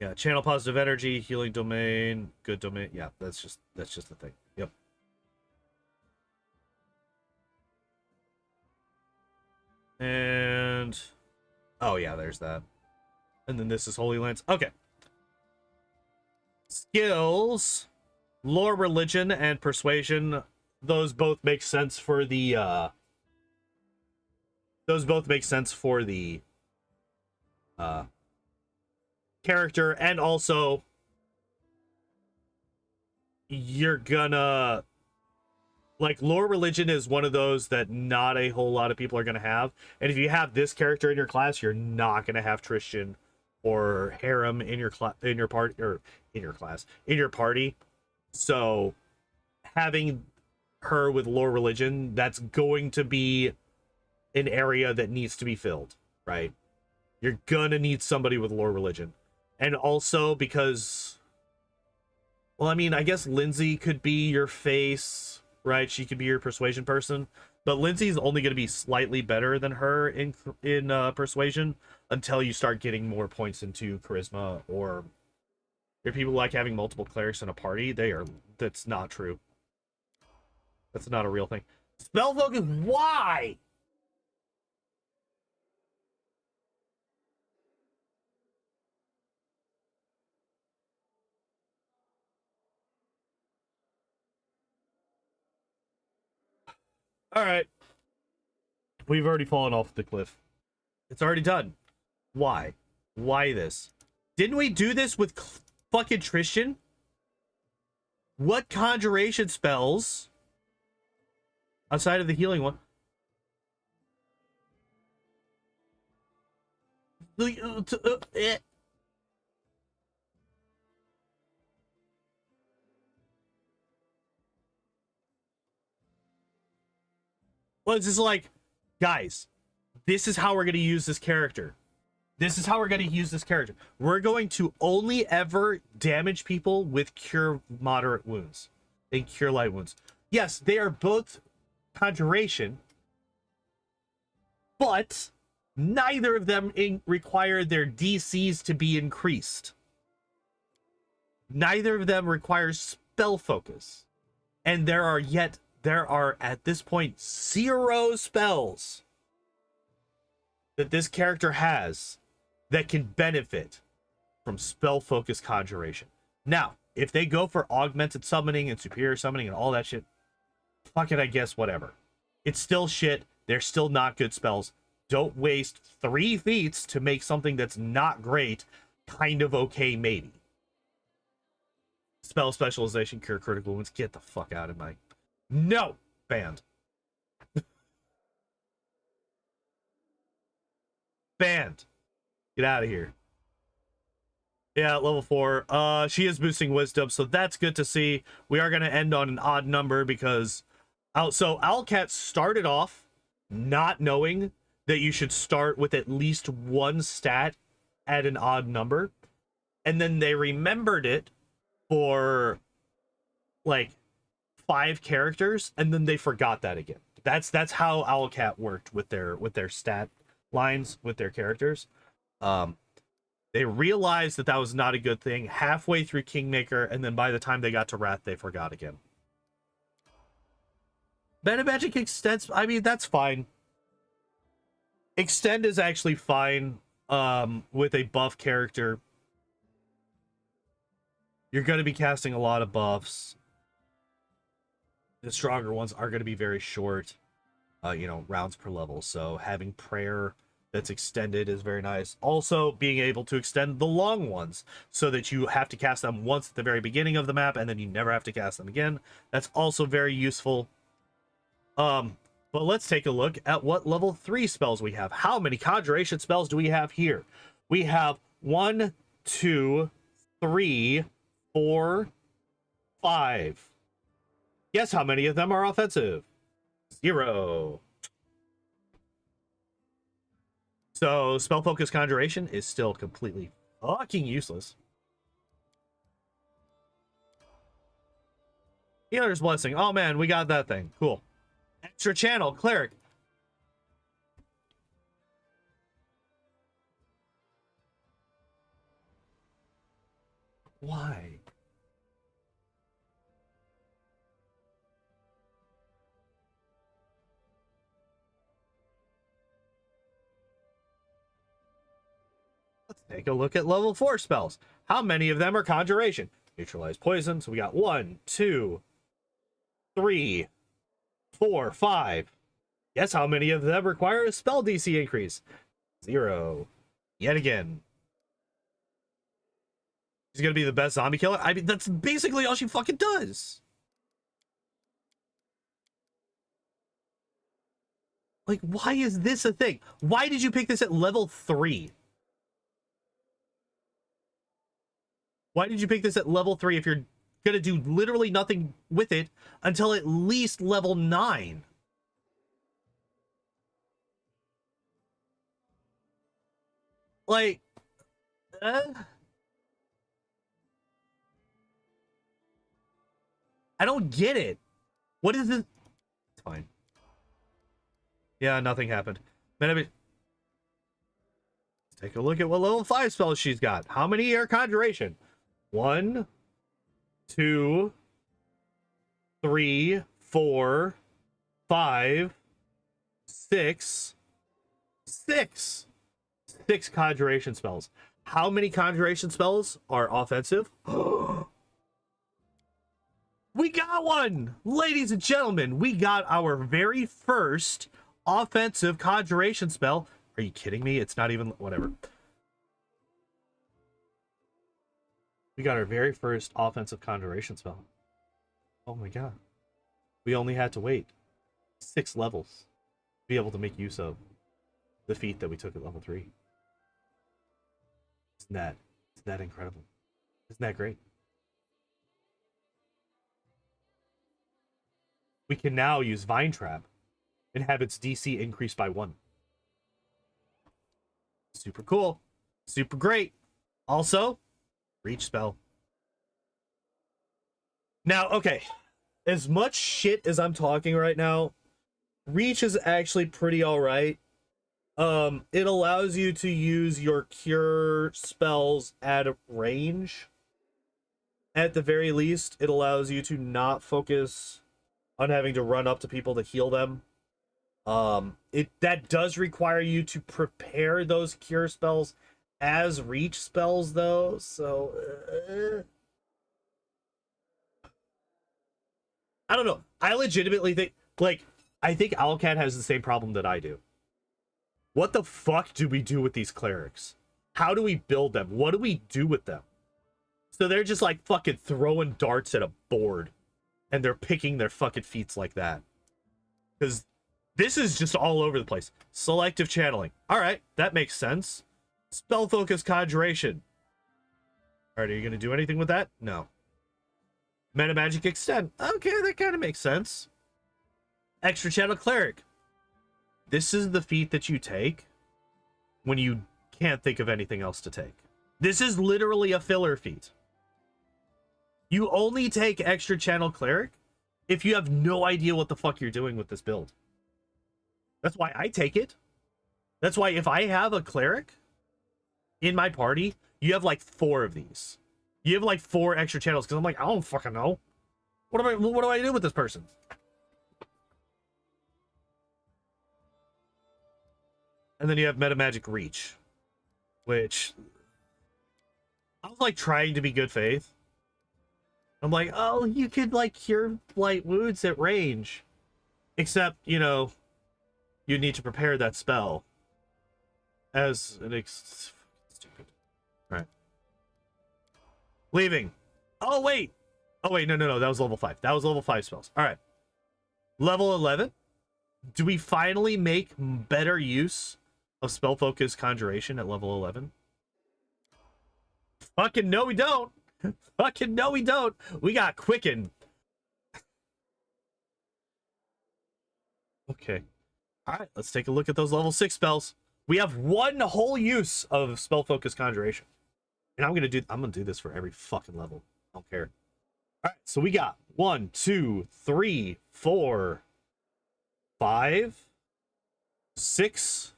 Yeah, channel positive energy, healing domain, good domain. Yeah, that's just the thing. Yep. And oh yeah, there's that. And then this is Holy Lance. Okay. Skills, lore, religion, and persuasion. Those both make sense for the character, and also you're gonna like lore religion is one of those that not a whole lot of people are gonna have, and if you have this character in your class, you're not gonna have Tristan or Harem in your party. So having her with lore religion, that's going to be an area that needs to be filled, right? You're gonna need somebody with lore religion. And also because, well, I mean, I guess Lindsay could be your face, right? She could be your persuasion person, but Lindsay's only going to be slightly better than her in persuasion until you start getting more points into charisma. Or if people like having multiple clerics in a party, that's not true. That's not a real thing. Spell focus, why? All right. We've already fallen off the cliff. It's already done. Why? Why this? Didn't we do this with fucking Tristan? What conjuration spells outside of the healing one? Well, it's just like, guys, this is how we're going to use this character. This is how we're going to use this character. We're going to only ever damage people with cure moderate wounds and cure light wounds. Yes, they are both conjuration, but neither of them require their DCs to be increased. Neither of them requires spell focus. And there are at this point 0 spells that this character has that can benefit from spell focus conjuration. Now, if they go for augmented summoning and superior summoning and all that shit, fuck it, I guess, whatever. It's still shit. They're still not good spells. Don't waste 3 feats to make something that's not great kind of okay, maybe. Spell specialization, cure critical wounds. Get the fuck out of my... No! Banned. Banned. Get out of here. Yeah, level 4. She is boosting wisdom, so that's good to see. We are going to end on an odd number because... So Owlcat started off not knowing that you should start with at least one stat at an odd number. And then they remembered it for like 5 characters, and then they forgot that again. That's how Owlcat worked with their stat lines with their characters. They realized that was not a good thing halfway through Kingmaker, and then by the time they got to Wrath, they forgot again. Meta Magic extends. I mean, that's fine. Extend is actually fine with a buff character. You're going to be casting a lot of buffs. The stronger ones are going to be very short, rounds per level. So having prayer that's extended is very nice. Also, being able to extend the long ones so that you have to cast them once at the very beginning of the map and then you never have to cast them again. That's also very useful. But let's take a look at what level 3 spells we have. How many conjuration spells do we have here? We have 1, 2, 3, 4, 5. Guess how many of them are offensive? 0. So spell focus conjuration is still completely fucking useless. Healer's blessing. Oh man, we got that thing. Cool. Extra channel, Cleric. Why? Let's take a look at level 4 spells. How many of them are conjuration? Neutralize poison. So we got 1, 2, 3, 4, 5. Guess how many of them require a spell DC increase? 0. Yet again. She's gonna be the best zombie killer. I mean, that's basically all she fucking does. Like, why is this a thing? Why did you pick this at level 3? Why did you pick this at level 3 if you're gonna do literally nothing with it until at least level 9? Like, I don't get it. What is this? It's fine. Yeah, nothing happened. Let's take a look at what level 5 spells she's got. How many are conjuration? 1, 2, 3, 4, 5, 6. 6 conjuration spells. How many conjuration spells are offensive? We got one! Ladies and gentlemen, we got our very first offensive conjuration spell. Are you kidding me? It's not even... whatever. We got our very first offensive conjuration spell. Oh my god. We only had to wait 6 levels to be able to make use of the feat that we took at level 3. Isn't that incredible? Isn't that great? We can now use Vine Trap and have its DC increased by 1. Super cool. Super great. Also, reach spell. Now, okay. As much shit as I'm talking right now, reach is actually pretty alright. It allows you to use your cure spells at a range. At the very least, it allows you to not focus on having to run up to people to heal them. That does require you to prepare those cure spells as reach spells, though, so... I don't know. I legitimately think, like, I think Owlcat has the same problem that I do. What the fuck do we do with these clerics? How do we build them? What do we do with them? So they're just, like, fucking throwing darts at a board. And they're picking their fucking feats like that. Because This is just all over the place. Selective channeling. All right, that makes sense. Spell focus conjuration. All right, are you going to do anything with that? No. Meta magic extend. Okay, that kind of makes sense. Extra channel cleric. This is the feat that you take when you can't think of anything else to take. This is literally a filler feat. You only take extra channel cleric if you have no idea what the fuck you're doing with this build. That's why I take it. That's why if I have a cleric in my party, you have like 4 of these. You have like 4 extra channels because I'm like, I don't fucking know. What do I do with this person? And then you have meta magic reach, which I was like trying to be good faith. I'm like, oh, you could like cure light wounds at range, except you know, you need to prepare that spell as an stupid. Right. Leaving. Oh wait, no, that was level 5. That was level 5 spells. All right, level 11. Do we finally make better use of spell focus conjuration at level 11? Fucking no, we don't. Fucking no, we don't. We got quicken. Okay. All right, let's take a look at those level 6 spells. We have 1 whole use of spell focus conjuration, and I'm gonna do this for every fucking level. I don't care. All right, so we got 1, 2, 3, 4, 5, 6,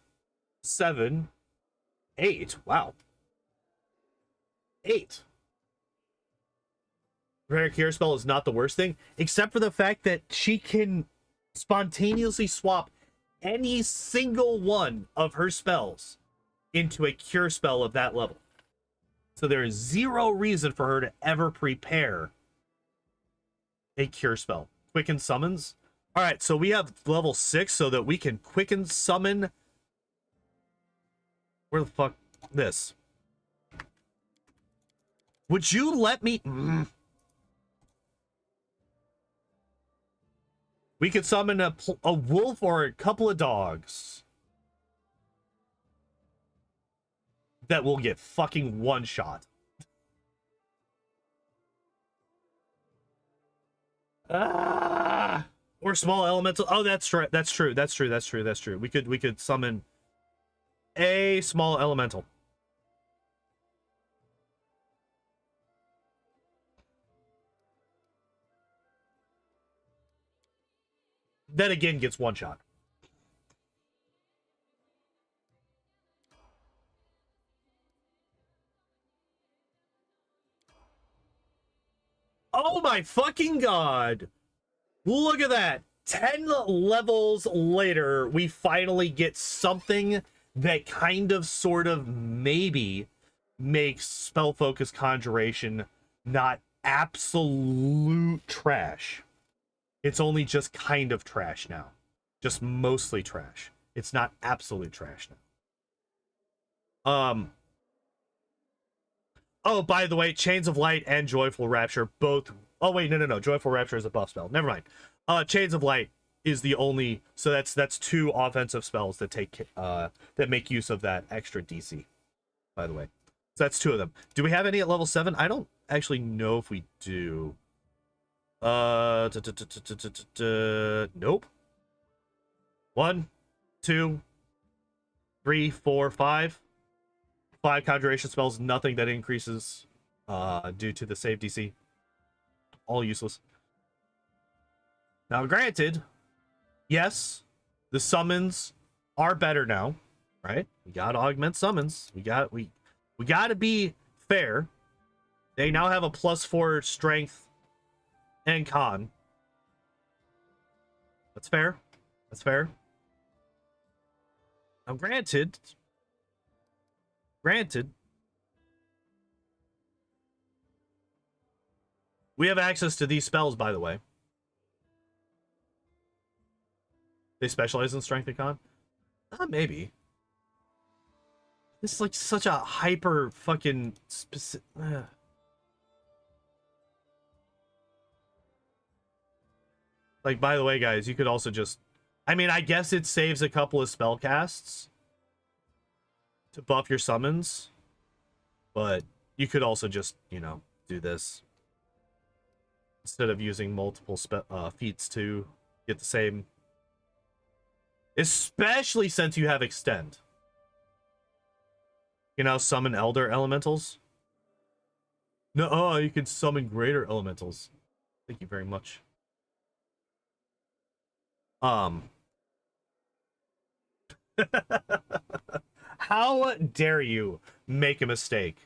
7, 8. Wow. 8. Rare cure spell is not the worst thing, except for the fact that she can spontaneously swap any single one of her spells into a cure spell of that level. So there is 0 reason for her to ever prepare a cure spell. Quicken summons. All right, so we have level 6 so that we can quicken summon. Where the fuck? This. Would you let me... We could summon a wolf or a couple of dogs that will get fucking one shot. Or small elemental. Oh, that's right. That's true. We could summon a small elemental. That again gets one shot. Oh my fucking god. Look at that. 10 levels later, we finally get something that kind of, sort of, maybe makes spell focus conjuration not absolute trash. It's only just kind of trash now. Just mostly trash. It's not absolute trash now. Oh, by the way, Chains of Light and Joyful Rapture both... Oh, wait, no. Joyful Rapture is a buff spell. Never mind. Chains of Light is the only... So that's 2 offensive spells that take that make use of that extra DC, by the way. So that's 2 of them. Do we have any at level 7? I don't actually know if we do. Nope. 1, 2, 3, 4, 5. 5 conjuration spells, nothing that increases due to the save DC. All useless. Now, granted, yes, the summons are better now, right? We gotta augment summons. We gotta be fair. They now have a +4 strength and con. That's fair. That's fair. Now, granted, we have access to these spells, by the way. They specialize in strength and con? Maybe. This is like such a hyper fucking specific... Like, by the way, guys, you could also just... I mean, I guess it saves a couple of spell casts to buff your summons, but you could also just, you know, do this instead of using multiple feats to get the same, especially since you have extend. You know, summon elder elementals. No, you can summon greater elementals. Thank you very much. How dare you make a mistake?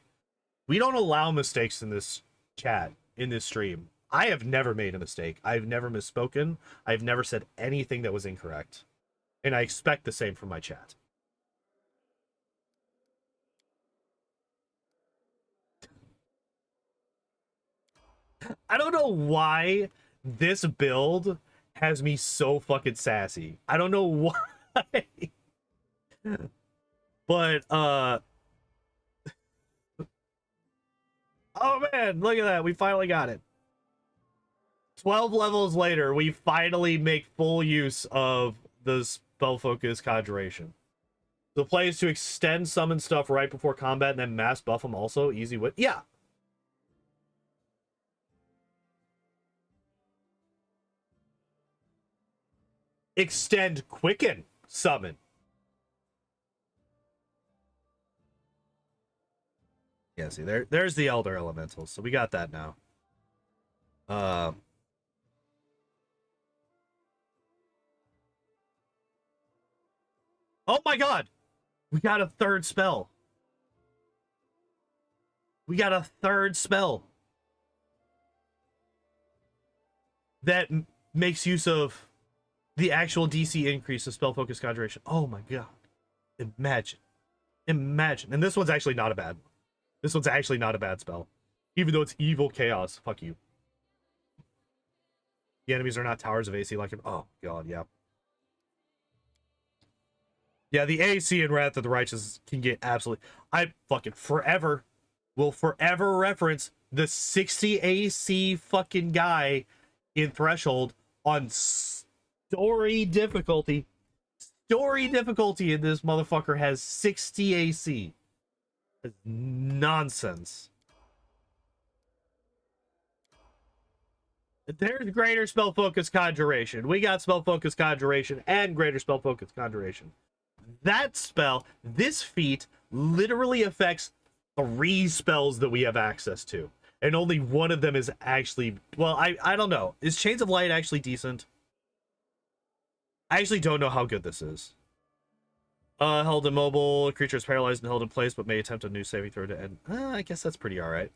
We don't allow mistakes in this chat, in this stream. I have never made a mistake. I've never misspoken. I've never said anything that was incorrect. And I expect the same from my chat. I don't know why this build has me so fucking sassy. I don't know why. But, oh man, look at that. We finally got it. 12 levels later, we finally make full use of the spell focus conjuration. The play is to extend summon stuff right before combat and then mass buff them also. Easy with, yeah. Extend quicken summon. Yeah, see, there's the elder elementals, so we got that now. Oh my god, we got a third spell. We got a third spell that makes use of the actual DC increase of spell focus conjuration. Oh my god, imagine, and this one's actually not a bad one. This one's actually not a bad spell. Even though it's evil chaos. Fuck you. The enemies are not towers of AC like him. Oh, God, yeah. Yeah, the AC in Wrath of the Righteous can get absolutely... I fucking will forever reference the 60 AC fucking guy in Threshold on story difficulty. Story difficulty in this motherfucker has 60 AC. That's nonsense. There's greater spell focus conjuration. We got spell focus conjuration and greater spell focus conjuration. That spell, this feat, literally affects 3 spells that we have access to. And only one of them is actually... Well, I don't know. Is Chains of Light actually decent? I actually don't know how good this is. Held immobile, creature is paralyzed and held in place, but may attempt a new saving throw to end. I guess that's pretty alright.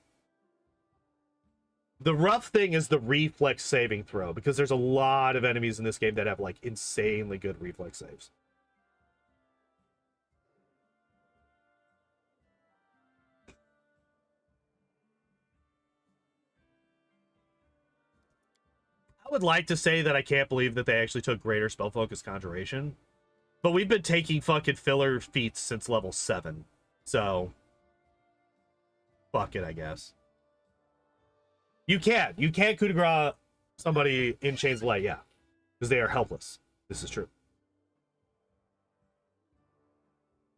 The rough thing is the reflex saving throw, because there's a lot of enemies in this game that have, like, insanely good reflex saves. I would like to say that I can't believe that they actually took greater spell focus conjuration. But we've been taking fucking filler feats since level 7. So, fuck it, I guess. You can coup de grace somebody in Chains of Light, yeah. Because they are helpless. This is true.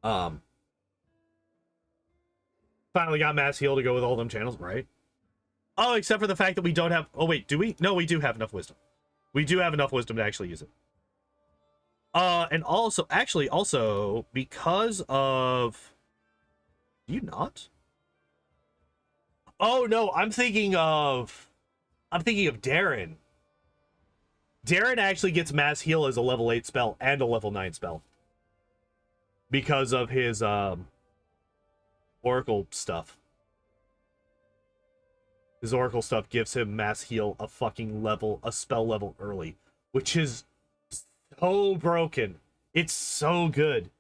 Finally got Mass Heal to go with all them channels, right? Oh, except for the fact that we don't have... Oh, wait, do we? No, we do have enough wisdom. We do have enough wisdom to actually use it. And also, actually, also, because of... Do you not? Oh, no, I'm thinking of Darren. Darren actually gets Mass Heal as a level 8 spell and a level 9 spell. Because of his, Oracle stuff. His Oracle stuff gives him Mass Heal a spell level early. Which is so broken. It's so good.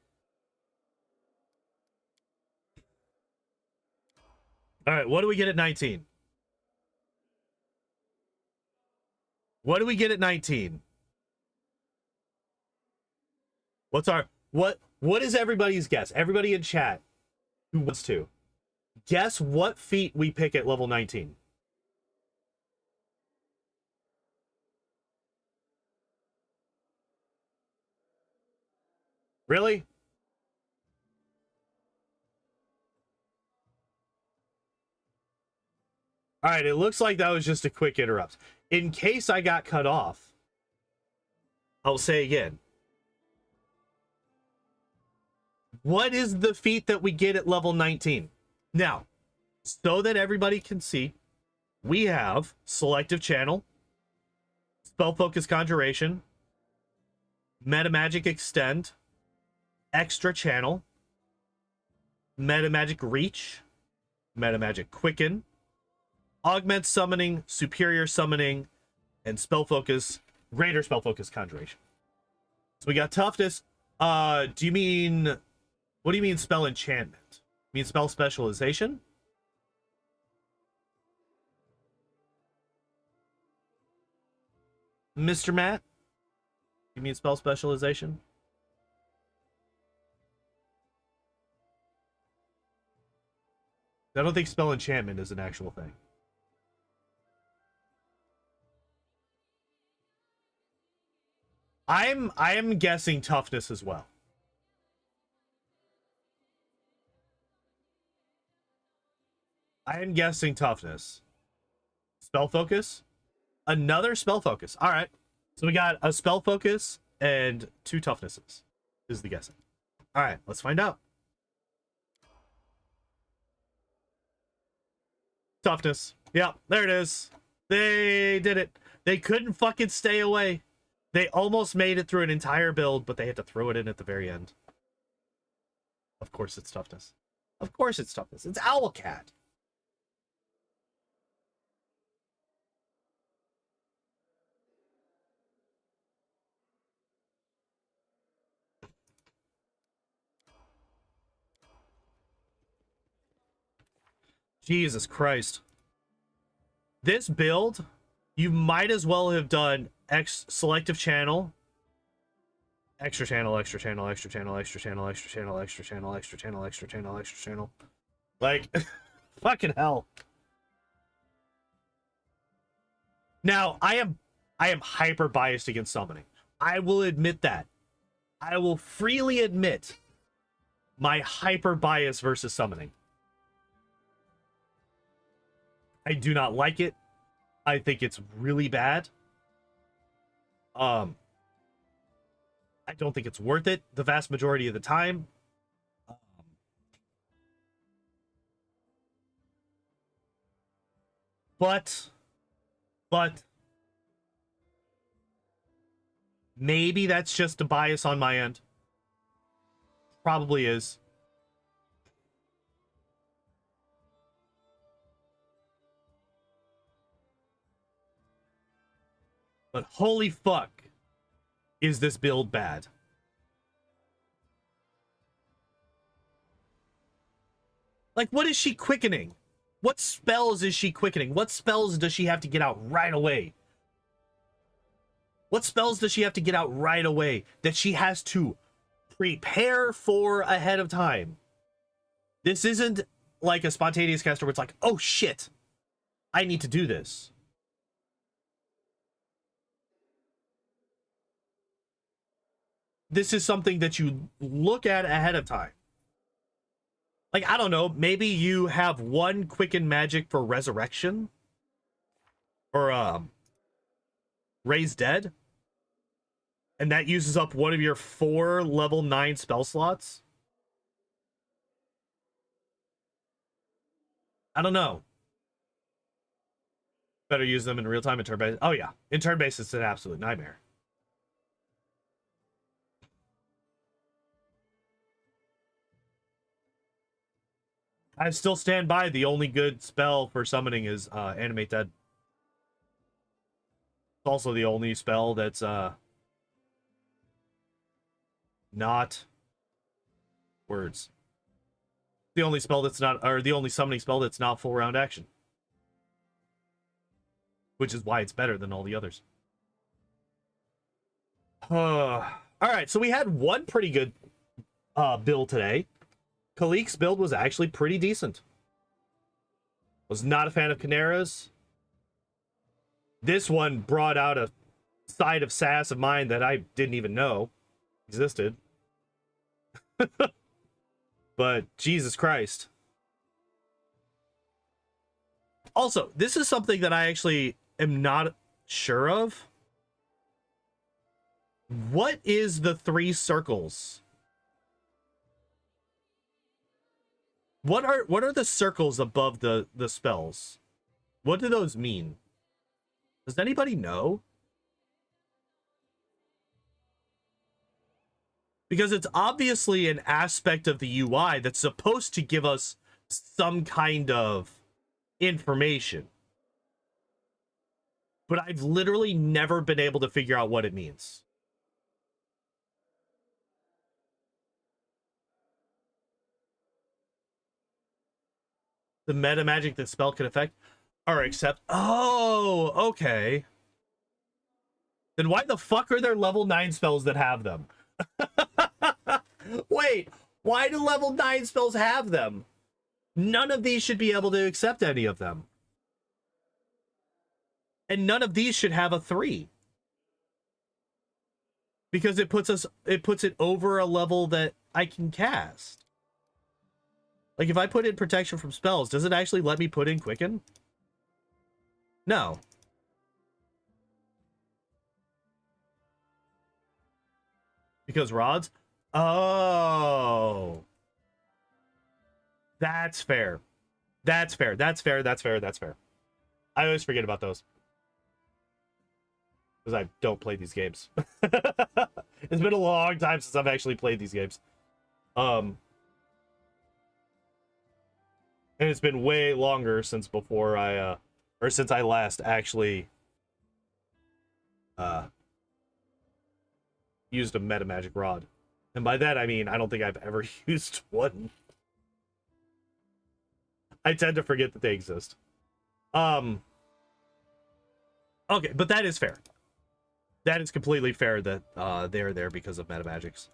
Alright, what do we get at 19? What do we get at 19? What's our... What is everybody's guess? Everybody in chat who wants to. Guess what feat we pick at level 19. Really? All right, it looks like that was just a quick interrupt. In case I got cut off, I'll say again. What is the feat that we get at level 19? Now, so that everybody can see, we have Selective Channel, Spell Focus Conjuration, Meta Magic Extend, Extra Channel, Meta Magic Reach, Meta Magic Quicken, Augment Summoning, Superior Summoning, and Spell Focus, Greater Spell Focus Conjuration. So we got Toughness. What do you mean Spell Enchantment? You mean Spell Specialization? Mr. Matt? You mean Spell Specialization? I don't think Spell Enchantment is an actual thing. I am guessing Toughness as well. I am guessing Toughness. Spell Focus? Another Spell Focus. All right. So we got a Spell Focus and 2 Toughnesses is the guessing. All right, let's find out. Toughness. Yep, there it is. They did it. They couldn't fucking stay away. They almost made it through an entire build, but they had to throw it in at the very end. Of course it's Toughness. Of course it's Toughness. It's Owlcat. Jesus Christ. This build, you might as well have done Selective Channel, Extra Channel, Extra Channel, Extra Channel, Extra Channel, Extra Channel, Extra Channel, Extra Channel, Extra Channel, Extra Channel. Like, fucking hell. Now, I am hyper biased against summoning. I will admit that. I will freely admit my hyper bias versus summoning. I do not like it. I think it's really bad. I don't think it's worth it the vast majority of the time. But maybe that's just a bias on my end. Probably is. But holy fuck, is this build bad? Like, what is she quickening? What spells is she quickening? What spells does she have to get out right away? What spells does she have to get out right away that she has to prepare for ahead of time? This isn't like a spontaneous caster where it's like, oh shit, I need to do this. This is something that you look at ahead of time. Like, I don't know, maybe you have one quicken magic for resurrection or raise dead, and that uses up one of your 4 level 9 spell slots. I don't know. Better use them in real time in turn based. Oh yeah, in turn based it's an absolute nightmare. I still stand by the only good spell for summoning is Animate Dead. It's also the only spell that's not words. The only spell that's not, or the only summoning spell that's not full round action. Which is why it's better than all the others. Alright, so we had one pretty good build today. Kalikke's build was actually pretty decent. Was not a fan of Kanerah's. This one brought out a side of sass of mine that I didn't even know existed. But Jesus Christ. Also, this is something that I actually am not sure of. What is the 3 circles? What are the circles above the spells? What do those mean? Does anybody know? Because it's obviously an aspect of the UI that's supposed to give us some kind of information. But I've literally never been able to figure out what it means. The meta magic that spell can affect or accept. Oh, okay. Then why the fuck are there level 9 spells that have them? Wait, why do level 9 spells have them? None of these should be able to accept any of them. And none of these should have a 3. Because it puts it over a level that I can cast. Like if I put in protection from spells, does it actually let me put in quicken? No. Because rods? Oh. That's fair. That's fair. That's fair. That's fair. That's fair. I always forget about those. Because I don't play these games. It's been a long time since I've actually played these games. And it's been way longer since before I, or since I last actually, used a meta magic rod. And by that, I mean, I don't think I've ever used one. I tend to forget that they exist. Okay, but that is fair. That is completely fair that they're there because of meta magics.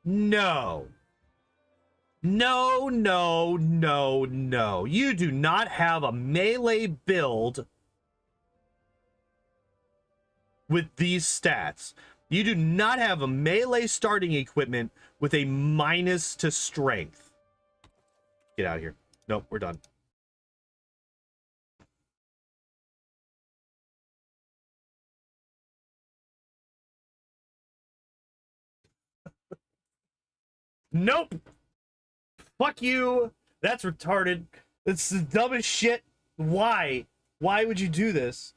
No. No, no, no, no. You do not have a melee build with these stats. You do not have a melee starting equipment with a minus to strength. Get out of here. Nope, we're done. Nope. Fuck you. That's retarded. It's the dumbest shit. Why? Why would you do this?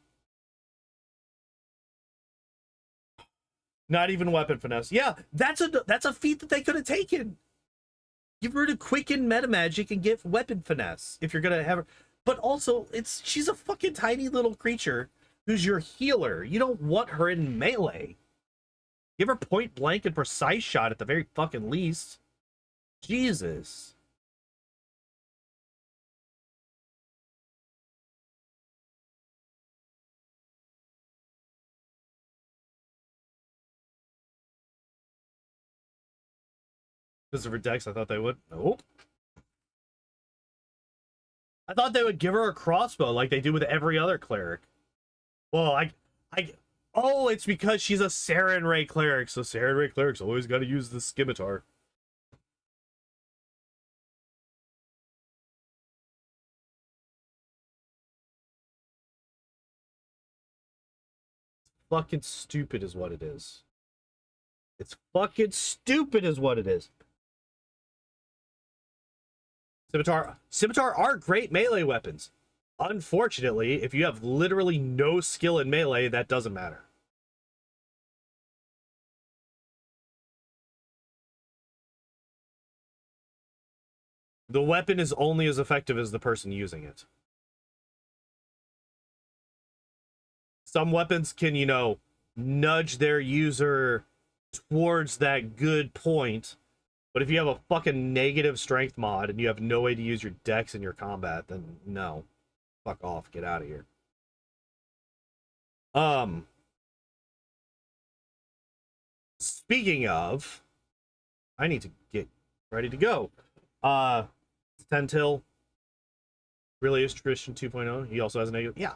Not even weapon finesse. Yeah, that's a feat that they could have taken. Give her to quicken meta magic and get weapon finesse if you're gonna have her. But also, she's a fucking tiny little creature who's your healer. You don't want her in melee. Give her point blank and precise shot at the very fucking least. Jesus. Because of her dex, I thought they would. Nope. I thought they would give her a crossbow like they do with every other cleric. Well, oh, it's because she's a Sarenrae cleric, so Sarenrae clerics always got to use the scimitar. Fucking stupid is what it is. It's fucking stupid is what it is. Scimitar are great melee weapons. Unfortunately, if you have literally no skill in melee, that doesn't matter. The weapon is only as effective as the person using it. Some weapons can, you know, nudge their user towards that good point. But if you have a fucking negative strength mod and you have no way to use your dex in your combat, then no. Fuck off. Get out of here. Speaking of, I need to get ready to go. 10 till really is tradition 2.0. He also has a negative. Yeah.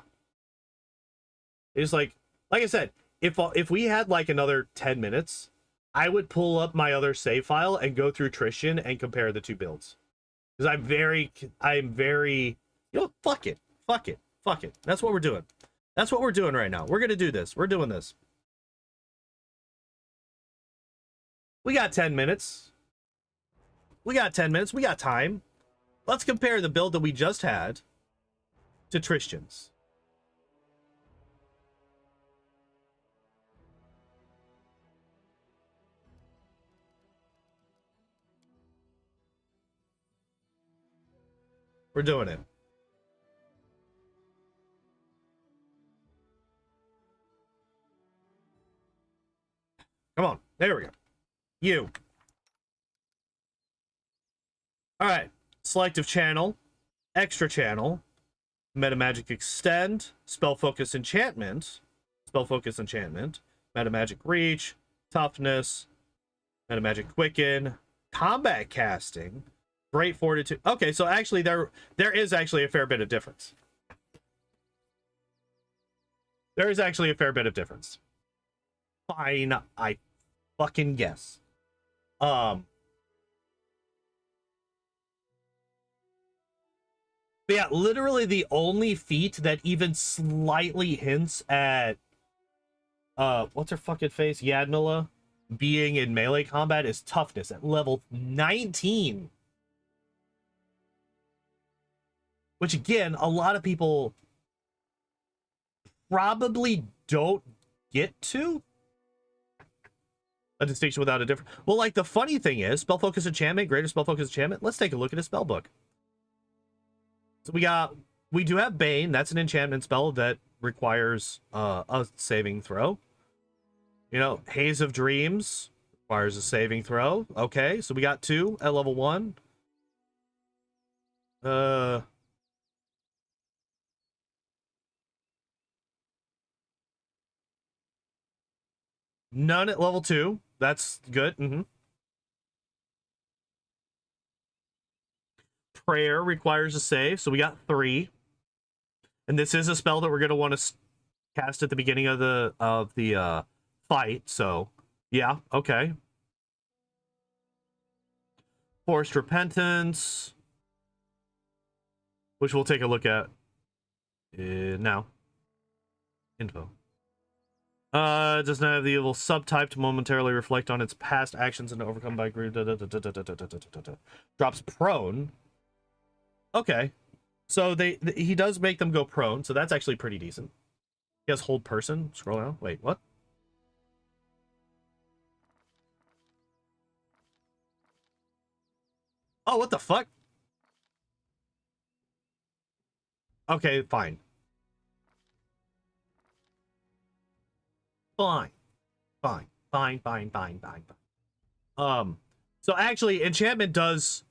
It's like I said, if we had like another 10 minutes, I would pull up my other save file and go through Tristan and compare the two builds. Because I'm very, you know, fuck it. That's what we're doing. That's what we're doing right now. We're gonna do this. We're doing this. We got 10 minutes. We got 10 minutes. We got time. Let's compare the build that we just had to Tristan's. We're doing it. Come on. There we go. You. All right. Selective channel. Extra channel. Metamagic extend. Spell focus enchantment. Spell focus enchantment. Metamagic reach. Toughness. Metamagic quicken. Combat casting. Great fortitude. Okay, so actually there is actually a fair bit of difference. There is actually a fair bit of difference. Fine, I fucking guess. But yeah, literally the only feat that even slightly hints at what's her fucking face? Yadmilla being in melee combat is toughness at level 19. Which again, a lot of people probably don't get to. A distinction without a difference. Well, like the funny thing is, spell focus enchantment, greater spell focus enchantment. Let's take a look at a spell book. So we do have Bane. That's an enchantment spell that requires a saving throw. You know, Haze of Dreams requires a saving throw. Okay, so we got 2 at level 1. None at level 2. That's good. Prayer requires a save, so we got 3. And this is a spell that we're going to want to cast at the beginning of the fight, so yeah, okay. Forced Repentance, which we'll take a look at now. Info. Does not have the evil subtype to momentarily reflect on its past actions and to overcome by group. Drops prone. Okay, so he does make them go prone, so that's actually pretty decent. He has hold person. Scroll down. Wait, what? Oh, what the fuck? Okay, fine. Fine. So actually, enchantment does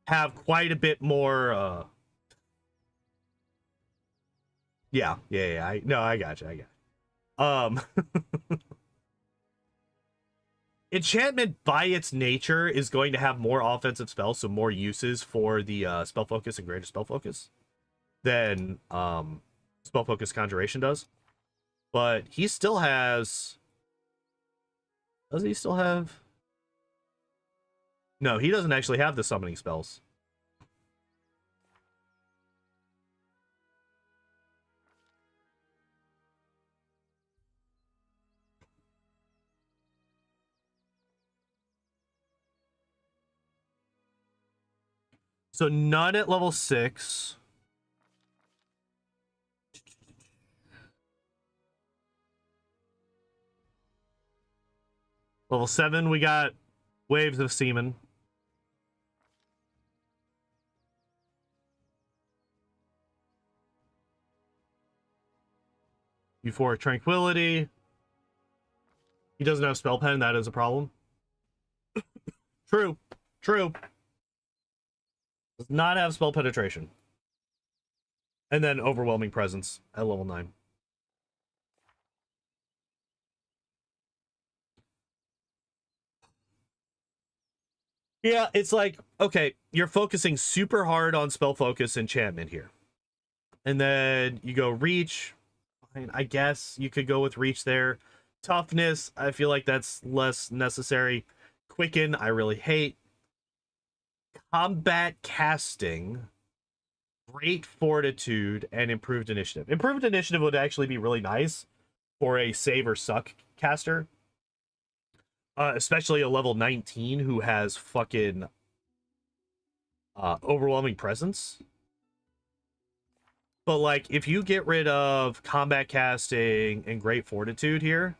have quite a bit more, yeah, I got you. Enchantment by its nature is going to have more offensive spells, so more uses for the spell focus and greater spell focus than spell focus conjuration does. But he still has... Does he still have... No, he doesn't actually have the summoning spells. So none at level 6. Level 7, we got Waves of Seaman. Euphoric Tranquility. He doesn't have Spell Pen, that is a problem. True. Does not have Spell Penetration. And then Overwhelming Presence at level 9. Yeah, it's like, okay, you're focusing super hard on spell focus enchantment here. And then you go reach. I guess you could go with reach there. Toughness, I feel like that's less necessary. Quicken, I really hate. Combat casting, great fortitude, and improved initiative. Improved initiative would actually be really nice for a save or suck caster. Especially a level 19 who has fucking overwhelming presence. But like, if you get rid of combat casting and great fortitude here,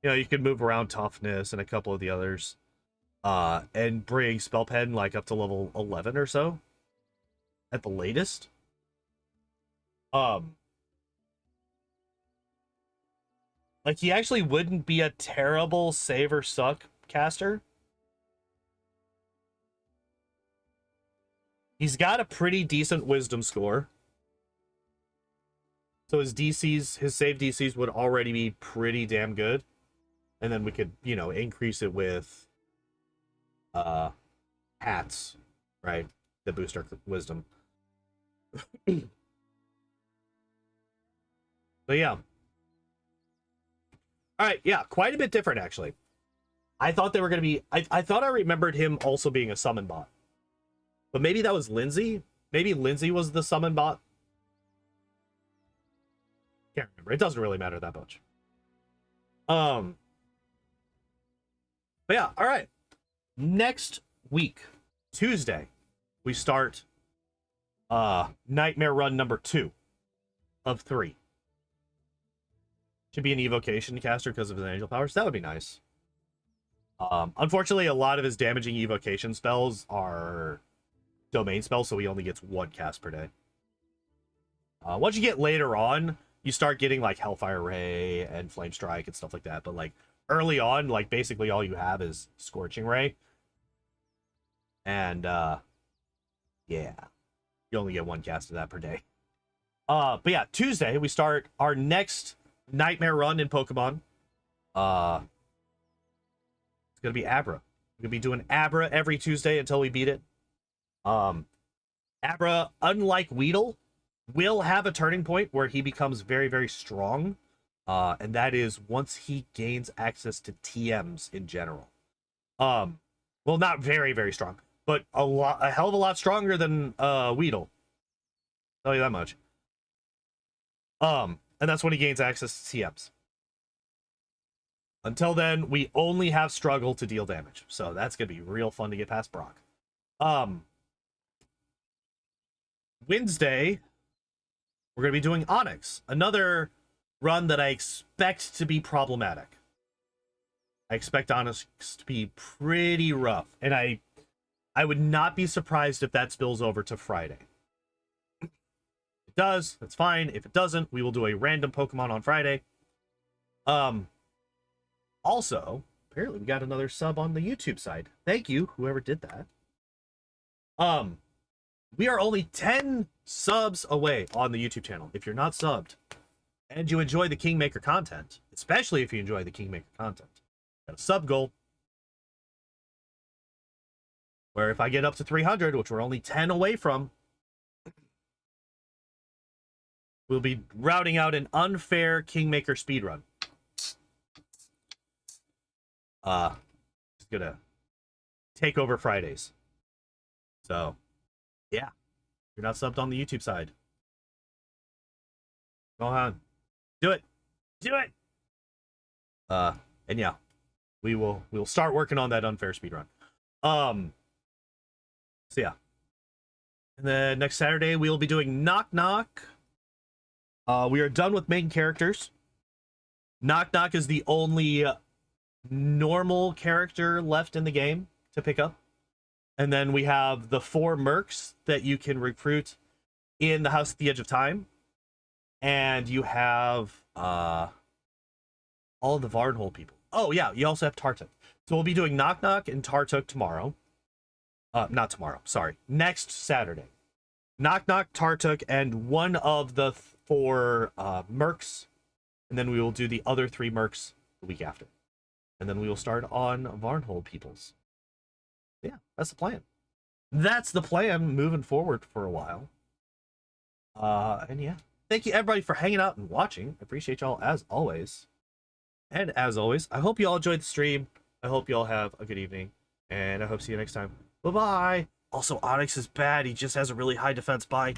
you know, you can move around toughness and a couple of the others, and bring spell pen like up to level 11 or so at the latest. Like, he actually wouldn't be a terrible save or suck caster. He's got a pretty decent wisdom score. So his DCs, his save DCs would already be pretty damn good. And then we could, you know, increase it with hats, right? That boost our wisdom. But yeah. Alright, yeah, quite a bit different actually. I thought they were gonna be I thought I remembered him also being a summon bot. But maybe that was Lindsay? Maybe Lindsay was the summon bot? Can't remember. It doesn't really matter that much. But yeah, all right. Next week, Tuesday, we start Nightmare Run number 2 of 3. Should be an evocation caster because of his angel powers. That would be nice. Unfortunately, a lot of his damaging evocation spells are domain spells, so he only gets 1 cast per day. Once you get later on, you start getting like Hellfire Ray and Flame Strike and stuff like that. But like early on, like basically all you have is Scorching Ray. And yeah, you only get 1 cast of that per day. But yeah, Tuesday we start our next Nightmare Run in Pokemon. It's gonna be Abra. We're gonna be doing Abra every Tuesday until we beat it. Abra, unlike Weedle, will have a turning point where he becomes very, very strong. And that is once he gains access to TMs in general. Well, not very, very strong, but a hell of a lot stronger than Weedle. Tell you that much. And that's when he gains access to TMs. Until then, we only have struggle to deal damage. So that's gonna be real fun to get past Brock. Wednesday, we're going to be doing Onyx, another run that I expect to be problematic. I expect Onyx to be pretty rough, and I would not be surprised if that spills over to Friday. If it does, that's fine. If it doesn't, we will do a random Pokemon on Friday. Also, apparently we got another sub on the YouTube side. Thank you, whoever did that. We are only 10 subs away on the YouTube channel. If you're not subbed and you enjoy the Kingmaker content, especially if you enjoy the Kingmaker content, got a sub goal where if I get up to 300, which we're only 10 away from, we'll be routing out an unfair Kingmaker speedrun. Just gonna take over Fridays. So yeah, you're not subbed on the YouTube side. Go on, do it, do it. And yeah, we'll start working on that unfair speedrun. So yeah, and then next Saturday we will be doing Knock Knock. We are done with main characters. Knock Knock is the only normal character left in the game to pick up. And then we have the 4 mercs that you can recruit in the House at the Edge of Time. And you have all the Varnhold people. Oh, yeah, you also have Tartuk. So we'll be doing Knock Knock and Tartuk tomorrow. Not tomorrow, sorry. Next Saturday. Knock Knock, Tartuk, and one of the 4 mercs. And then we will do the other 3 mercs the week after. And then we will start on Varnhold peoples. Yeah, that's the plan. That's the plan moving forward for a while. And yeah, thank you everybody for hanging out and watching. I appreciate y'all as always. And as always, I hope you all enjoyed the stream. I hope you all have a good evening. And I hope to see you next time. Bye-bye. Also, Onyx is bad. He just has a really high defense. Bye.